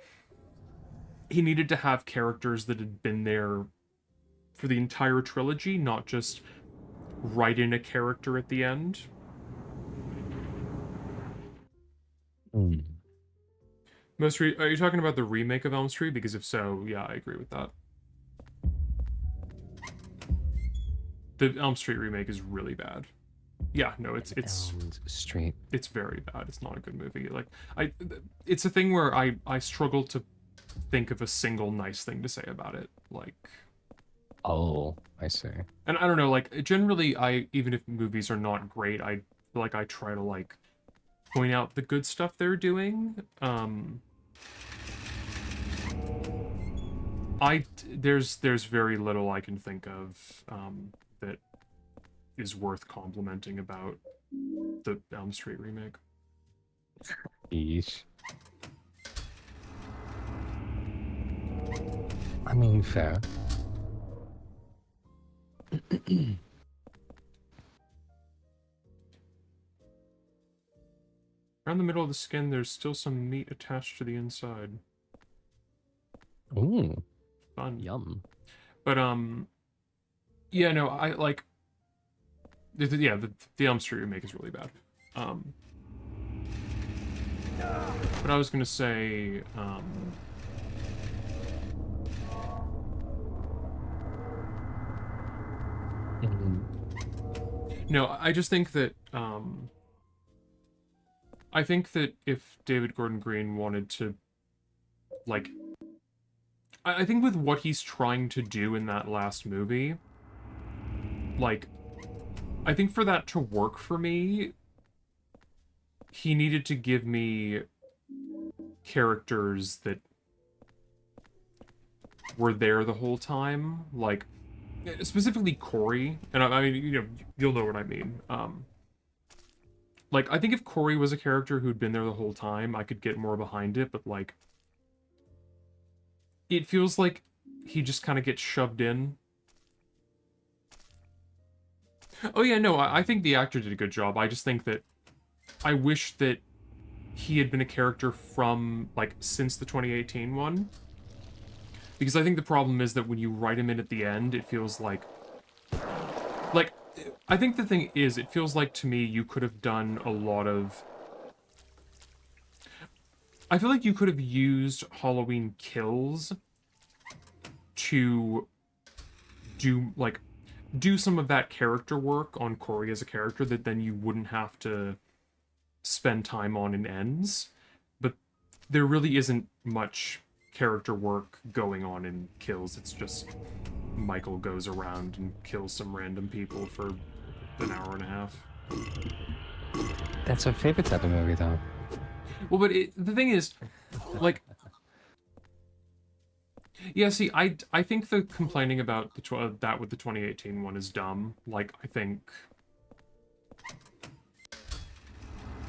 he needed to have characters that had been there for the entire trilogy, not just write in a character at the end. Are you talking about the remake of Elm Street? Because if so, yeah, I agree with that. The Elm Street remake is really bad. Yeah, no, it's Elm Street. It's very bad. It's not a good movie. Like it's a thing where I struggle to think of a single nice thing to say about it. Like, oh, I see. And I don't know, like generally even if movies are not great, I feel like I try to like point out the good stuff they're doing. There's very little I can think of that is worth complimenting about the Elm Street remake. Yeesh. I mean, fair. Around the middle of the skin, there's still some meat attached to the inside. Ooh, Fun. yum. But, yeah, no, I, like... Yeah, the Elm Street remake is really bad. But I was gonna say, Mhm. no, I just think that, I think that if David Gordon Green wanted to, like... I think with what he's trying to do in that last movie, like, I think for that to work for me, he needed to give me characters that were there the whole time, like, specifically Corey, and I mean, you know, you'll know what I mean. Like, I think if Corey was a character who'd been there the whole time, I could get more behind it, but, like, it feels like he just kind of gets shoved in. Oh yeah, no, I think the actor did a good job. I just think that I wish that he had been a character from, like, since the 2018 one. Because I think the problem is that when you write him in at the end, it feels like... Like, I think the thing is, it feels like to me you could have done a lot of... I feel like you could have used Halloween Kills to do, like, do some of that character work on Corey as a character that then you wouldn't have to spend time on in Ends. But there really isn't much character work going on in Kills. It's just Michael goes around and kills some random people for an hour and a half. That's our favorite type of movie, though. Well, but the thing is, like... Yeah, see, I think the complaining about that with the 2018 one is dumb. Like, I think...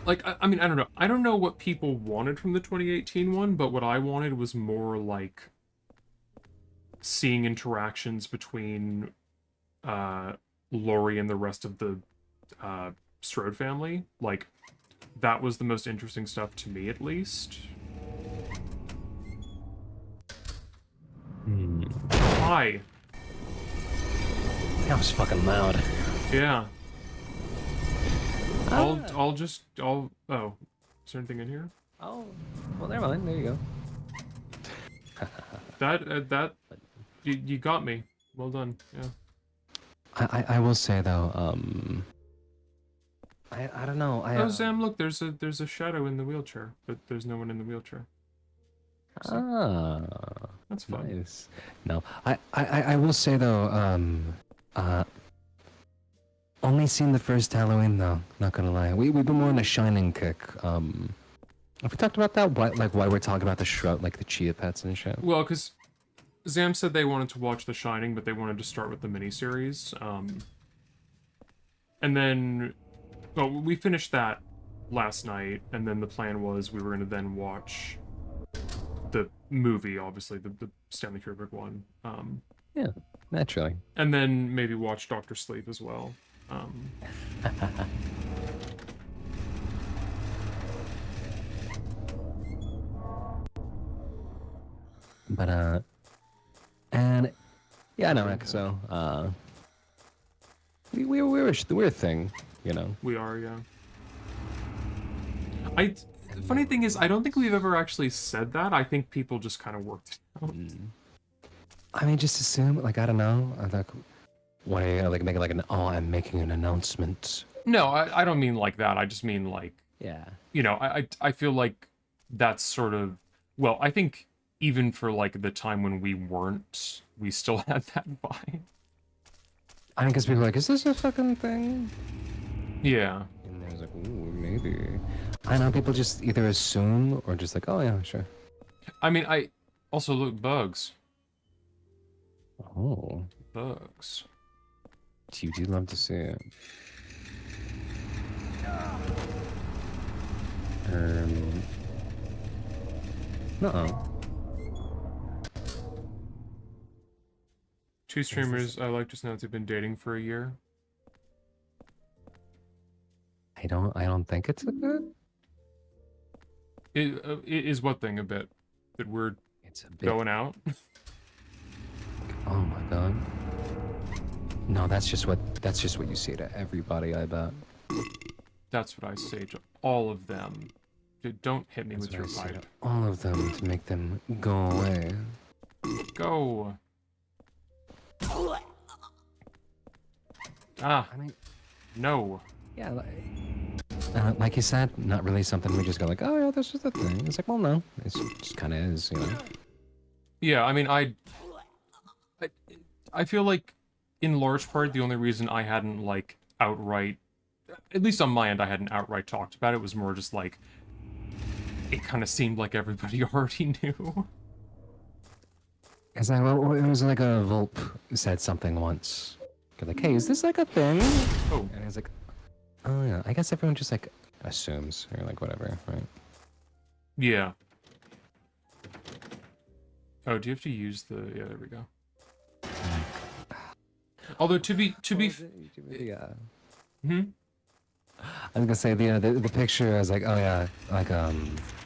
Like, I mean, I don't know. I don't know what people wanted from the 2018 one, but what I wanted was more, like, seeing interactions between Laurie and the rest of the Strode family. Like, that was the most interesting stuff to me, at least. Hi. That was fucking loud. Yeah. Oh, is there anything in here? Oh, well, never mind. There you go. You got me. Well done. Yeah. I will say though, I don't know. Oh, Sam, look, there's a shadow in the wheelchair, but there's no one in the wheelchair. Ah, That's fun. nice. No, I will say though, only seen the first Halloween though. Not gonna lie, we've been more on a Shining kick. Have we talked about that? Why we're talking about the shrub, like the chia pets and shit? Well, because Zam said they wanted to watch The Shining, but they wanted to start with the miniseries. And then, well, we finished that last night, and then the plan was we were going to then watch the movie, obviously, the Stanley Kubrick one. Yeah, naturally. And then maybe watch Dr. Sleep as well. But and yeah, no, so we're a thing, you know. We are, yeah. The funny thing is, I don't think we've ever actually said that. I think people just kind of worked it out. I mean, just assume, like, I don't know. I thought, what are you like making like I'm making an announcement? No, I don't mean like that. I just mean like, Yeah. you know, I feel like that's sort of, well, I think even for like the time when we weren't, we still had that vibe. I mean, because people are like, is this a fucking thing? Yeah. And there's like, ooh, maybe. I know people just either assume or just like, oh yeah, sure. I mean, I also look bugs. Oh, Bugs. you do love to see it. No. Two streamers I like just announced they've been dating for a year. I don't think it's a bit. It is what thing a bit that we're It's a bit. going out. Oh my god. No, that's just what you say to everybody, I bet. That's what I say to all of them. Don't hit me That's with what your I say pipe. to all of them to make them go away. Go. Ah, I mean, no. yeah, like you said, not really something we just go like, oh yeah, this is the thing. It's like, well, no, it just kind of is, you know. Yeah, I mean, I feel like, in large part, the only reason I hadn't, like, outright, at least on my end, I hadn't outright talked about it, was more just, like, it kind of seemed like everybody already knew. It's like, well, it was like a Volp said something once. They're like, hey, is this like a thing? Oh. And it's like, oh yeah, I guess everyone just like assumes, or like whatever, right? Yeah. Oh, do you have to use the... Yeah, there we go. Although, to be... Yeah. Hmm? I was gonna say the picture. I was like, oh yeah, like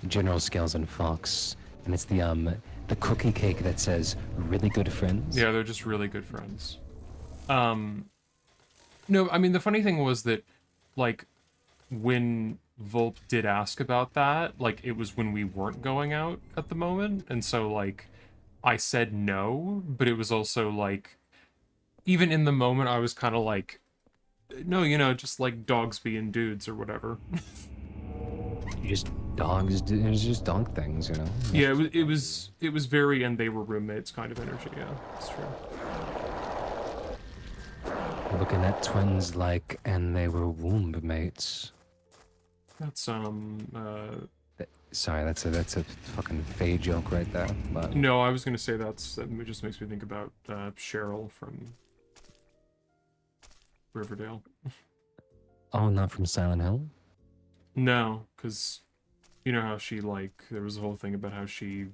General Scales and Fox, and it's the cookie cake that says "really good friends." Yeah, they're just really good friends. No, I mean, the funny thing was that, like, when Volp did ask about that, like, it was when we weren't going out at the moment, and so, like, I said no, but it was also, like, even in the moment, I was kind of like, no, you know, just, like, dogs being dudes or whatever. Just dogs. It's just dog things, you know. Yeah, it was very, and they were roommates kind of energy. Yeah, it's true. Looking at twins like, and they were womb mates. That's Sorry, that's a fucking Faye joke right there. But no, I was gonna say that just makes me think about Cheryl from Riverdale. oh, not from Silent Hill. No, because you know how she, like, there was a whole thing about how she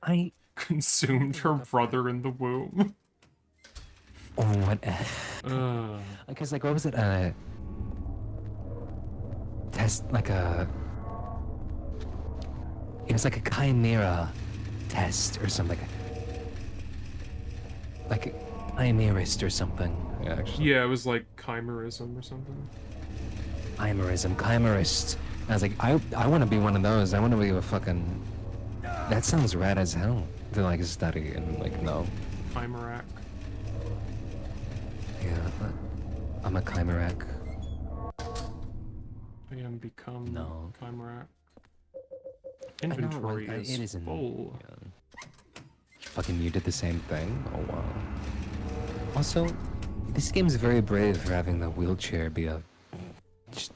I consumed her brother in the womb. oh what? Because like what was it? Test like a. It was like a chimera test or something. Like a chimerist or something. Yeah, actually. Yeah, it was like chimerism or something. Chimerist. I was like, I want to be one of those. I want to be a fucking. That sounds rad as hell to like study and like no. Chimerac. Yeah, but I'm a chimerac. I am become No. Chimerac. I know, Inventory right? is It isn't. full. Yeah. Fucking you did the same thing? Oh wow. Also, this game's very brave for having the wheelchair be a just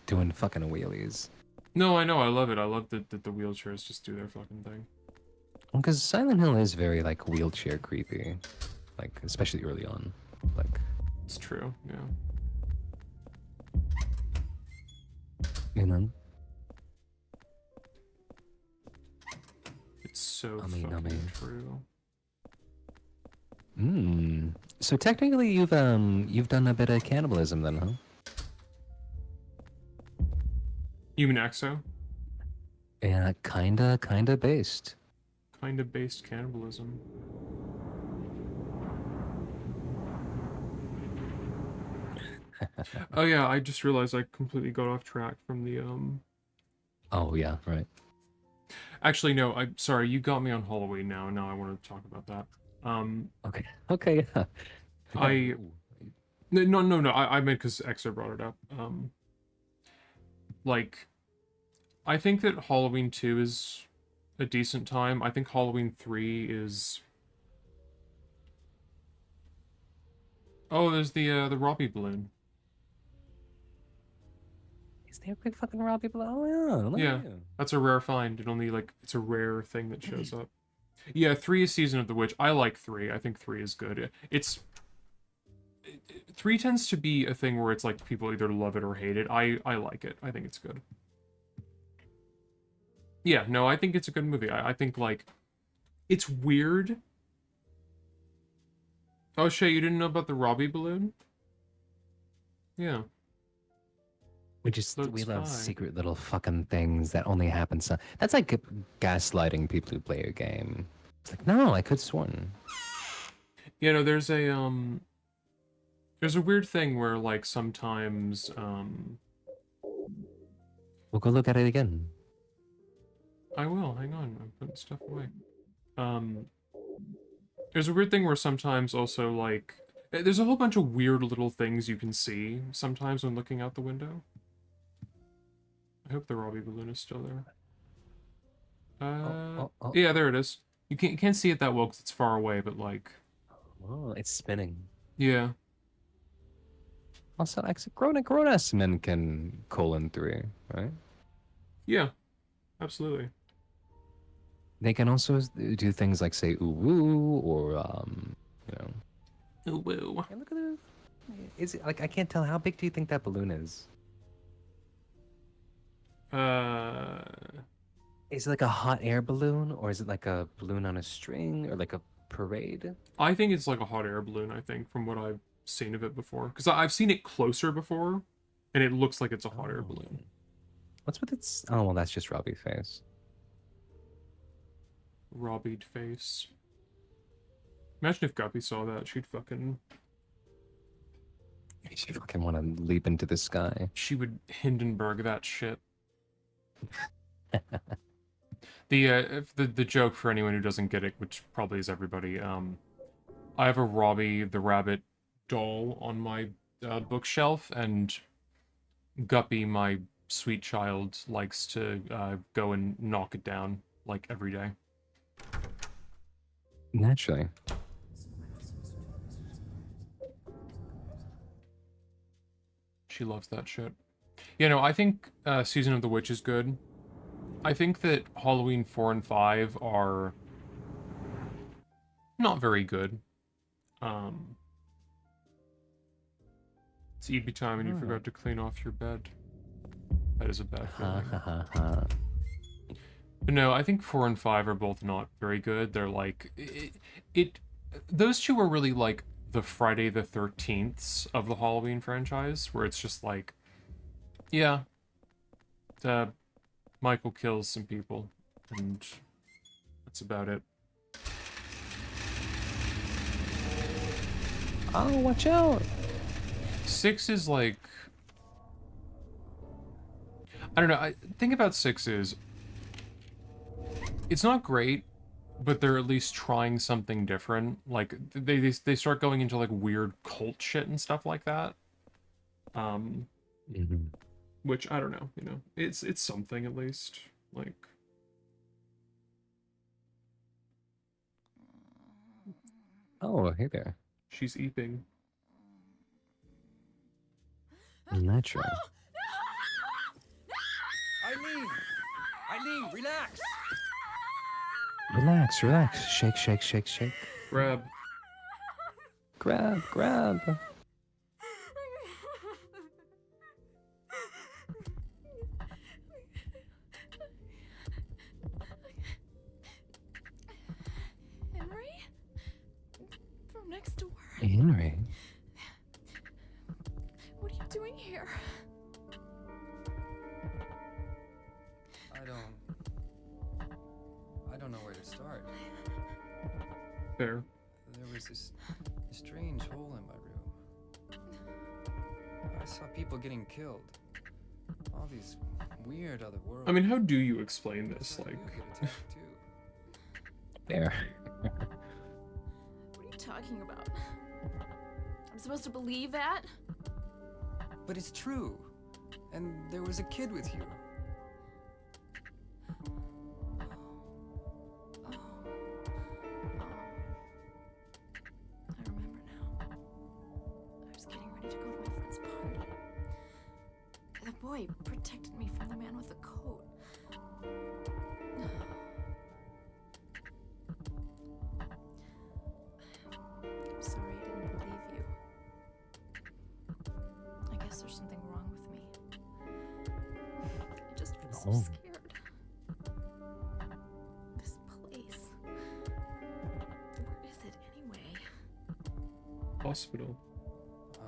doing fucking wheelies. No, I know, I love it. I love that the wheelchairs just do their fucking thing. Because Silent Hill is very like wheelchair creepy, like especially early on. Like It's true, yeah. you know. It's so I mean, fucking true. So technically, you've done a bit of cannibalism then, huh? You mean EXO? Yeah, kinda based. Kinda based cannibalism. Oh yeah, I just realized I completely got off track from the Oh yeah, right. Actually, no, I'm sorry, you got me on Halloween now, and now I want to talk about that. Okay, yeah. No, I meant because EXO brought it up. Like, I think that Halloween 2 is a decent time. I think Halloween 3 is... Oh, there's the Robbie balloon. Is there a big fucking Robbie Blow? Oh yeah. Look Yeah, at you. that's a rare find. It only, like, it's a rare thing that shows up. Yeah, 3 is Season of the Witch. I like 3. I think 3 is good. 3 tends to be a thing where it's like people either love it or hate it. I like it. I think it's good. Yeah, no, I think it's a good movie. I think, like, it's weird. Oh, Shay, you didn't know about the Robbie balloon? Yeah. We love secret little fucking things that only happen. That's like gaslighting people who play your game. It's like, no, I could sworn. You know, there's a weird thing where, like, sometimes, We'll go look at it again. I will, hang on, I'm putting stuff away. There's a weird thing where sometimes also, like, there's a whole bunch of weird little things you can see sometimes when looking out the window. I hope the Robbie balloon is still there. Yeah, there it is. You can't see it that well because it's far away, but, like... Oh, it's spinning. Yeah. Also, like, grown-ass men can colon 3, right? Yeah, absolutely. They can also do things like say ooh woo or you know. Ooh woo. Hey, look at it. Is it like I can't tell how big do you think that balloon is? Is it like a hot air balloon or is it like a balloon on a string or like a parade? I think it's like a hot air balloon, I think, from what I've seen of it before. Because I've seen it closer before, and it looks like it's a hot air balloon. What's with its... Oh, well, that's just Robbie's face. Robbied face. Imagine if Guppy saw that. She'd fucking... She'd fucking want to leap into the sky. She would Hindenburg that shit. The joke for anyone who doesn't get it, which probably is everybody, I have a Robbie the Rabbit doll on my bookshelf, and Guppy, my sweet child, likes to go and knock it down, like, every day. Naturally. She loves that shit. You know, I think Season of the Witch is good. I think that Halloween 4 and 5 are not very good. It's EB time and you forgot to clean off your bed. That is a bad feeling. But no, I think 4 and 5 are both not very good. They're like... Those two are really like the Friday the 13ths of the Halloween franchise, where it's just like... Yeah. Michael kills some people, and that's about it. Oh, watch out! 6 is like... I don't know, I think about 6 is... It's not great, but they're at least trying something different. Like, they start going into, like, weird cult shit and stuff like that. Which, I don't know, you know. It's something, at least. Like... Oh, hey there. She's eeping. Natural. Eileen, relax! Relax, relax. Shake, shake, shake, shake. Grab. Grab, grab. Henry? From next door. Henry? What are you doing here? I don't know where to start. Fair. There was this strange hole in my room. I saw people getting killed. All these weird other worlds. I mean, how do you explain this? Like... There. What are you talking about? I'm supposed to believe that? But it's true. And there was a kid with you. Boy protected me from the man with the coat. I'm sorry I didn't believe you. so Oh. scared. This place. Where is it anyway? Hospital.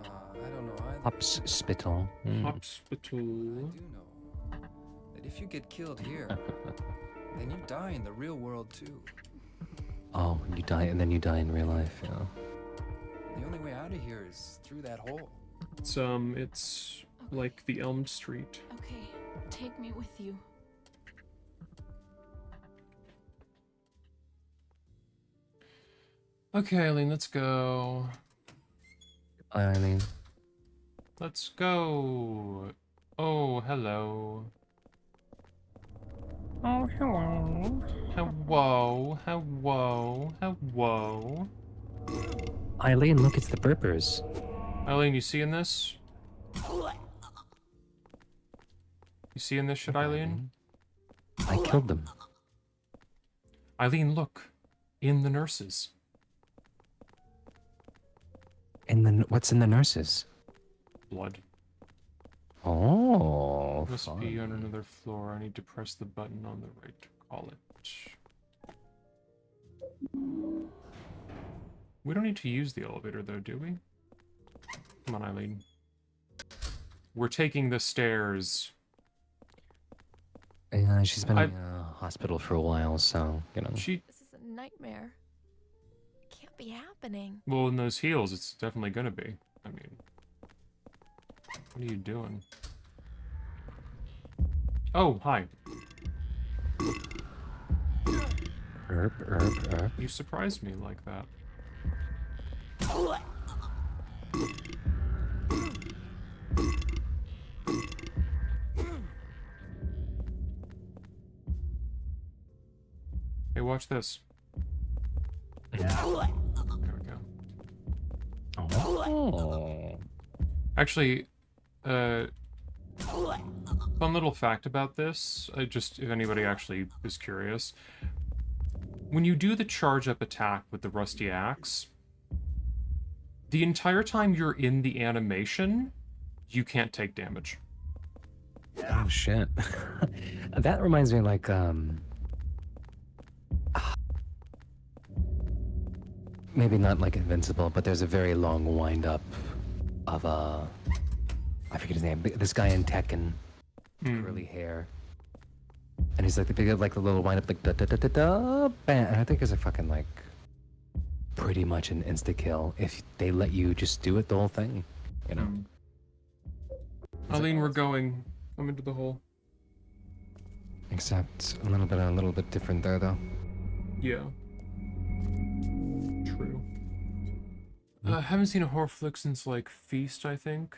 I don't know either. Hospital. Hospital. I do know that if you get killed here, then you die in the real world too. Oh, you die and then you die in real life, yeah. The only way out of here is through that hole. It's like the Elm Street. Okay, take me with you. Okay, Eileen, let's go. Eileen. Let's go. Oh, hello. Oh, hello. Hello, hello, hello. Eileen, look, it's the burpers. Eileen, you seeing this? You seeing this shit, Eileen? I killed them. Eileen, look. In the nurses. And then what's in the nurses? Blood. Oh, Must fun. be on another floor. I need to press the button on the right to call it. We don't need to use the elevator, though, do we? Come on, Eileen. We're taking the stairs. Yeah, she's been in the hospital for a while, so, you know. She... This is a nightmare. It can't be happening. Well, in those heels, it's definitely gonna be. I mean... What are you doing? Oh, hi. Erp. You surprised me like that. Hey, watch this. There we go. Oh. Actually, fun little fact about this, just if anybody actually is curious. When you do the charge up attack with the rusty axe, the entire time you're in the animation, you can't take damage. Oh, shit. That reminds me, like, maybe not like Invincible, but there's a very long wind-up of, I forget his name, this guy in Tekken, curly hair. And he's like, they get like the little wind-up, like, da-da-da-da-da, bam, and I think it's a fucking, like, pretty much an insta-kill if they let you just do it the whole thing, you know? Eileen, we're going. I'm into the hole. Except a little bit different there, though. Yeah. True. Haven't seen a horror flick since, like, Feast, I think.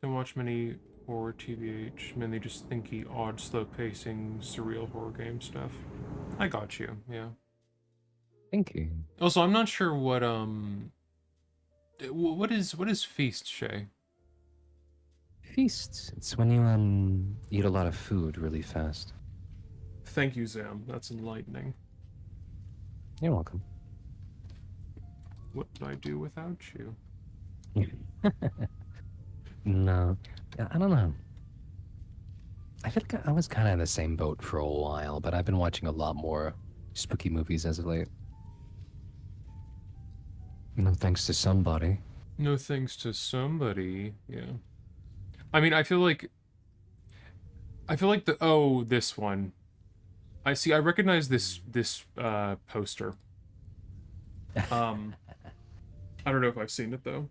Don't watch many horror TVH, mainly just thinky, odd, slow-pacing, surreal horror game stuff. I got you, yeah. Thank you. Also, I'm not sure what is Feast, Shay? Feast. It's when you eat a lot of food really fast. Thank you, Zam. That's enlightening. You're welcome. What would I do without you? No, I don't know. I feel like I was kind of in the same boat for a while, but I've been watching a lot more spooky movies as of late. No thanks to somebody. No thanks to somebody, yeah. I mean, I feel like this one. I recognize this poster. I don't know if I've seen it though.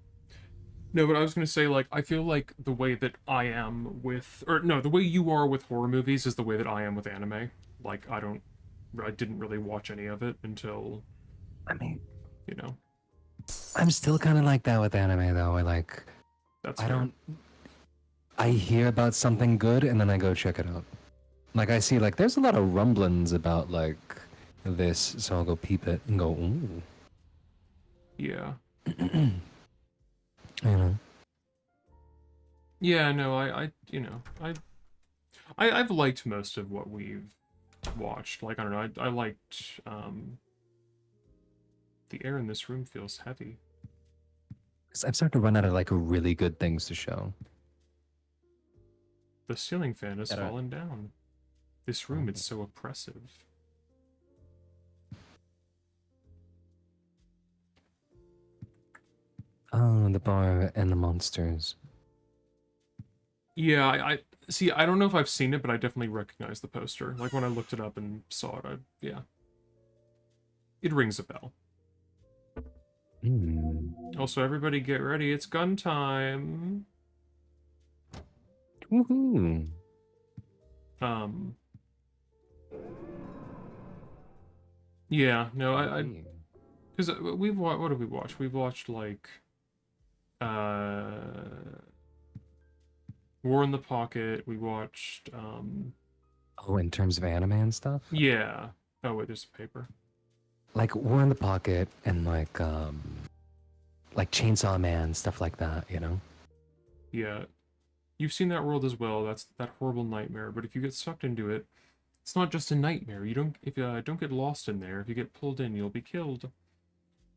No, but I was gonna say, like, I feel like the way that I am with, or no, the way you are with horror movies is the way that I am with anime. Like, I didn't really watch any of it until, I mean, you know. I'm still kind of like that with anime, though. I hear about something good and then I go check it out. Like, I see, like, there's a lot of rumblings about, like, this, so I'll go peep it and go, ooh. Yeah. You know? Yeah, no, I've liked most of what we've watched. Like, I don't know, I liked, the air in this room feels heavy. I'm starting to run out of, like, really good things to show. The ceiling fan has fallen down. This room, it's so oppressive. Oh, the bar and the monsters. Yeah, I see. I don't know if I've seen it, but I definitely recognize the poster. Like when I looked it up and saw it, yeah, it rings a bell. Also, everybody get ready. It's gun time. Woohoo! Yeah, no, because we've watched. What have we watched? We've watched like, War in the Pocket. We watched, Oh, in terms of anime and stuff? yeah. Oh wait, there's a paper. Like War in the Pocket and like Chainsaw Man, stuff like that, you know? Yeah, you've seen that world as well. That's that horrible nightmare. But if you get sucked into it, it's not just a nightmare. You don't if don't get lost in there. If you get pulled in, you'll be killed.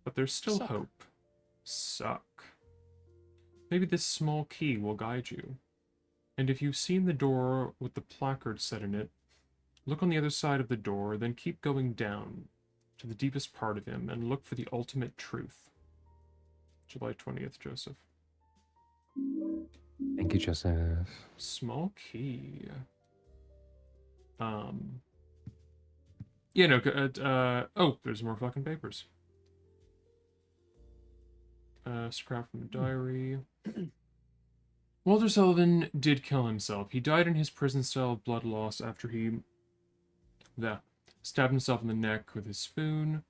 But there's still hope. Suck. Maybe this small key will guide you. And if you've seen the door with the placard set in it, look on the other side of the door, then keep going down to the deepest part of him and look for the ultimate truth. July 20th, Joseph. Thank you, Joseph. Small key. Yeah, no, oh, there's more fucking papers. Scrap from a diary. Walter Sullivan did kill himself. He died in his prison cell of blood loss after he stabbed himself in the neck with his spoon.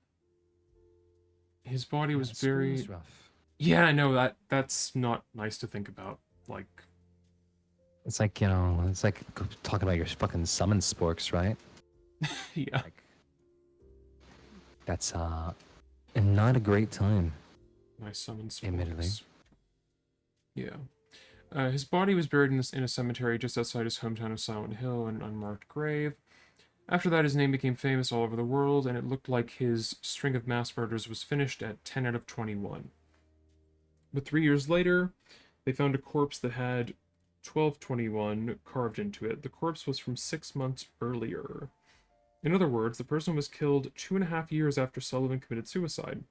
His body was very... rough. Yeah, I know, that's not nice to think about. Like... It's like, you know, it's like talking about your fucking summon sporks, right? Yeah. Like, that's, not a great time. My summon sporks. Admittedly. Yeah. His body was buried in a cemetery just outside his hometown of Silent Hill, in an unmarked grave. After that, his name became famous all over the world, and it looked like his string of mass murders was finished at 10 out of 21. But 3 years later, they found a corpse that had 1221 carved into it. The corpse was from 6 months earlier. In other words, the person was killed 2.5 years after Sullivan committed suicide.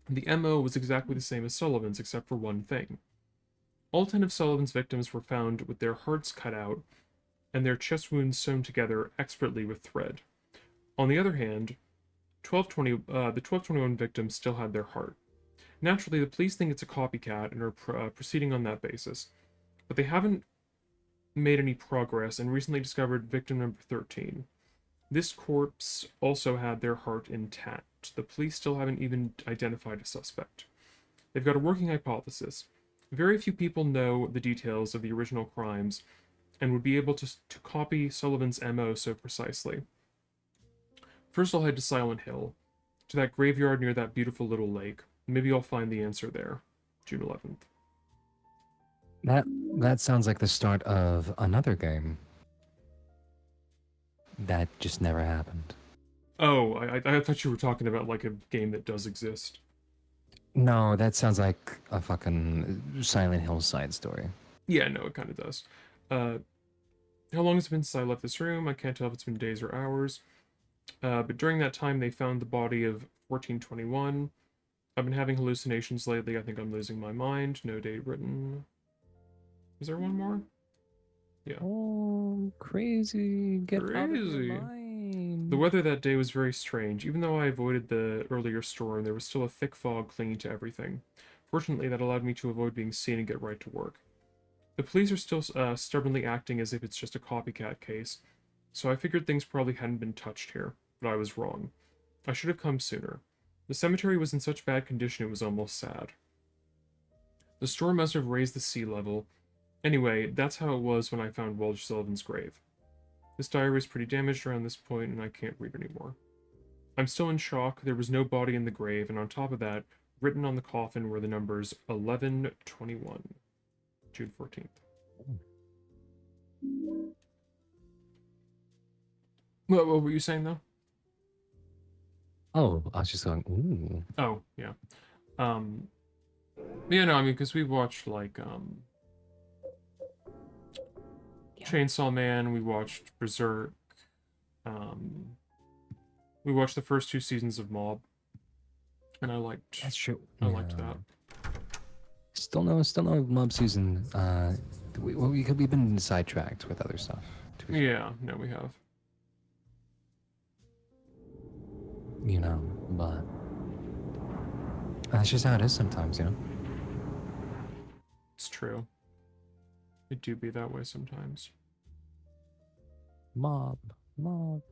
The MO was exactly the same as Sullivan's, except for one thing. All 10 of Sullivan's victims were found with their hearts cut out and their chest wounds sewn together expertly with thread. On the other hand, the 1221 victims still had their heart. Naturally, the police think it's a copycat and are proceeding on that basis, but they haven't made any progress and recently discovered victim number 13. This corpse also had their heart intact. The police still haven't even identified a suspect. They've got a working hypothesis. Very few people know the details of the original crimes and would be able to copy Sullivan's MO so precisely. First, I'll head to Silent Hill, to that graveyard near that beautiful little lake. Maybe I'll find the answer there. June 11th. That sounds like the start of another game. That just never happened. Oh, I thought you were talking about like a game that does exist. No, that sounds like a fucking Silent Hill side story. Yeah, no, it kind of does. How long has it been since I left this room? I can't tell if it's been days or hours. But during that time, they found the body of 1421. I've been having hallucinations lately. I think I'm losing my mind. No date written. Is there one more? Yeah. Oh, crazy. Get out of Crazy. your mind. The weather that day was very strange. Even though I avoided the earlier storm, there was still a thick fog clinging to everything. Fortunately, that allowed me to avoid being seen and get right to work. The police are still stubbornly acting as if it's just a copycat case, so I figured things probably hadn't been touched here, but I was wrong. I should have come sooner. The cemetery was in such bad condition it was almost sad. The storm must have raised the sea level. Anyway, that's how it was when I found Walter Sullivan's grave. This diary is pretty damaged around this point, and I can't read anymore. I'm still in shock. There was no body in the grave, and on top of that, written on the coffin were the numbers 1121. June 14th. What were you saying, though? Oh, I was just going, ooh. Oh, yeah. Yeah, no, I mean, because we watched, like, Chainsaw Man, we watched Berserk, We watched the first 2 seasons of Mob, and I liked That's true. liked that. Still no mob season. We've been sidetracked with other stuff. Yeah, no, we have. You know, but that's just how it is sometimes, you know. It's true. It do be that way sometimes. Mob. Mob.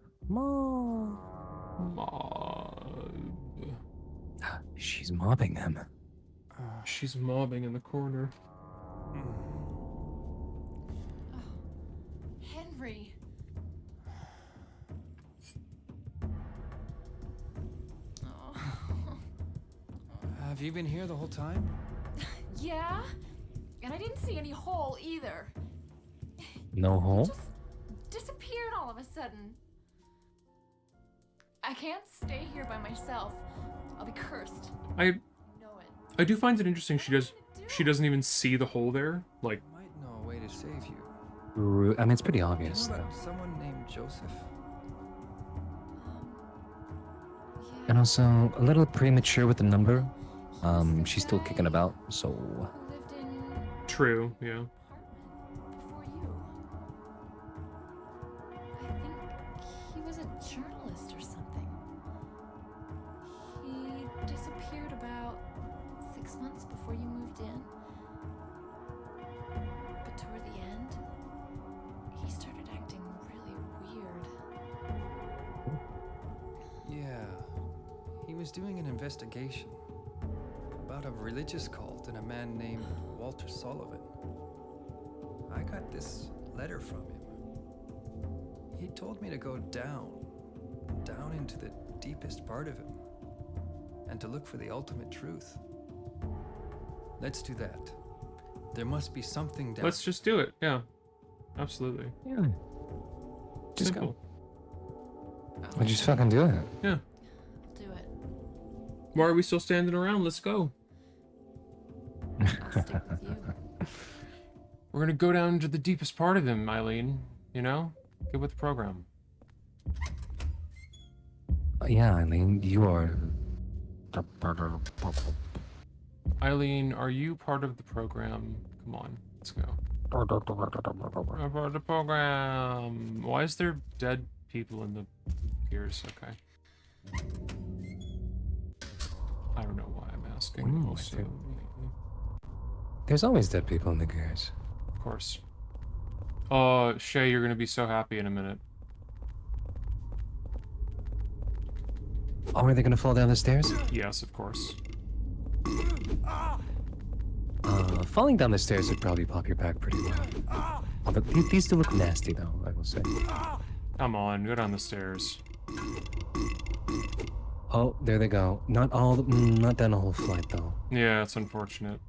She's mobbing them. She's mobbing in the corner. Henry. Have you been here the whole time? Yeah? And I didn't see any hole either. No hole? Just disappeared all of a sudden. I can't stay here by myself. I'll be cursed. I know it. I do find it interesting she doesn't even see the hole there. Like, Might know a way to save you. I mean, it's pretty You know obvious, though. about someone named Joseph? Yeah. And also, a little premature with the number. She's still kicking about, so... Who lived in true, yeah. apartment before you. I think he was a journalist or something. He disappeared about 6 months before you moved in. But toward the end, he started acting really weird. Yeah. He was doing an investigation about a religious cult and a man named Walter Sullivan. I got this letter from him. He told me to go down into the deepest part of him, and to look for the ultimate truth. Let's do that. There must be something down. Let's just do it. Yeah. Absolutely. Yeah. Just Simple. go. We'll just fucking do it. Yeah. I'll do it. Why are we still standing around? Let's go. I'll stick with you. We're gonna go down to the deepest part of him, Eileen. You know? Get with the program. Yeah, Eileen, you are... Eileen, are you part of the program? Come on, let's go. Part of the program. Why is there dead people in the gears? Okay. I don't know why I'm asking. Ooh, Also, There's always dead people in the gears. of course. Shay, you're gonna be so happy in a minute. Oh, are they gonna fall down the stairs? Yes, of course. Falling down the stairs would probably pop your back pretty well. Although, these do look nasty, though, I will say. Come on, go down the stairs. Oh, there they go. Not not down the whole flight, though. Yeah, it's unfortunate.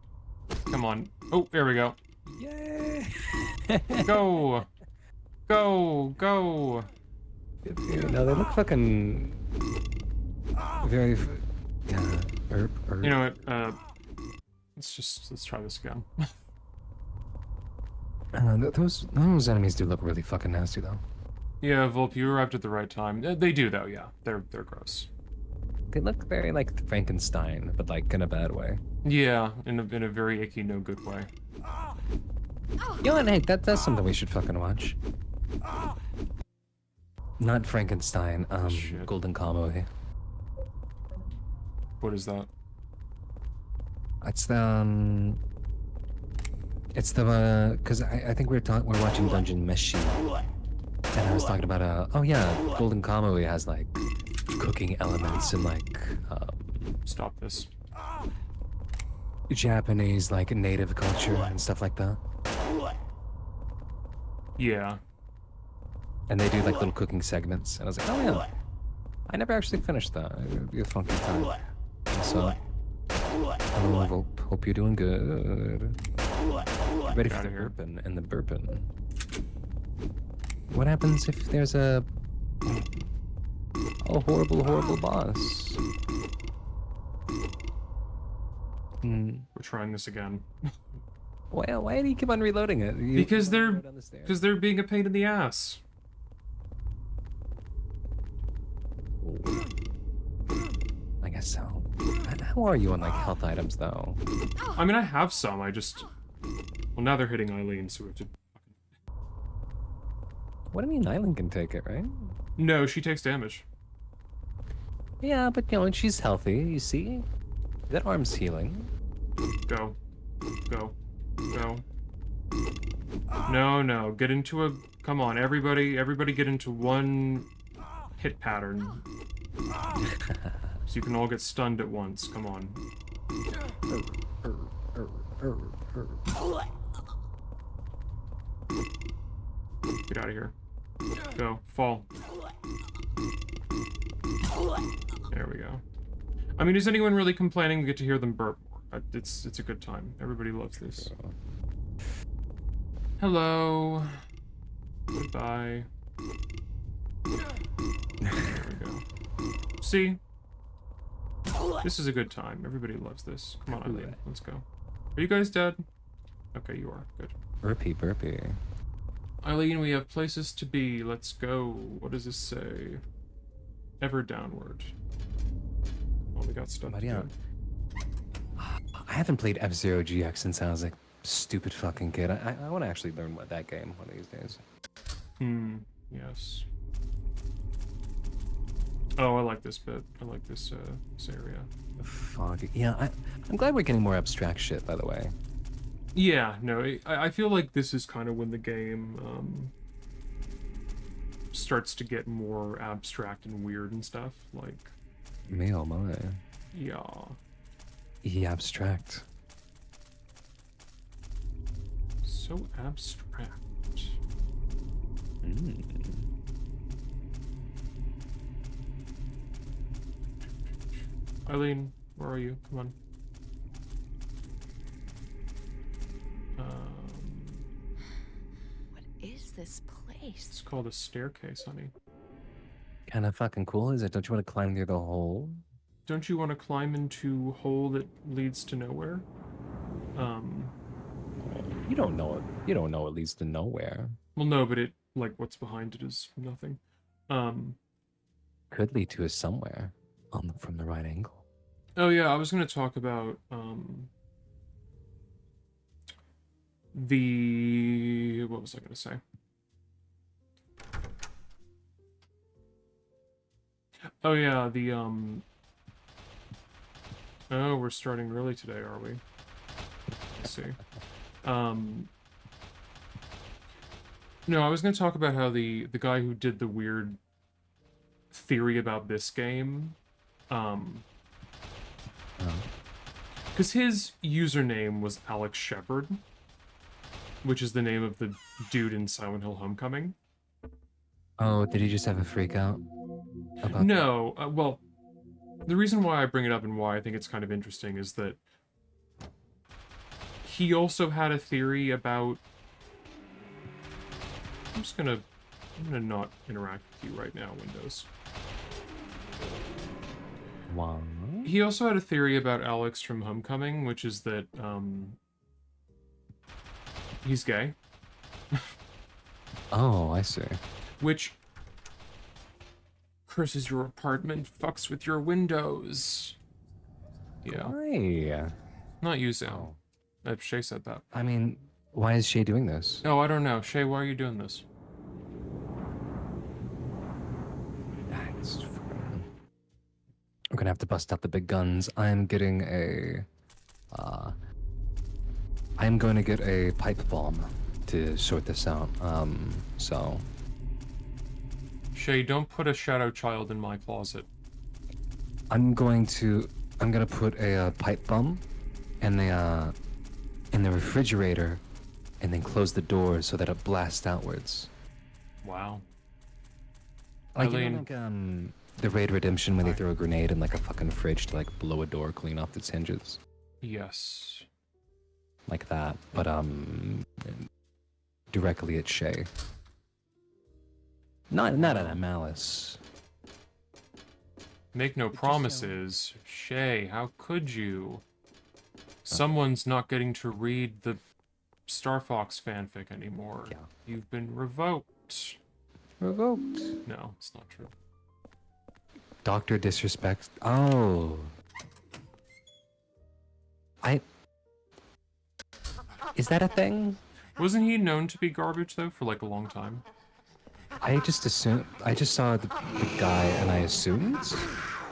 Come on. Oh, there we go. Yay! Go! Go! Go! No, they look fucking... very... Yeah, You know what, let's try this again. Those enemies do look really fucking nasty, though. Yeah, Volp, you arrived at the right time. They do, though, yeah. They're gross. They look very like Frankenstein, but like in a bad way. Yeah, in a very icky, no good way. Yo, and hey, that's something we should fucking watch. Not Frankenstein, Shit. Golden Kamuy. What is that? It's the because I think we're watching Dungeon Meshi, and I was talking about oh yeah, Golden Kamuy has like cooking elements and like Stop this. Japanese like native culture and stuff like that. Yeah. And they do like little cooking segments, and I was like, oh yeah, I never actually finished that. It would be a funky time. So, hello, hope you're doing good. Ready for the burping and the burping. What happens if there's a horrible boss? We're trying this again. Well, why do you keep on reloading it? Because they're being a pain in the ass. guess so. How are you on like health items though? I mean, I have some. I just... Well, now they're hitting Eileen, so we have to... What do you mean Eileen can take it, right? No, she takes damage. Yeah, but you know, she's healthy, you see? That arm's healing. Go. Go. Go. No, no. Get into a... Come on, everybody get into one hit pattern. So you can all get stunned at once. Come on. Get out of here. Go. Fall. There we go. I mean, is anyone really complaining? We get to hear them burp more. It's a good time. Everybody loves this. Hello. Goodbye. There we go. See? This is a good time. Everybody loves this. Come on, Eileen. Let's go. Are you guys dead? Okay, you are. Good. Burpee. Eileen, we have places to be. Let's go. What does this say? Ever downward. Oh, we got stuff to do. I haven't played F-Zero GX since I was a stupid fucking kid. I want to actually learn what that game one of these days. Yes. Oh, I like this bit. I like this area. Fuck. Yeah, I'm glad we're getting more abstract shit, by the way. Yeah, no, I feel like this is kind of when the game starts to get more abstract and weird and stuff. Like, Me oh my. yeah. Abstract. So abstract. Eileen, where are you? Come on. What is this place? It's called a staircase, honey. Kind of fucking cool, is it? Don't you want to climb through the hole? Don't you want to climb into a hole that leads to nowhere? You don't know it. You don't know it leads to nowhere. Well, no, but it, like, what's behind it is nothing. Could lead to a somewhere from the right angle. Oh yeah, I was going to talk about, what was I going to say? Oh yeah, oh, we're starting early today, are we? Let's see. No, I was going to talk about how the guy who did the weird theory about this game, because his username was Alex Shepard, which is the name of the dude in Silent Hill Homecoming. Oh, did he just have a freak out? About No, well, the reason why I bring it up and why I think it's kind of interesting is that he also had a theory about... I'm gonna not interact with you right now, Windows. What? He also had a theory about Alex from Homecoming, which is that, he's gay. Oh, I see. Which curses your apartment, fucks with your windows. Yeah. Why? Not you, Sam. Shay said that. I mean, why is Shay doing this? Oh, I don't know. Shay, why are you doing this? I'm gonna have to bust out the big guns. I'm getting a... I'm going to get a pipe bomb to sort this out. So... Shay, don't put a shadow child in my closet. I'm gonna put a pipe bomb in the refrigerator and then close the door so that it blasts outwards. Wow. Like, Eileen. you know, like, the Raid Redemption when they throw a grenade in like a fucking fridge to like blow a door clean off its hinges. Yes. Like that, but directly at Shay. Not out of malice. Make no promises. Shay, how could you? Someone's not getting to read the Star Fox fanfic anymore. Yeah. You've been revoked. Revoked. No, it's not true. Doctor disrespects. Oh. Is that a thing? Wasn't he known to be garbage though for like a long time? I just assumed. I just saw the guy and I assumed.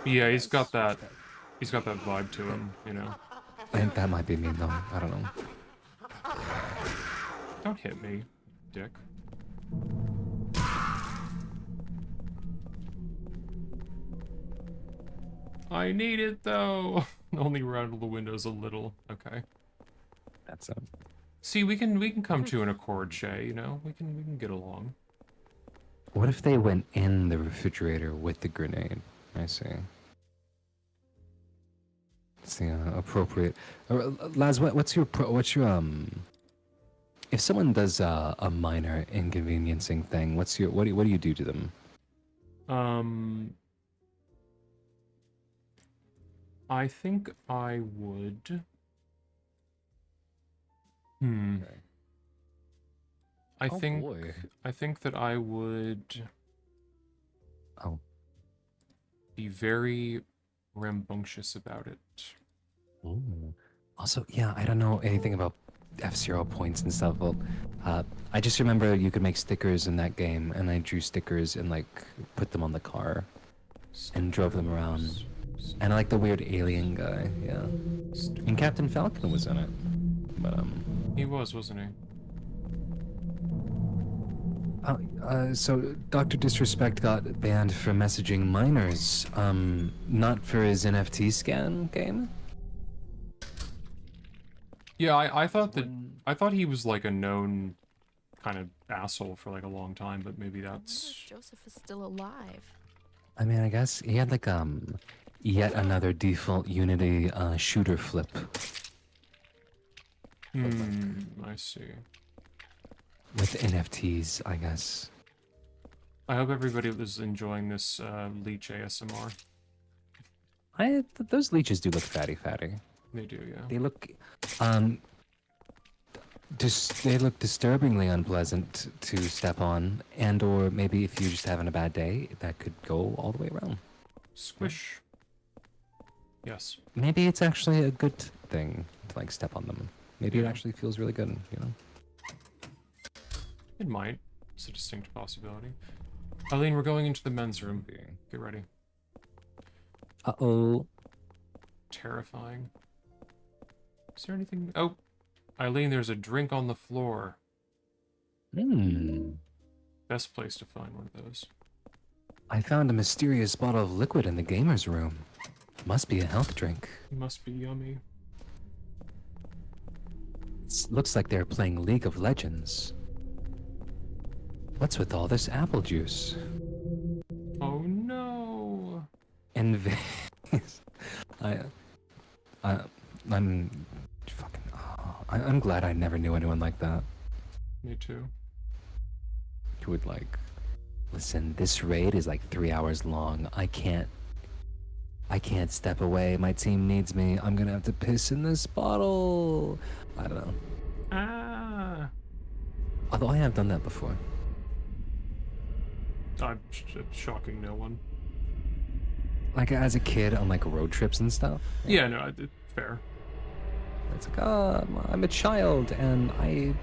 Yeah, he's got that vibe to him, you know. I think that might be me though. I don't know. Don't hit me, dick. I need it though. Only rattle the windows a little. Okay. That's See, we can come to an accord, Shay. You know, we can get along. What if they went in the refrigerator with the grenade? I see. It's the appropriate. Laz, what's your if someone does a minor inconveniencing thing, what do you do to them? I think I would. Okay. I Oh, think boy. I think that I would Oh. be very rambunctious about it. Ooh. Also, yeah, I don't know anything about F-Zero points and stuff. Well, I just remember you could make stickers in that game, and I drew stickers and like put them on the car and drove them around. And I like the weird alien guy, yeah. And Captain Falcon was in it, but He was, wasn't he? So Dr. Disrespect got banned for messaging minors, not for his NFT scan game? Yeah, I thought he was like a known kind of asshole for like a long time, but maybe I wonder that's if Joseph is still alive. I mean, I guess he had like, yet another default Unity, shooter flip. I see. With NFTs, I guess. I hope everybody was enjoying this leech ASMR. Those leeches do look fatty. They do, yeah. They look, they look disturbingly unpleasant to step on, and or maybe if you're just having a bad day, that could go all the way around. Squish. Yes. Maybe it's actually a good thing to like step on them. Maybe it actually feels really good, you know? It might. It's a distinct possibility. Eileen, we're going into the men's room. Get ready. Uh-oh. Terrifying. Is there anything? Oh, Eileen, there's a drink on the floor. Best place to find one of those. I found a mysterious bottle of liquid in the gamer's room. Must be a health drink. Must be yummy. Looks like they're playing League of Legends. What's with all this apple juice? Oh no! And I'm fucking. Oh, I'm glad I never knew anyone like that. Me too. Who would like, listen, this raid is like 3 hours long. I can't step away. My team needs me. I'm gonna have to piss in this bottle. I don't know. Ah! Although I have done that before. I'm shocking no one. Like as a kid on like road trips and stuff. Yeah, no, fair. It's like, I'm a child and I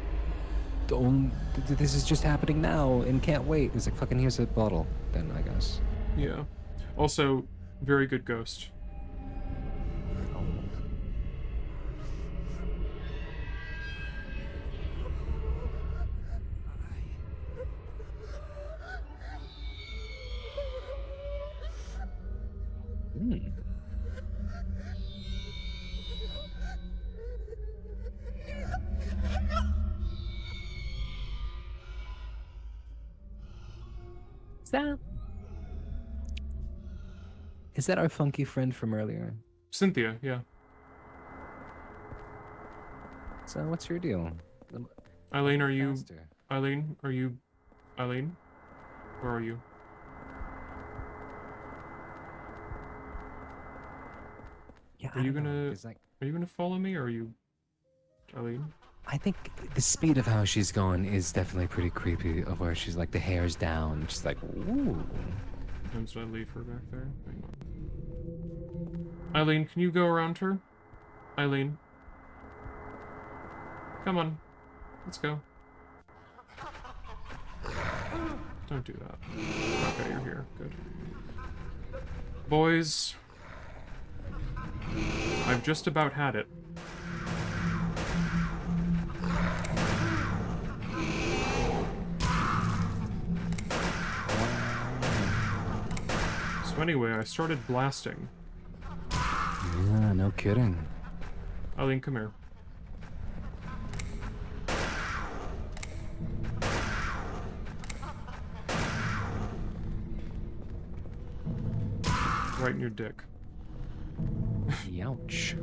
don't. This is just happening now and can't wait. It's like, fucking here's a bottle. Then I guess. Yeah. Also, very good ghost. Is that our funky friend from earlier? Cynthia, yeah. So what's your deal? Eileen, are you... Faster. Eileen, are you... Eileen? Where are you? Yeah, Are you gonna follow me, or are you... Eileen? I think the speed of how she's going is definitely pretty creepy. Of where she's like the hair's down, just like ooh. times did I leave her back there? Hang on. Eileen, can you go around her? Eileen. Come on. Let's go. Don't do that. Okay, you're here. Good. Boys. I've just about had it. So anyway, I started blasting. Yeah, no kidding. Eileen, come here. Right in your dick. Ouch.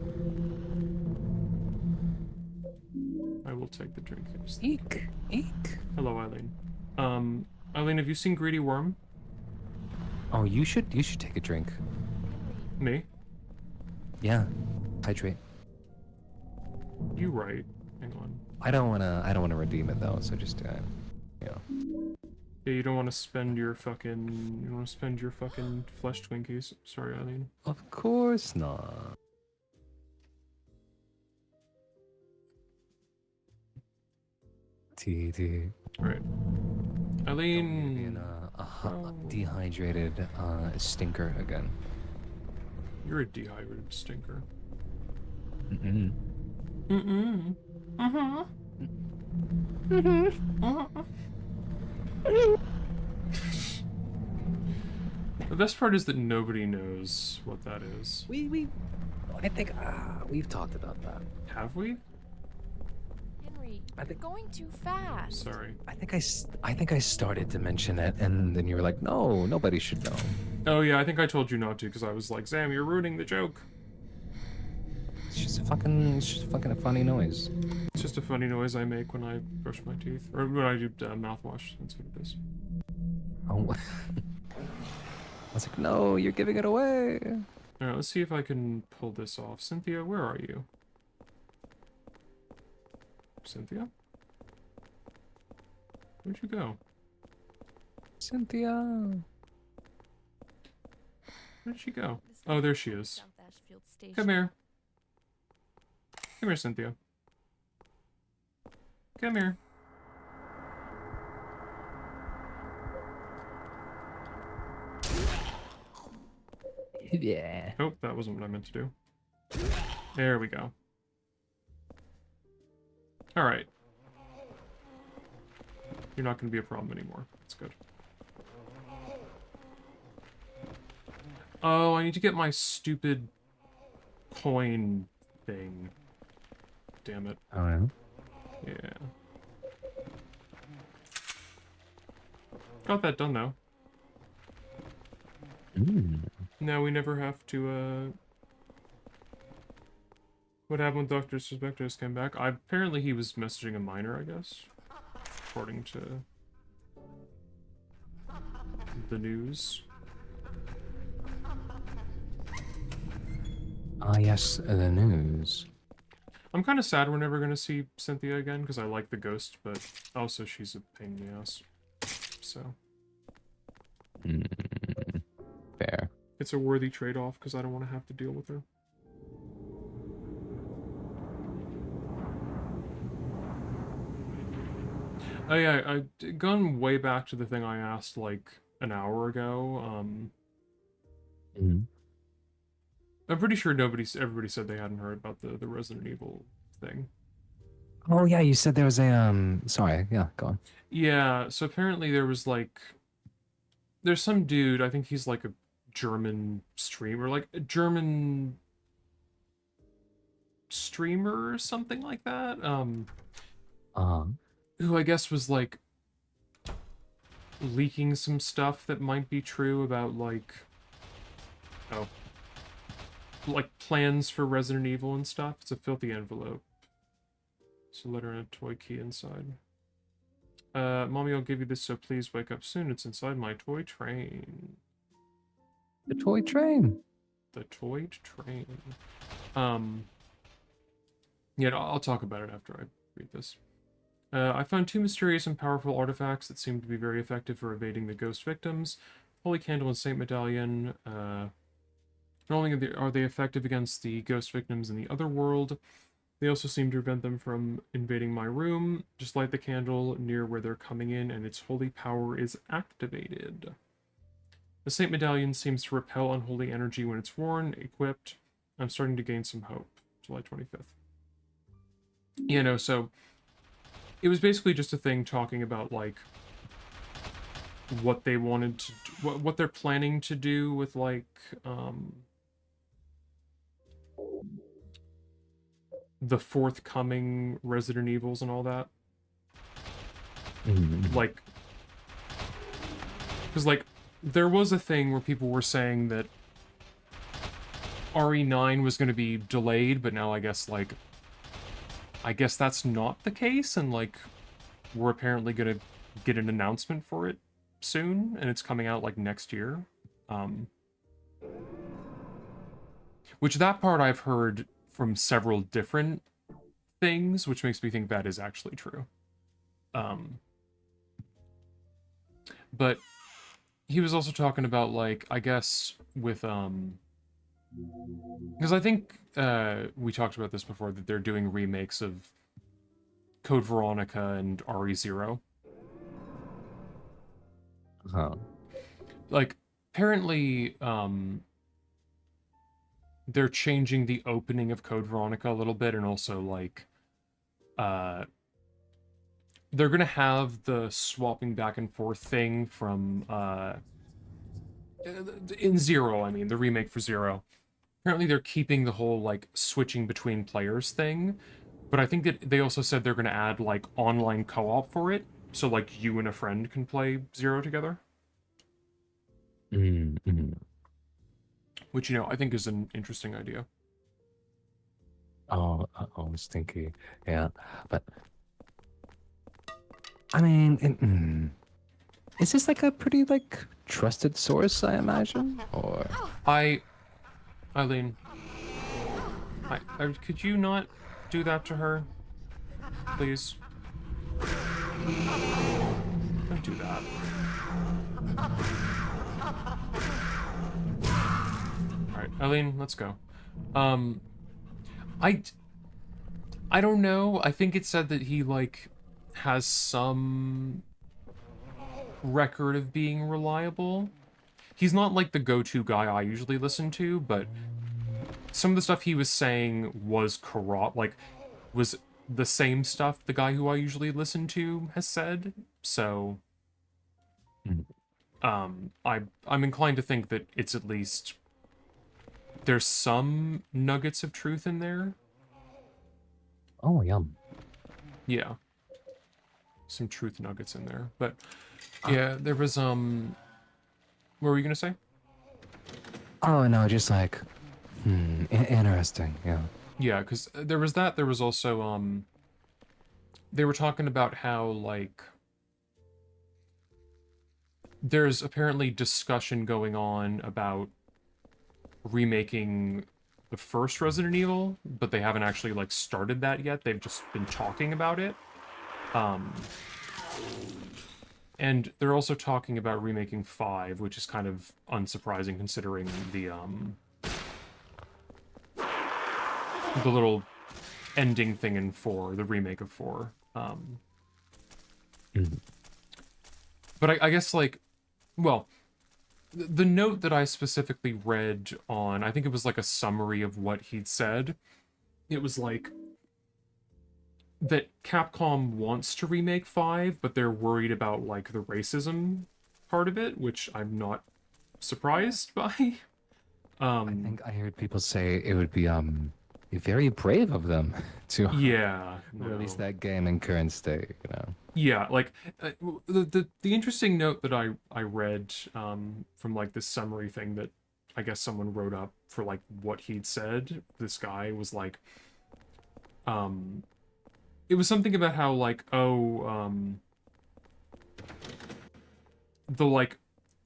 I will take the drink. Eek. Eek. Hello, Eileen. Eileen, have you seen Greedy Worm? Oh, you should take a drink. Me? Yeah. Hydrate. You right. Hang on. I don't wanna redeem it though, so just you know. Yeah, you don't want to spend your fucking... You want to spend your fucking flesh Twinkies. Sorry, Eileen. Of course not. TT. Alright. Eileen... Being dehydrated stinker again. You're a dehydrated stinker. Mm-mm. Mm-mm. Uh-huh. The best part is that nobody knows what that is. I think we've talked about that. Have we? Henry, I think- you're going too fast. Sorry. I think I started to mention it, and then you were like, "No, nobody should know." Oh yeah, I think I told you not to because I was like, Sam, you're ruining the joke. It's just a fucking a funny noise. It's just a funny noise I make when I brush my teeth. Or when I do mouthwash. That's what it is. Oh. I was like, "No, you're giving it away." Alright, let's see if I can pull this off. Cynthia, where are you? Cynthia? Where'd you go? Cynthia. Where'd she go? Oh, there she is. South Ashfield Station. Come here. Come here, Cynthia. Come here. Yeah. Oh, that wasn't what I meant to do. There we go. Alright. You're not going to be a problem anymore. That's good. Oh, I need to get my stupid coin thing. Damn it. Oh yeah. Yeah. Got that done, though. Now we never have to, What happened when Dr. Suspectus came back? Apparently he was messaging a minor, I guess. According to... the news. Ah, yes, the news. I'm kind of sad we're never going to see Cynthia again, because I like the ghost, but also she's a pain in the ass. So... Fair. It's a worthy trade-off, because I don't want to have to deal with her. Oh yeah, I've gone way back to the thing I asked, like, an hour ago. I'm pretty sure everybody said they hadn't heard about the Resident Evil thing. Oh yeah, you said there was a sorry, yeah, go on. Yeah, so apparently there was like there's some dude, I think he's like a German streamer, like a German streamer or something like that. Who I guess was like leaking some stuff that might be true about like plans for Resident Evil and stuff. It's a filthy envelope. It's a letter and a toy key inside. Mommy, I'll give you this, so please wake up soon. It's inside my toy train. The toy train. The toy train. Yeah, I'll talk about it after I read this. I found 2 mysterious and powerful artifacts that seem to be very effective for evading the ghost victims. Holy Candle and Saint Medallion. Not only are they effective against the ghost victims in the other world, they also seem to prevent them from invading my room. Just light the candle near where they're coming in, and its holy power is activated. The Saint Medallion seems to repel unholy energy when it's worn, equipped. I'm starting to gain some hope. July 25th. You know, so it was basically just a thing talking about, like, what they wanted to do, what they're planning to do with, like, the forthcoming Resident Evils and all that. Like, because, like, there was a thing where people were saying that RE9 was going to be delayed, but now I guess, like, I guess that's not the case, and, like, we're apparently going to get an announcement for it soon, and it's coming out, like, next year. Which that part I've heard from several different things, which makes me think that is actually true. But he was also talking about, like, I guess with, because I think we talked about this before, that they're doing remakes of Code Veronica and RE0. Huh. Like, apparently, they're changing the opening of Code Veronica a little bit, and also, like, they're gonna have the swapping back and forth thing from, in Zero, I mean, the remake for Zero. Apparently they're keeping the whole, like, switching between players thing, but I think that they also said they're gonna add, like, online co-op for it, so, like, you and a friend can play Zero together. Which, you know, I think is an interesting idea. Oh, stinky. Yeah, but I mean, is this like a pretty like trusted source? I imagine, or Eileen, could you not do that to her, please? Don't do that. Alright, Eileen, let's go. I don't know. I think it said that he, like, has some record of being reliable. He's not, like, the go-to guy I usually listen to, but some of the stuff he was saying was was the same stuff the guy who I usually listen to has said, so I'm inclined to think that it's at least there's some nuggets of truth in there. Oh, yum. Yeah. Some truth nuggets in there. But yeah, there was what were you gonna say? Oh no, just like interesting, yeah. Yeah, because there was that. There was also they were talking about how, like, there's apparently discussion going on about remaking the first Resident Evil, but they haven't actually, like, started that yet. They've just been talking about it. And they're also talking about remaking 5, which is kind of unsurprising considering the little ending thing in 4, the remake of 4. But I guess, like, well, the note that I specifically read on, I think it was like a summary of what he'd said. It was like that Capcom wants to remake 5, but they're worried about, like, the racism part of it, which I'm not surprised by. I think I heard people say it would be very brave of them to release that game in current state, you know. Yeah, like the interesting note that I read from, like, this summary thing that I guess someone wrote up for, like, what he'd said. This guy was like, it was something about how, like,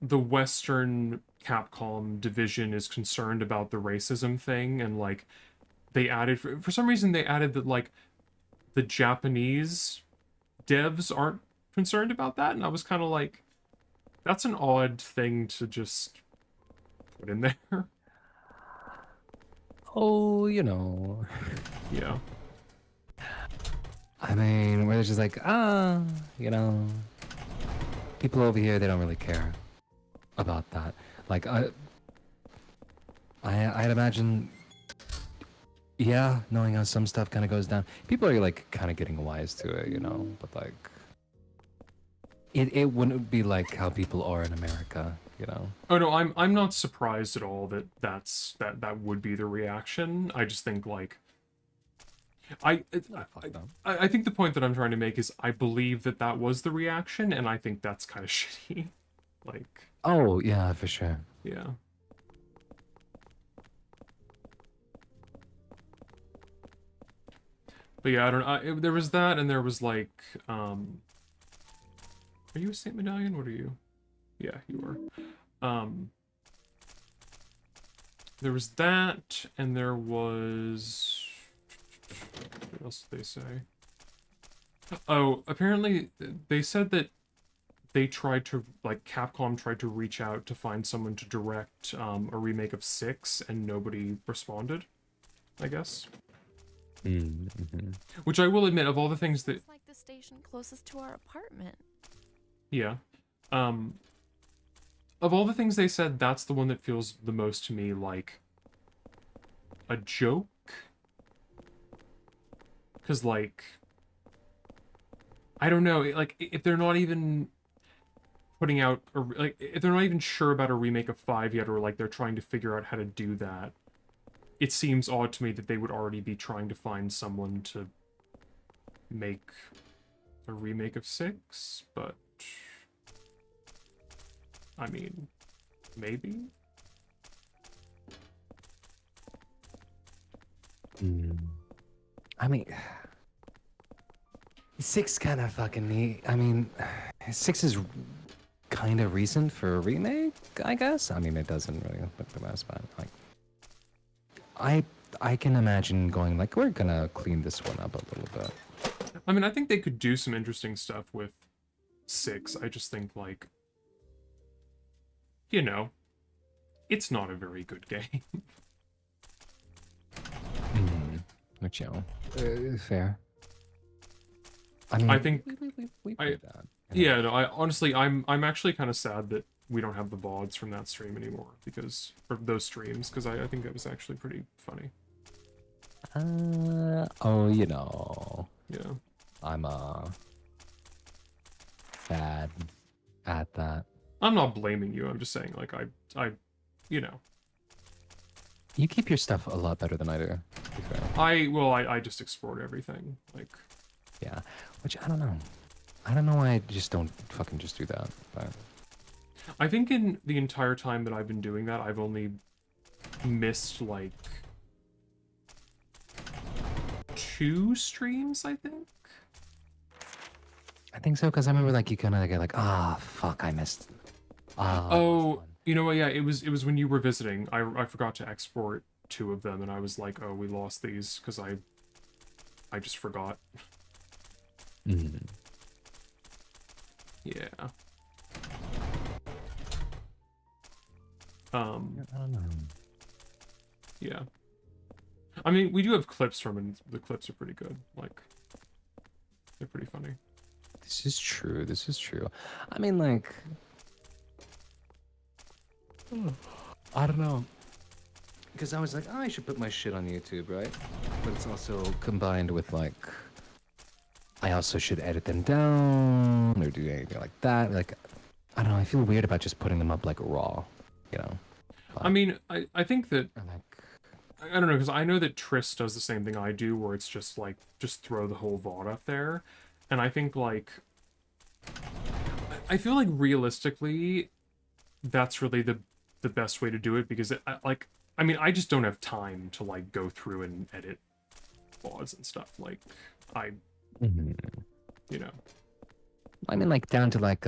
the Western Capcom division is concerned about the racism thing, and, like, they added, for some reason they added that, like, the Japanese devs aren't concerned about that, and I was kind of like, That's an odd thing to just put in there. Oh, you know. Yeah. I mean, where it's just like, you know, people over here, they don't really care about that. Like, I'd imagine, yeah, knowing how some stuff kind of goes down, people are like kind of getting wise to it, you know. But like, it wouldn't be like how people are in America, you know. Oh no, I'm not surprised at all that that would be the reaction. I just think like I think the point that I'm trying to make is I believe that that was the reaction, and I think that's kind of shitty. Like, Oh yeah, for sure. yeah. But yeah, I don't know. There was that, and there was like, are you a Saint Medallion? What are you? Yeah, you are. There was that, and there was... What else did they say? Oh, apparently they said that they tried to, like, Capcom tried to reach out to find someone to direct a remake of 6, and nobody responded, I guess. Mm-hmm. Which I will admit, of all the things that... It's like the station closest to our apartment. Yeah. Of all the things they said, that's the one that feels the most to me like a joke. Because, like, I don't know, like, if they're not even putting out, or like, if they're not even sure about a remake of 5 yet, or like they're trying to figure out how to do that, it seems odd to me that they would already be trying to find someone to make a remake of 6, but I mean, maybe? I mean, 6 kind of fucking neat. I mean, 6 is kind of recent for a remake, I guess. I mean, it doesn't really look the best, but like, I can imagine going like, we're gonna clean this one up a little bit. I mean, I think they could do some interesting stuff with 6. I just think, like, you know, it's not a very good game. Which, you know, fair. I mean, I think we played that. Yeah, no, I honestly, I'm actually kind of sad that we don't have the VODs from that stream anymore, because, or those streams, because I think that was actually pretty funny. Oh, you know. Yeah. I'm bad at that. I'm not blaming you. I'm just saying, like, I, you know. You keep your stuff a lot better than I do, to be fair. I just explored everything, like. Yeah, which I don't know. I don't know why I just don't fucking just do that, but. I think in the entire time that I've been doing that, I've only missed, like, 2 streams, I think? I think so, because I remember, like, you kind of get like, fuck, I missed. Oh, you know what, yeah, it was when you were visiting. I forgot to export 2 of them, and I was like, oh, we lost these, because I just forgot. Mm. Yeah. I don't know. Yeah. I mean, we do have clips from it, and the clips are pretty good. Like, they're pretty funny. This is true. This is true. I mean, like, I don't know. Because I was like, I should put my shit on YouTube, right? But it's also combined with, like, I also should edit them down or do anything like that. Like, I don't know. I feel weird about just putting them up, like, raw, you know? I mean, I think that... Like, I don't know, because I know that Triss does the same thing I do, where it's just, like, just throw the whole VOD up there. And I think, like... I feel like, realistically, that's really the best way to do it, because, I mean, I just don't have time to, like, go through and edit VODs and stuff. Like, you know. I mean, like, down to, like,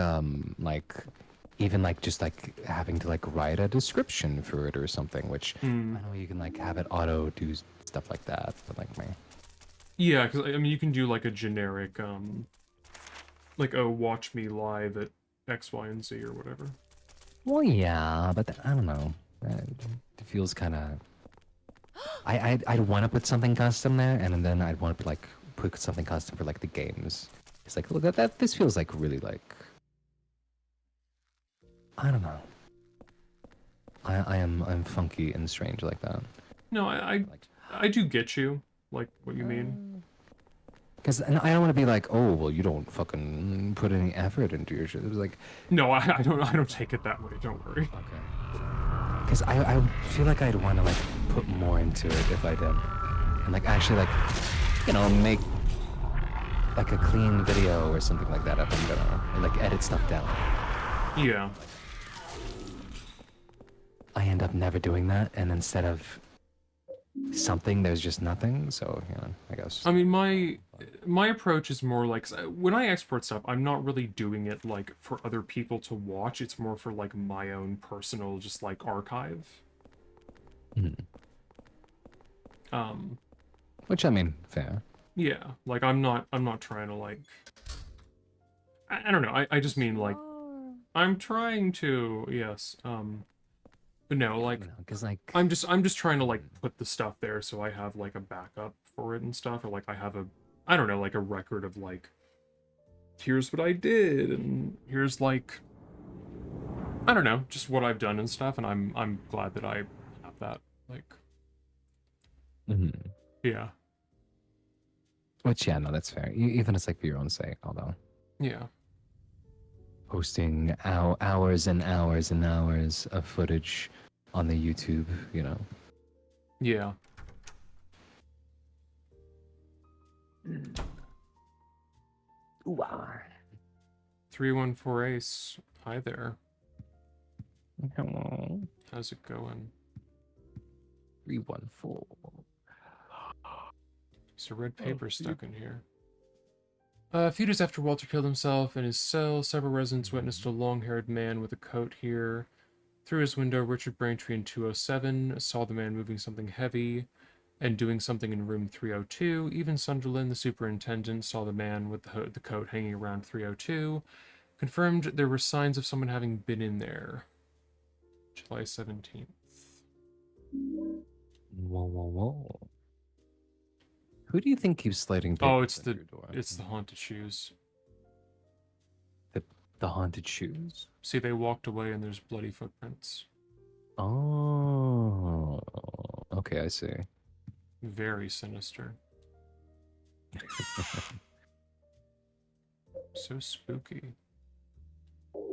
even, like, just, like, having to, like, write a description for it or something, which I know you can, like, have it auto do stuff like that, but, like, me. Yeah, because, I mean, you can do, like, a generic, like, oh, watch me live at X, Y, and Z or whatever. Well, yeah, but I don't know. It feels kind of. I'd want to put something custom there, and then I'd want to like put something custom for like the games. It's like, look at that. This feels like really like. I don't know. I'm funky and strange like that. No, I do get you, like what you mean. Because I don't want to be like, oh, well, you don't fucking put any effort into your shit. It was like, No, I don't take it that way. Don't worry. okay. Because I feel like I'd want to like put more into it if I did, and like actually like, you know, make like a clean video or something like that if I'm gonna and, like edit stuff down. Yeah. I end up never doing that, and instead of something, there's just nothing. So yeah, I guess. I mean, my approach is more like when I export stuff, I'm not really doing it like for other people to watch. It's more for like my own personal, just like archive. Which I mean, fair. Yeah, like I'm not trying to like. I don't know. I just mean like I'm trying to yes. But no, like, because like I'm just trying to like put the stuff there so I have like a backup for it and stuff, or like I have a, I don't know, like a record of like, here's what I did, and here's like, I don't know, just what I've done and stuff, and I'm glad that I have that, like, yeah. Which yeah, no, that's fair. Even it's like for your own sake, although. Yeah. Posting hours and hours and hours of footage on the YouTube, you know. Yeah. Wow. 314 Ace. Hi there. Hello. How's it going? 314. There's a red paper stuck in here. A few days after Walter killed himself in his cell, several residents witnessed a long-haired man with a coat here. Through his window, Richard Braintree in 207 saw the man moving something heavy and doing something in room 302. Even Sunderland, the superintendent, saw the man with the coat hanging around 302. Confirmed there were signs of someone having been in there. July 17th. Whoa. Who do you think keeps sliding Oh, papers at your door? it's the haunted shoes. The haunted shoes? See, they walked away and there's bloody footprints. Oh, okay, I see. Very sinister. So spooky.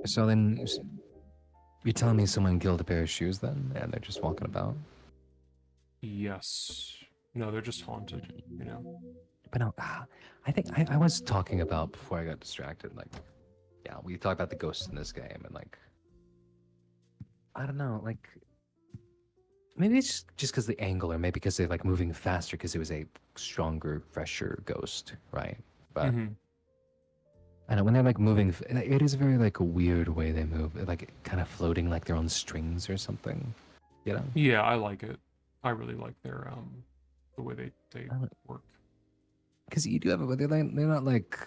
So then, you're telling me someone killed a pair of shoes then, and they're just walking about? Yes. No, they're just haunted, you know? But no, I think I was talking about before I got distracted, like, yeah, we talked about the ghosts in this game, and like, I don't know, like, maybe it's just because the angle, or maybe because they're like moving faster because it was a stronger, fresher ghost, right? But I know when they're like moving, it is very like a weird way they move, like kind of floating like they're on strings or something, you know? Yeah, I like it. I really like their the way they work. Because you do have a, they're not like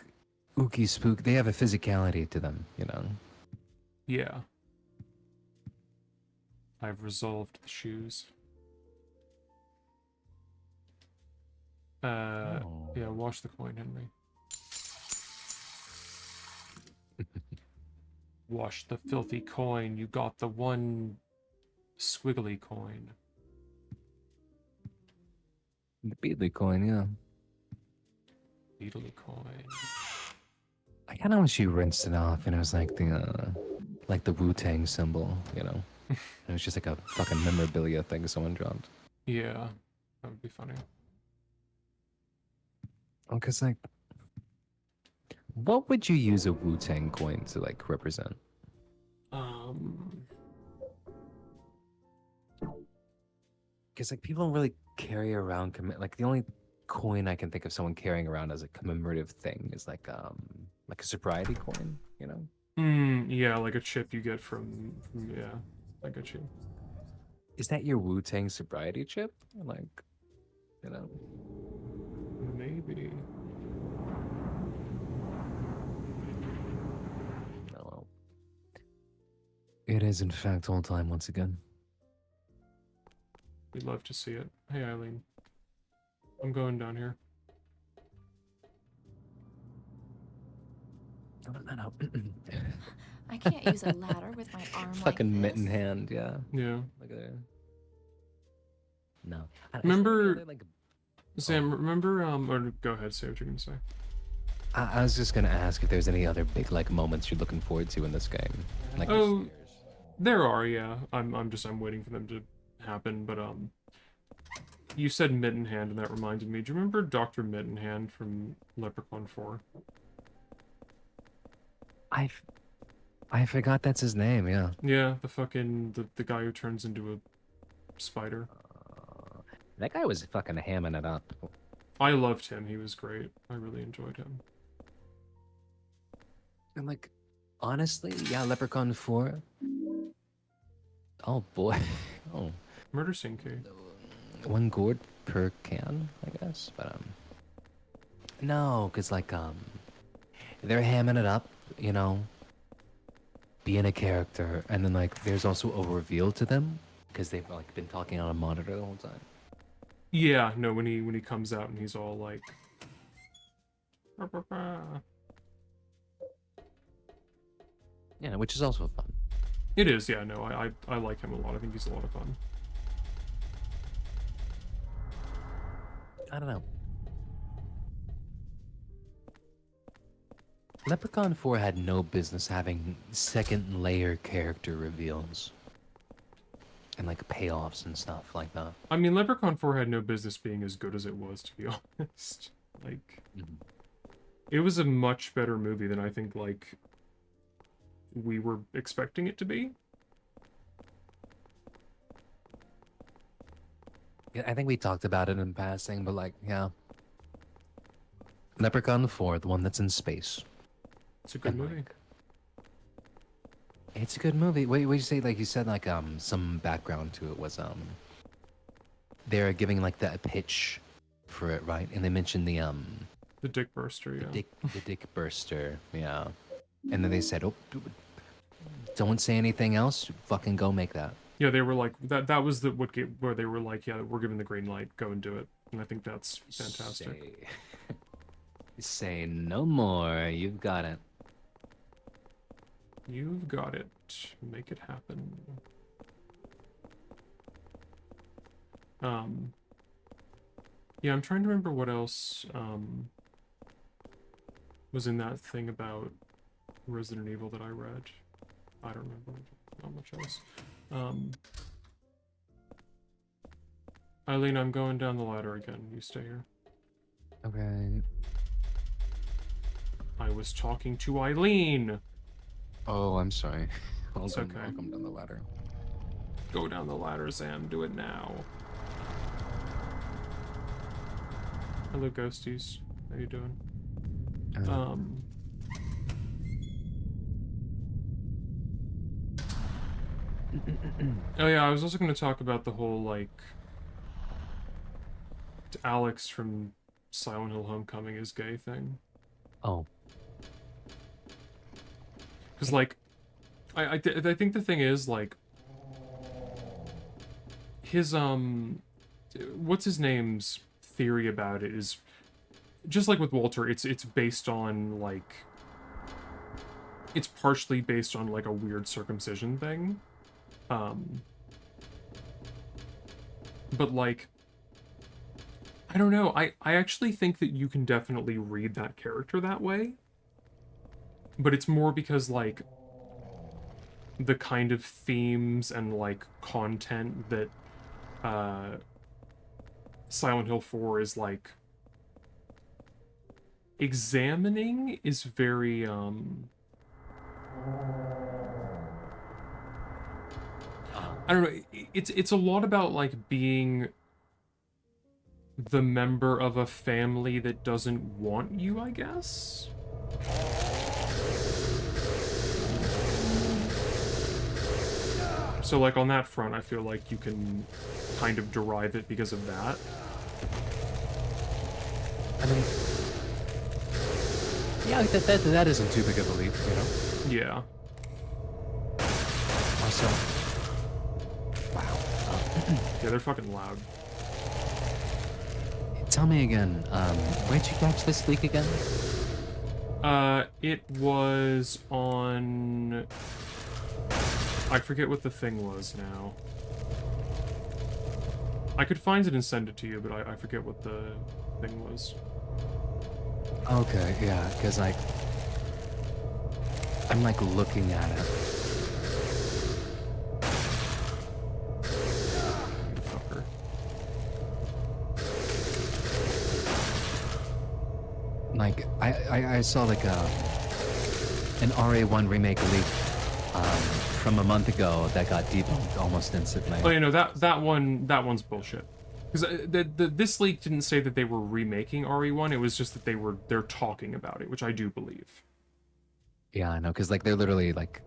ooky spook. They have a physicality to them, you know? Yeah. I've resolved the shoes. Yeah, wash the coin, Henry. Wash the filthy coin. You got the one squiggly coin. The Beatley coin, yeah. Beatley coin. I kind of wish you rinsed it off and it was like the Wu-Tang symbol, you know? It was just like a fucking memorabilia thing someone dropped. Yeah, that would be funny. Oh, because like, what would you use a Wu-Tang coin to like represent? Because like people don't really carry around like the only coin I can think of someone carrying around as a commemorative thing is like a sobriety coin, you know? Yeah, like a chip you get from yeah, I get you. Is that your Wu-Tang sobriety chip? Like, you know? Maybe. Oh, well. It is, in fact, all time once again. We'd love to see it. Hey, Eileen. I'm going down here. No. I can't use a ladder with my arm Fucking like mitten this. hand, yeah. Yeah. Look at that. No. Remember, Like, Sam, remember, or go ahead, say what you're gonna say. I was just gonna ask if there's any other big like moments you're looking forward to in this game. Like Oh, this year's. there are, yeah. I'm waiting for them to happen, but, you said Mitten Hand, and that reminded me. Do you remember Dr. Mitten Hand from Leprechaun 4? I forgot that's his name, yeah. Yeah, the guy who turns into a spider. That guy was fucking hamming it up. I loved him. He was great. I really enjoyed him. And like, honestly, yeah, Leprechaun 4. Oh boy. Oh. Murder Scene Key. One gourd per can, I guess. But no, cause like they're hamming it up, you know, being a character, and then like there's also a reveal to them, cause they've like been talking on a monitor the whole time. Yeah, no, when he comes out and he's all like, Yeah, which is also fun. It is, yeah, no, I like him a lot. I think he's a lot of fun. I don't know. Leprechaun 4 had no business having second layer character reveals. And like payoffs and stuff like that. I mean, Leprechaun 4 had no business being as good as it was, to be honest. Like, it was a much better movie than I think, like, we were expecting it to be. Yeah, I think we talked about it in passing, but like, yeah. Leprechaun 4, the one that's in space. It's a good And, movie. like, it's a good movie. What you say? Like you said, like some background to it was they're giving like the pitch for it, right? And they mentioned the Dick Burster, yeah. the dick burster, yeah. And then they said, "Oh, don't say anything else. Fucking go make that." Yeah, they were like that was where they were like, yeah, we're giving the green light, go and do it. And I think that's fantastic. Say no more. You've got it. You've got it. Make it happen. Yeah, I'm trying to remember what else was in that thing about Resident Evil that I read. I don't remember. Not much else. Eileen, I'm going down the ladder again. You stay here. Okay. I was talking to Eileen. Oh, I'm sorry. It's okay. I'll come down the ladder. Go down the ladder, Sam. Do it now. Hello, ghosties. How you doing? Oh yeah, I was also going to talk about the whole, like, Alex from Silent Hill Homecoming is gay thing. Oh. Because, like, I think the thing is, like, his, what's his name's theory about it is, just like with Walter, it's based on, like, it's partially based on, like, a weird circumcision thing. But, like, I don't know, I actually think that you can definitely read that character that way. But it's more because, like, the kind of themes and, like, content that, Silent Hill 4 is, like, examining is very, I don't know, it's a lot about, like, being the member of a family that doesn't want you, I guess? So, like, on that front, I feel like you can kind of derive it because of that. I mean, yeah, that isn't too big of a leap, you know? Yeah. Also, wow. Yeah, they're fucking loud. Tell me again, where'd you catch this leak again? It was on... I forget what the thing was now. I could find it and send it to you, but I forget what the thing was. Okay, yeah, because I'm like looking at it. Fucker. Like, I saw like an RA1 remake leak from a month ago that got debunked almost instantly. Oh, you know, that one's bullshit. Because this leak didn't say that they were remaking RE1, it was just that they're talking about it, which I do believe. Yeah, I know, because like they're literally like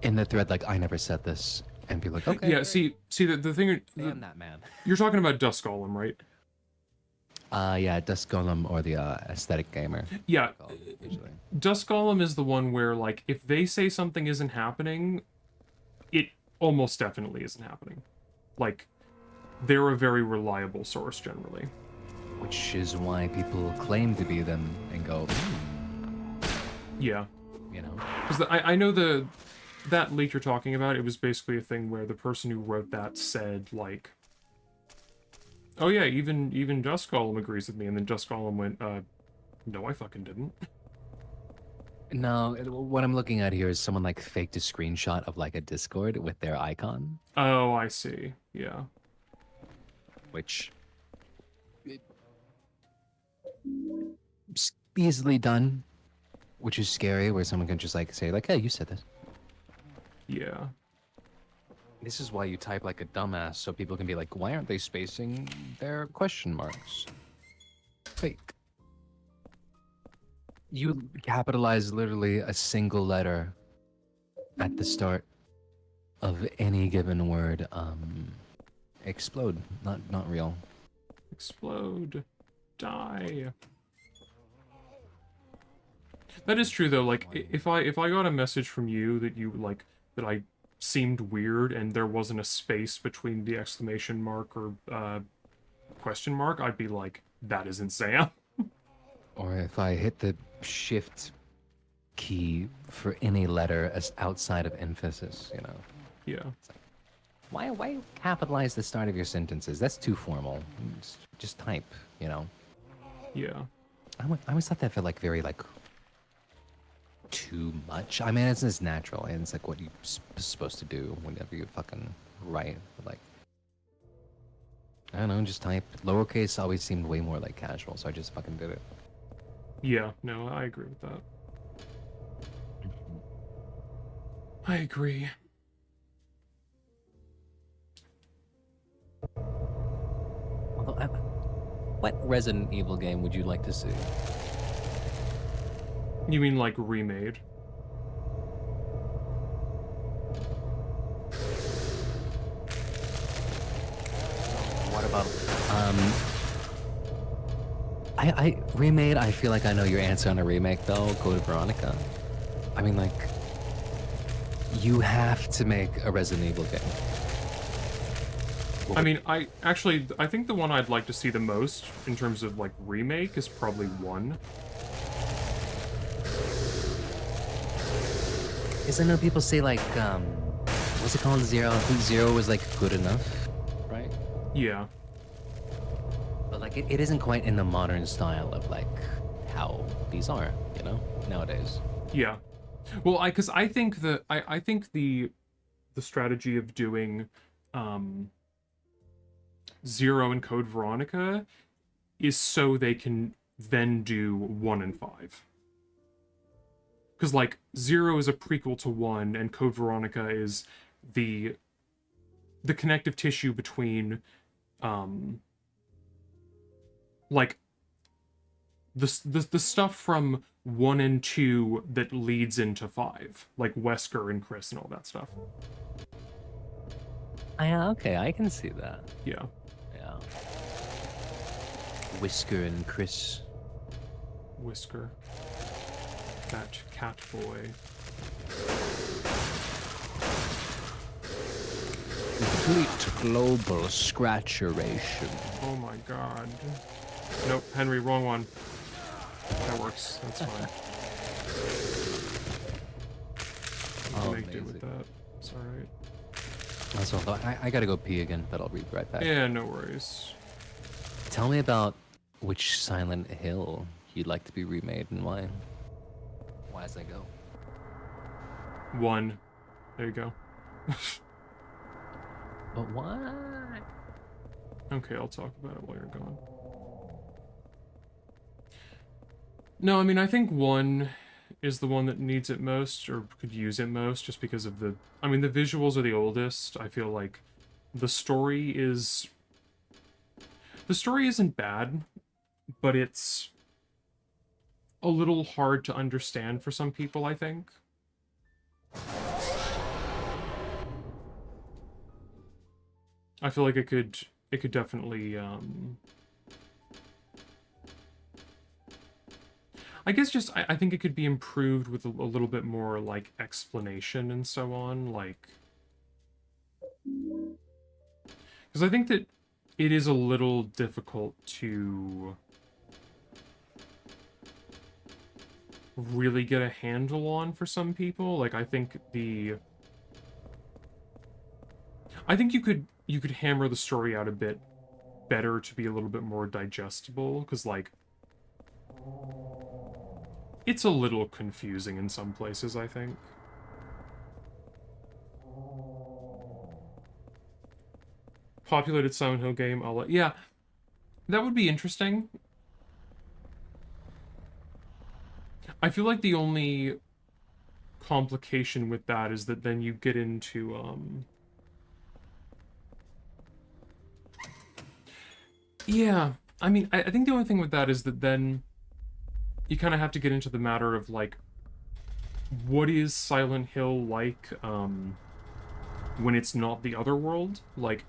in the thread, like I never said this, and people like, okay. Yeah, see the thing. Damn that man. You're talking about Dusk Golem, right? Yeah, Dusk Golem or the Aesthetic Gamer. Yeah, Usually. Dusk Golem is the one where like if they say something isn't happening, it almost definitely isn't happening. Like, they're a very reliable source generally. Which is why people claim to be them and go, yeah, you know. Because I know that leak you're talking about. It was basically a thing where the person who wrote that said like, "Oh yeah, even Dusk Golem agrees with me," and then Dusk Golem went, "No, I fucking didn't." No, what I'm looking at here is someone like faked a screenshot of like a Discord with their icon. Oh, I see. Yeah. Which easily done, which is scary, where someone can just like say like, hey, you said this. Yeah. This is why you type like a dumbass, so people can be like, why aren't they spacing their question marks? Fake. You capitalize literally a single letter at the start of any given word. Explode. Not real. Explode. Die. That is true though. Like if I got a message from you that you like that I seemed weird and there wasn't a space between the exclamation mark or question mark, I'd be like, that isn't Sam. Or if I hit the shift key for any letter as outside of emphasis, you know. Yeah. Why capitalize the start of your sentences? That's too formal. Just type, you know. Yeah. I always thought that felt like very like too much. I mean, it's natural and it's like what you're supposed to do whenever you fucking write. But like, I don't know, just type. Lowercase always seemed way more like casual, so I just fucking did it. Yeah. No, I agree with that. I agree. Although, what Resident Evil game would you like to see? You mean like remade? What about I remade? I feel like I know your answer on a remake though. Code Veronica. I mean, like, you have to make a Resident Evil game. I mean, I think the one I'd like to see the most in terms of like remake is probably 1. Because I know people say like, what's it called? Zero. I think 0 was like good enough, right? Yeah. But like, it isn't quite in the modern style of like how these are, you know, nowadays. Yeah. Well, I think the strategy of doing 0 in Code Veronica is so they can then do 1 and 5. Because like 0 is a prequel to 1, and Code Veronica is the connective tissue between like the stuff from 1 and 2 that leads into 5, like Wesker and Chris and all that stuff. Okay, I can see that. Yeah. Yeah. Whisker and Chris. Whisker. That cat boy. complete global scratcheration. Oh my god. Nope, Henry, wrong one. That works. That's fine. Oh, Make do amazing. with that. It's alright. That's all. I gotta go pee again, but I'll be right back. Yeah, no worries. Tell me about which Silent Hill you'd like to be remade and why. Why does that go? 1. There you go. But why? Okay, I'll talk about it while you're gone. No, I mean, I think 1 is the one that needs it most, or could use it most, just because of the... I mean, the visuals are the oldest. I feel like the story is... The story isn't bad, but it's a little hard to understand for some people, I think. I feel like it could definitely, I guess just, I think it could be improved with a little bit more, like, explanation and so on, like... Because I think that it is a little difficult to really get a handle on for some people. Like, I think you could hammer the story out a bit better to be a little bit more digestible, because, like, it's a little confusing in some places, I think. Populated Silent Hill game, yeah, that would be interesting. I feel like the only complication with that is that then you get into, yeah, I mean, I think the only thing with that is that then you kind of have to get into the matter of, like, what is Silent Hill like, when it's not the other world? Like,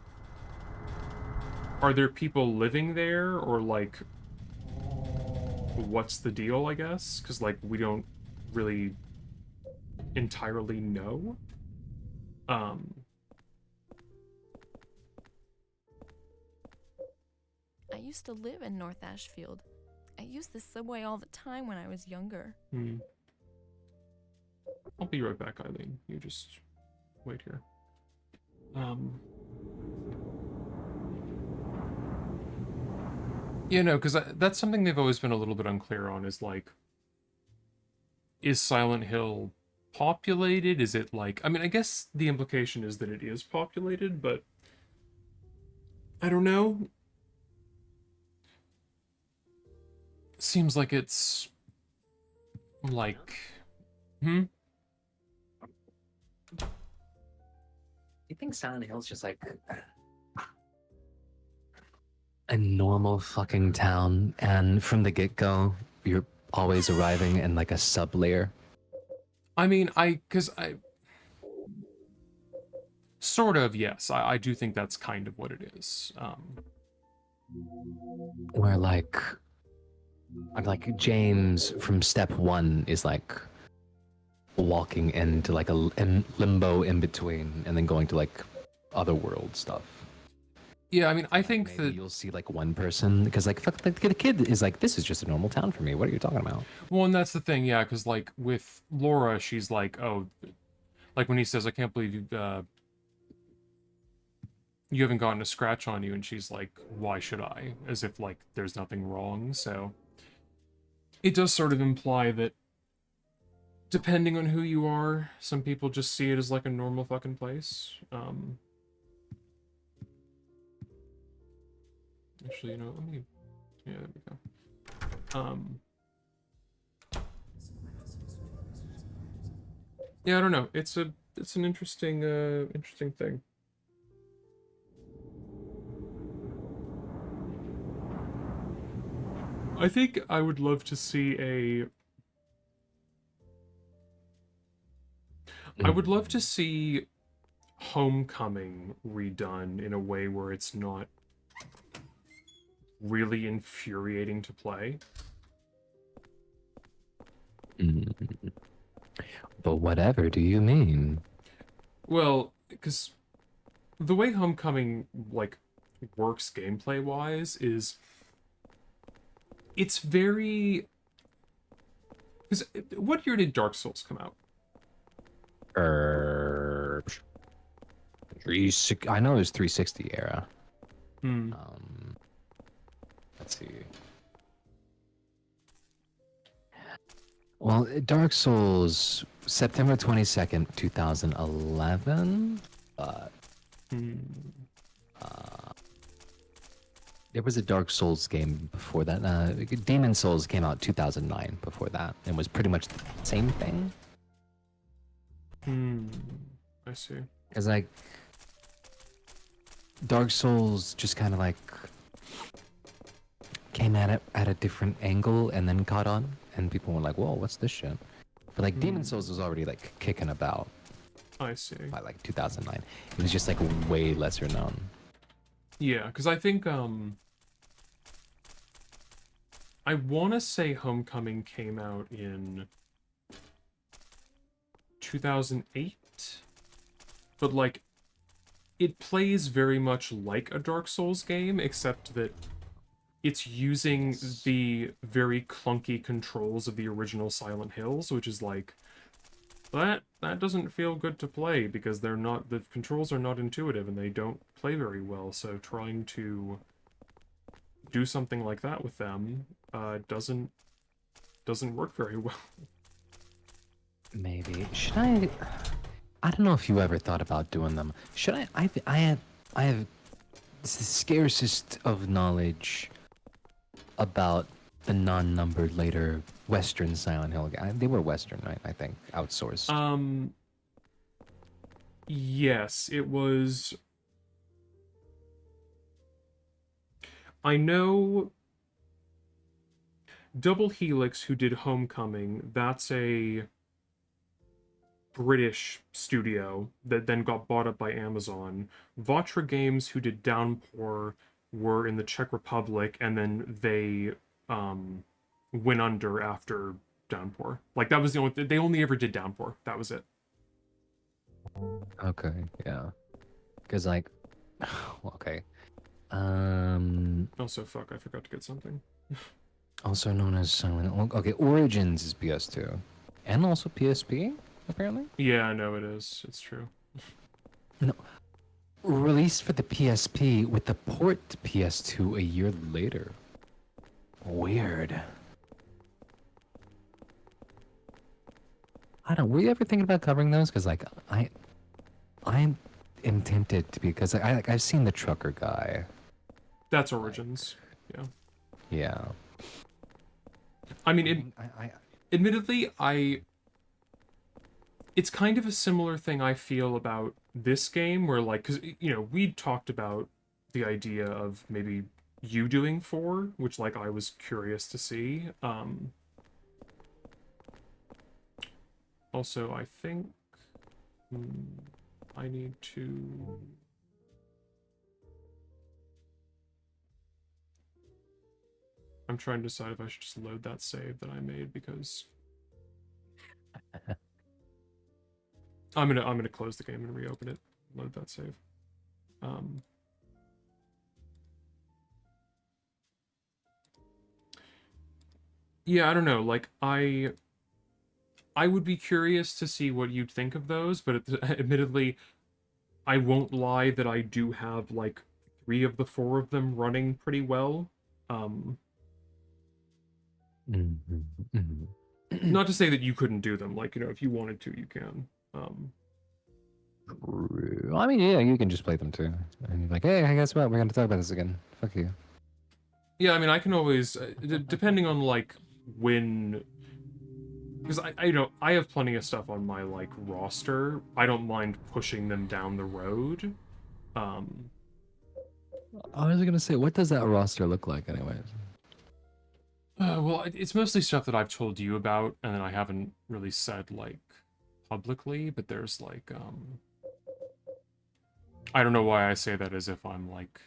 are there people living there, or, like, what's the deal, I guess? Because, like, we don't really entirely know. I used to live in North Ashfield. I used this subway all the time when I was younger. I'll be right back, Eileen. You just wait here. Yeah, no, because that's something they've always been a little bit unclear on, is, like, is Silent Hill populated? Is it, like... I mean, I guess the implication is that it is populated, but... I don't know. Seems like it's... like... Do you think Silent Hill's just like a normal fucking town, and from the get-go, you're always arriving in like a sub-layer? I mean, sort of, yes. I do think that's kind of what it is. Where like James from step 1 is like walking into like a limbo in between, and then going to like other world stuff. Yeah, I mean, I think Maybe that... you'll see like one person, because like fuck, the kid is like, this is just a normal town for me. What are you talking about? Well, and that's the thing, yeah, because, like, with Laura, she's like, oh... Like, when he says, I can't believe you haven't gotten a scratch on you, and she's like, why should I? As if, like, there's nothing wrong, so... It does sort of imply that, depending on who you are, some people just see it as, like, a normal fucking place. Actually, you know, let me... Yeah, there we go. Yeah, I don't know. It's an interesting, interesting thing. I think I would love to see a... I would love to see Homecoming redone in a way where it's not really infuriating to play. But whatever do you mean? Well, because the way Homecoming, like, works gameplay-wise is... It's very... Because what year did Dark Souls come out? I know it was 360 era. Hmm. Let's see. Well, Dark Souls, September 22nd, 2011. But there was a Dark Souls game before that. Demon Souls came out 2009 before that, and was pretty much the same thing. I see. Because, like, Dark Souls just kind of, like, came at it at a different angle and then caught on, and people were like, whoa, what's this shit? But, like, Demon Souls was already, like, kicking about I see. by, like, 2009. It was just, like, way lesser known. Yeah, because I think, I want to say Homecoming came out in 2008, but, like, it plays very much like a Dark Souls game, except that it's using the very clunky controls of the original Silent Hills, which is like, that doesn't feel good to play because the controls are not intuitive and they don't play very well. So trying to do something like that with them doesn't work very well. Maybe should I don't know if you ever thought about doing them. Should I have the scarcest of knowledge about the non-numbered later Western Silent Hill. They were Western, right? I think outsourced. Yes, it was. I know Double Helix, who did Homecoming, that's a British studio that then got bought up by Amazon. Vatra Games, who did Downpour, were in the Czech Republic, and then they went under after Downpour. Like, that was the only... They only ever did Downpour. That was it. Okay, yeah. Because, like... Okay. Also, fuck, I forgot to get something. Also known as Silent... Okay, Origins is PS2. And also PSP, apparently? Yeah, I know it is. It's true. No. Released for the PSP with the port to PS2 a year later. Weird. I don't. Were you ever thinking about covering those? Because like I am tempted to because I've seen the Trucker Guy. That's Origins. Yeah. Yeah. I mean, admittedly, it's kind of a similar thing I feel about this game, where, like, because, you know, we talked about the idea of maybe you doing 4, which, like, I was curious to see. Also, I think I need to... I'm trying to decide if I should just load that save that I made, because... I'm gonna close the game and reopen it. Load that save. Yeah, I don't know. Like, I would be curious to see what you'd think of those, but admittedly, I won't lie that I do have like 3 of the 4 of them running pretty well. Not to say that you couldn't do them. Like, you know, if you wanted to, you can. I mean, yeah, you can just play them too. And you're like, hey, guess what? We're going to talk about this again. Fuck you. Yeah, I mean, I can always, depending on, like, when... Because, you know, I have plenty of stuff on my, like, roster. I don't mind pushing them down the road. I was going to say, what does that roster look like anyways? Well, it's mostly stuff that I've told you about, and then I haven't really said, like, publicly, but there's, like, I don't know why I say that as if I'm, like,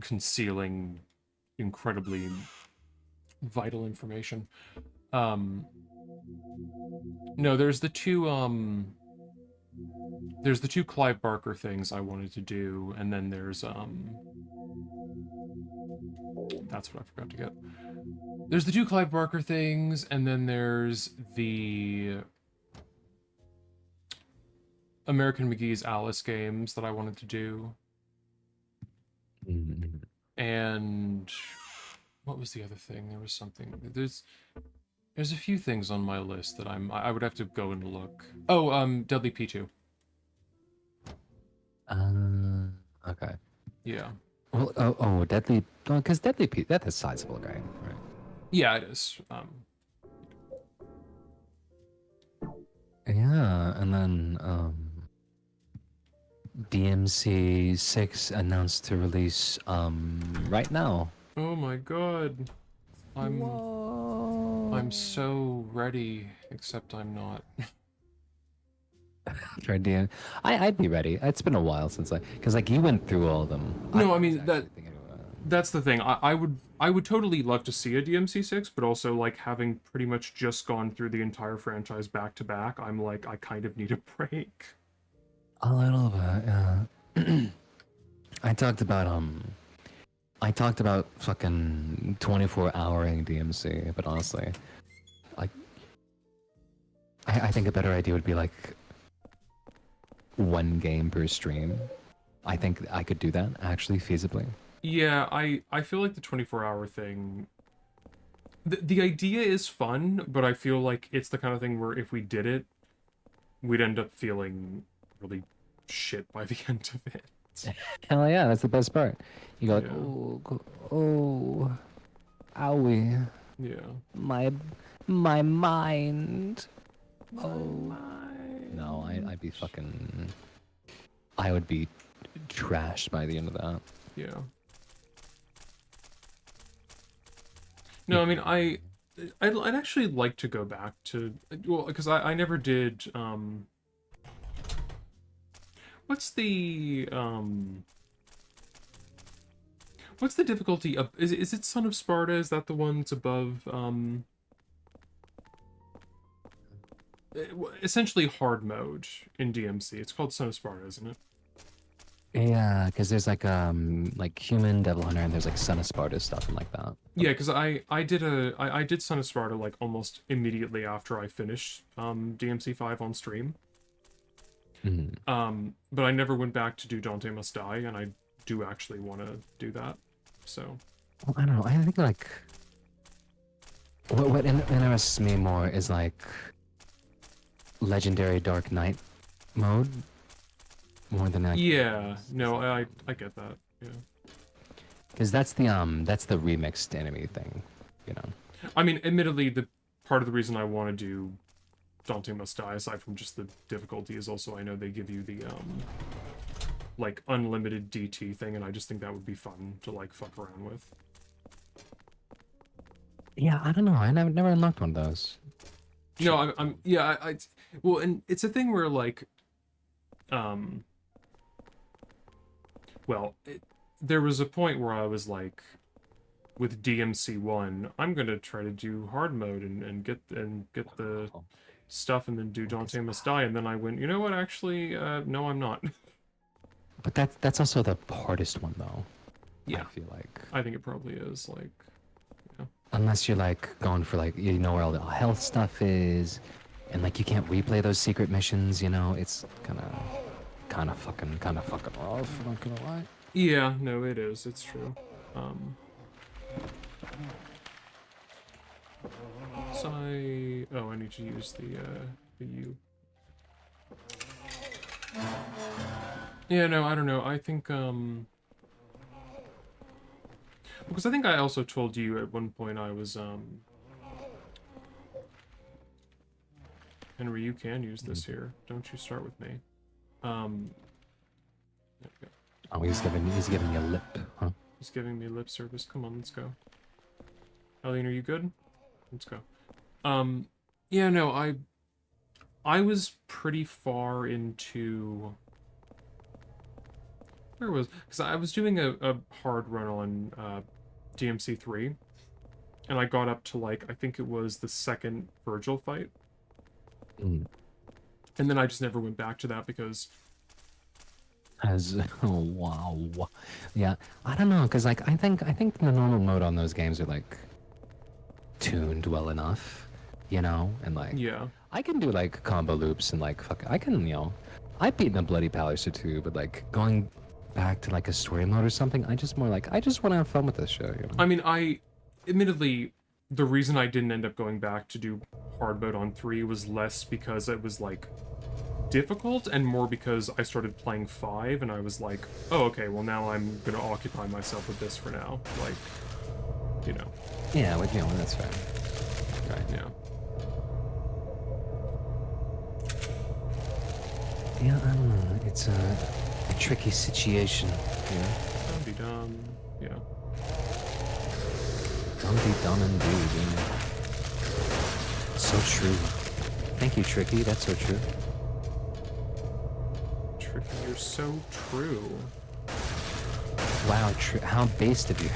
concealing incredibly vital information. No, there's the 2, there's the 2 Clive Barker things I wanted to do, and then there's that's what I forgot to get. There's the 2 Clive Barker things, and then there's the American McGee's Alice games that I wanted to do. Mm. And what was the other thing? There was something. There's a few things on my list that I would have to go and look. Oh, Deadly P2. Okay. Yeah. Well, Deadly, because Deadly P, that's a sizable guy, right? Yeah, it is. Yeah, and then DMC 6 announced to release right now. Oh my god. I'm so ready, except I'm not. Try DM. I'd be ready. It's been a while since because like you went through all of them. No, I was mean actually thinking about it. that's the thing. I would totally love to see a DMC6, but also like having pretty much just gone through the entire franchise back to back, I'm like I kind of need a break. A little bit, yeah. I talked about fucking 24-houring DMC, but honestly, like, I think a better idea would be like 1 game per stream. I think I could do that actually feasibly. Yeah, I feel like the 24-hour thing. The idea is fun, but I feel like it's the kind of thing where if we did it, we'd end up feeling really shit by the end of it. Hell yeah, that's the best part. You go like, Yeah. oh, owie, Yeah. my mind. Oh, no, I'd be fucking. I would be trashed by the end of that. Yeah. No, I mean, I'd actually like to go back to, well, because I never did, what's the difficulty of, is it Son of Sparta? Is that the one that's above, essentially hard mode in DMC? It's called Son of Sparta, isn't it? Yeah, because there's like human Devil Hunter and there's like Son of Sparta stuff and like that. Yeah, because I did Son of Sparta like almost immediately after I finished DMC5 on stream. Mm-hmm. But I never went back to do Dante Must Die, and I do actually want to do that. So. Well, I don't know. I think like what interests me more is like Legendary Dark Knight mode more than like. Yeah. No, I get that. Yeah. Because that's the remixed enemy thing, you know. I mean, admittedly, the part of the reason I want to do Dante Must Die, aside from just the difficulty, is also I know they give you the like unlimited DT thing, and I just think that would be fun to like fuck around with. Yeah, I don't know. I never unlocked one of those. No, I well, and it's a thing where like, well, there was a point where I was like, with DMC1, I'm gonna try to do hard mode and get the stuff and then do Dante Must Die, and then I went, you know what, actually, no, I'm not. But that's also the hardest one though. Yeah. I feel like. I think it probably is, like, yeah. Unless you're like going for like, you know where all the health stuff is, and like you can't replay those secret missions, you know, it's kind of fucking off, I'm not gonna lie. Yeah, no, it is, it's true. So I need to use the U. Yeah, no, I don't know. I think, because I think I also told you at one point I was, Henry, you can use this here. Don't you start with me. There we go. Oh, he's giving you a lip, huh? He's giving me lip service. Come on, let's go. Eileen, are you good? Let's go. Yeah, no, I was pretty far into... Where was... Because I was doing a hard run on DMC3, and I got up to, like, I think it was the second Virgil fight. Mm. And then I just never went back to that because As oh wow, yeah. I don't know, cause like I think the normal mode on those games are like tuned well enough, you know, and like Yeah. I can do like combo loops and like fuck, I can, you know, I've beaten a bloody palace or two, but like going back to like a story mode or something, I just more like I just want to have fun with this show, you know. I mean, admittedly, the reason I didn't end up going back to do hard mode on 3 was less because it was like difficult and more because I started playing 5 and I was like, oh, okay, well now I'm gonna occupy myself with this for now. Like, you know. Yeah, well, you know, that's fair. Right. Yeah. Yeah, I don't know. It's a tricky situation, you know. Dum-de-dum. Yeah. Dumb indeed, yeah. So true. Thank you, Tricky. That's so true. Tricky, you're so true. Wow, how based of you.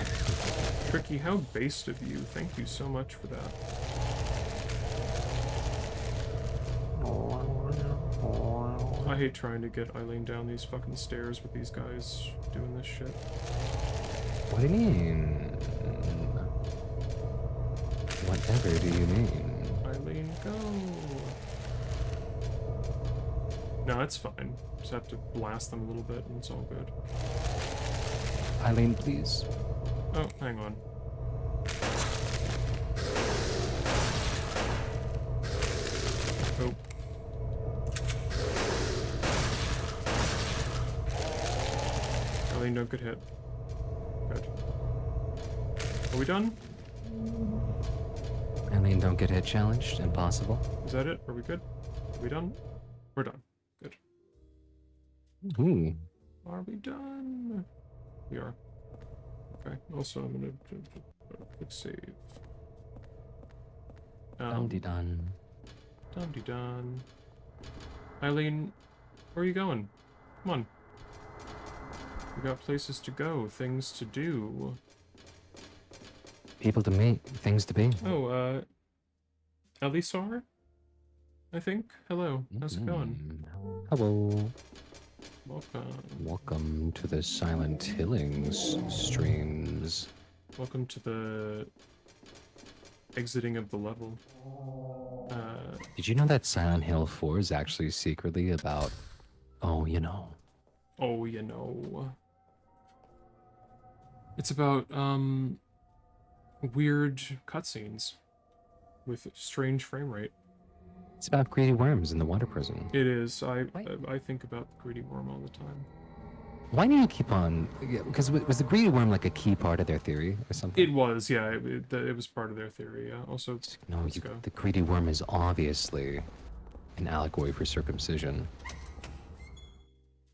Tricky, how based of you. Thank you so much for that. I hate trying to get Eileen down these fucking stairs with these guys doing this shit. What do you mean? Whatever do you mean? Eileen, go! No, it's fine. Just have to blast them a little bit and it's all good. Eileen, please. Oh, hang on. Oh. Eileen, don't get hit. Good. Are we done? Eileen, don't get hit challenged. Impossible. Is that it? Are we good? Are we done? We're done. Good. Ooh. Are we done? We are. Okay. Also, I'm gonna click save. Dum-de-dun. Dum-de-dun. Eileen, where are you going? Come on. We got places to go, things to do. People to meet, things to be. Oh, Elisar? I think. Hello. How's it going? Hello. Welcome. Welcome to the Silent Hillings streams. Welcome to the exiting of the level. Did you know that Silent Hill 4 is actually secretly about, oh, you know. Oh, you know. It's about, weird cutscenes with strange frame rate. It's about greedy worms in the water prison. It is. I think about the greedy worm all the time. Why do you keep on? Because was the greedy worm like a key part of their theory or something? It was, yeah. It was part of their theory. Yeah. Also, no, the greedy worm is obviously an allegory for circumcision.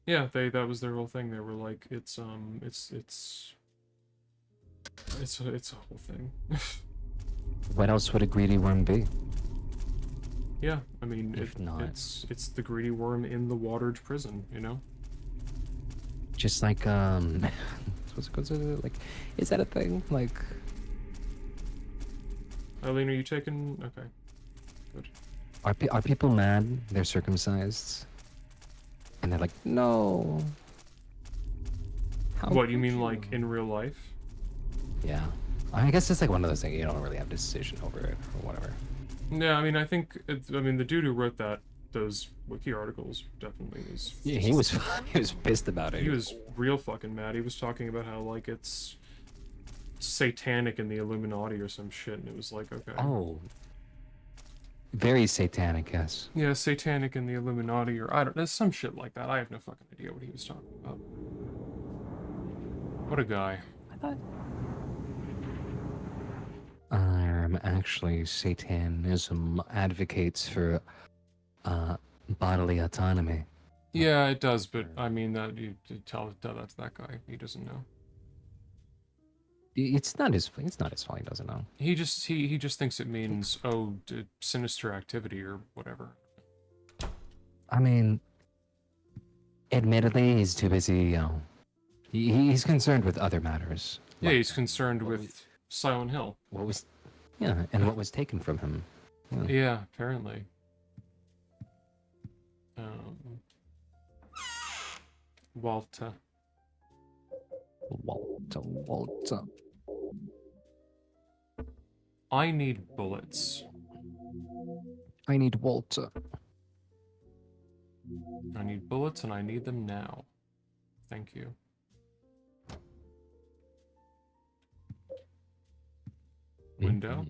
Yeah, that was their whole thing. They were like, it's a whole thing. What else would a greedy worm be? Yeah, I mean, it's the greedy worm in the watered prison, you know? Just like, what's it, like, is that a thing? Like... Eileen, are you taking... Okay. Good. Are people mad they're circumcised? And they're like, no. How What, you mean like in real life? Yeah. I guess it's like one of those things you don't really have decision over it or whatever. Yeah, I mean, I think, I mean, the dude who wrote those wiki articles definitely was... Yeah, he was pissed about it. He was real fucking mad. He was talking about how, like, it's satanic in the Illuminati or some shit, and it was like, okay. Oh. Very satanic, yes. Yeah, satanic in the Illuminati, or I don't know, some shit like that. I have no fucking idea what he was talking about. What a guy. I thought... actually, Satanism advocates for bodily autonomy. Yeah, it does, but I mean that you tell that to that guy. He doesn't know. It's not his fault. He doesn't know. He just thinks it means sinister activity or whatever. I mean, admittedly, he's too busy. You know, he's concerned with other matters. Yeah, he's concerned with Silent Hill. What was taken from him. Yeah, apparently. Walter. Walter. I need bullets. I need Walter. I need bullets and I need them now. Thank you. Window.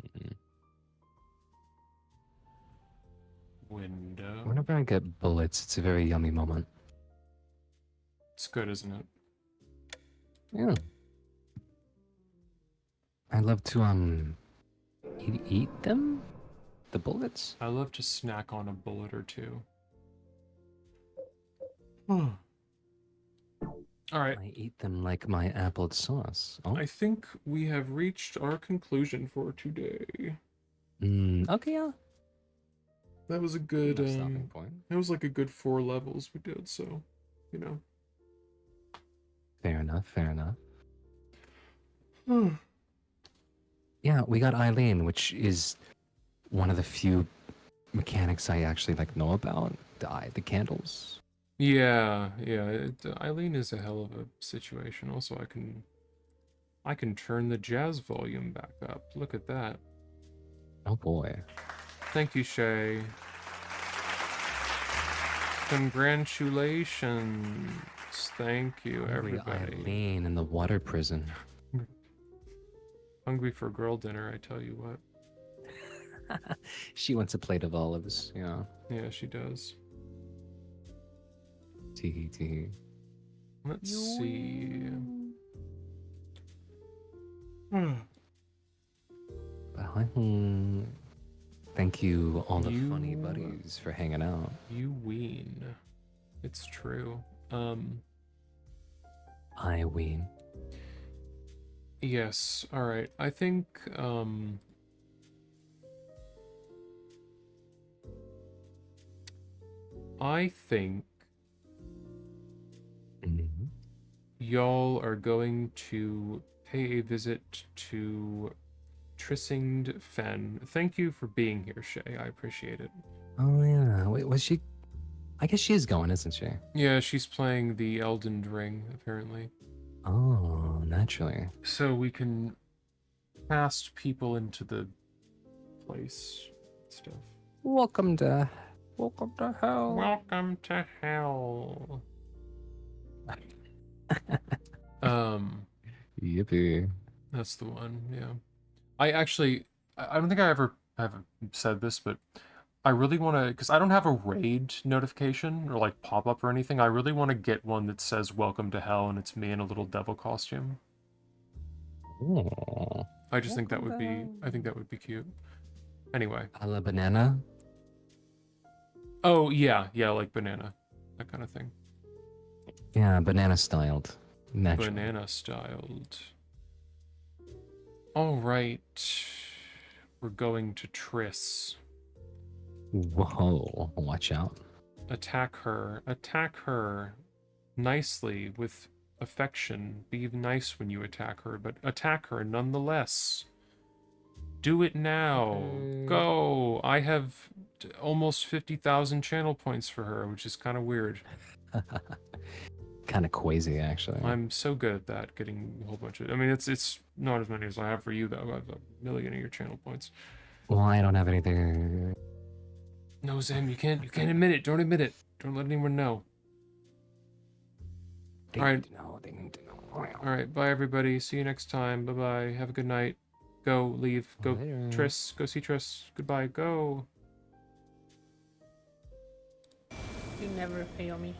Window. Whenever I get bullets, it's a very yummy moment. It's good, isn't it? Yeah. I love to eat them? The bullets? I love to snack on a bullet or two. Alright. I eat them like my apple sauce. Oh. I think we have reached our conclusion for today. Okay, yeah. That was a good stopping point. That was like a good 4 levels we did, so you know. Fair enough, fair enough. Yeah, we got Eileen, which is one of the few mechanics I actually like know about. The candles. Yeah. Eileen is a hell of a situation. Also, I can turn the jazz volume back up. Look at that. Oh boy. Thank you, Shay. Congratulations. Thank you, Hungry everybody. Eileen in the water prison. Hungry for girl dinner, I tell you what. She wants a plate of olives, yeah. Yeah, she does. Tee tee. Let's see. Thank you, all the funny buddies, for hanging out. You ween. It's true. I ween. Yes, alright. I think, y'all are going to pay a visit to Trissinged Fen. Thank you for being here, Shay. I appreciate it. Oh yeah. Wait, was she? I guess she is going, isn't she? Yeah, she's playing the Elden Ring, apparently. Oh, naturally. So we can cast people into the place stuff. Welcome to hell. Welcome to hell. Yippee. That's the one, yeah. I don't think I ever have said this, but I really want to, because I don't have a raid notification or like pop-up or anything. I really want to get one that says welcome to hell and it's me in a little devil costume. Ooh. I just think that would be, I think that would be cute. Anyway. A la banana? Oh, yeah, like banana. That kind of thing. Yeah, banana styled. Naturally. Banana styled. All right. We're going to Triss. Whoa, watch out. Attack her. Attack her nicely with affection. Be nice when you attack her, but attack her nonetheless. Do it now. Go. I have almost 50,000 channel points for her, which is kind of weird. Kind of crazy, actually. I'm so good at that, getting a whole bunch of... I mean, it's not as many as I have for you, though. I have 1 million of your channel points. Well, I don't have anything... No, Zem, you can't admit it. Don't admit it. Don't let anyone know. They All right. need to know. They need to know. All right. Bye, everybody. See you next time. Bye-bye. Have a good night. Go. Leave. Go. Later. Triss. Go see Triss. Goodbye. Go. You never fail me.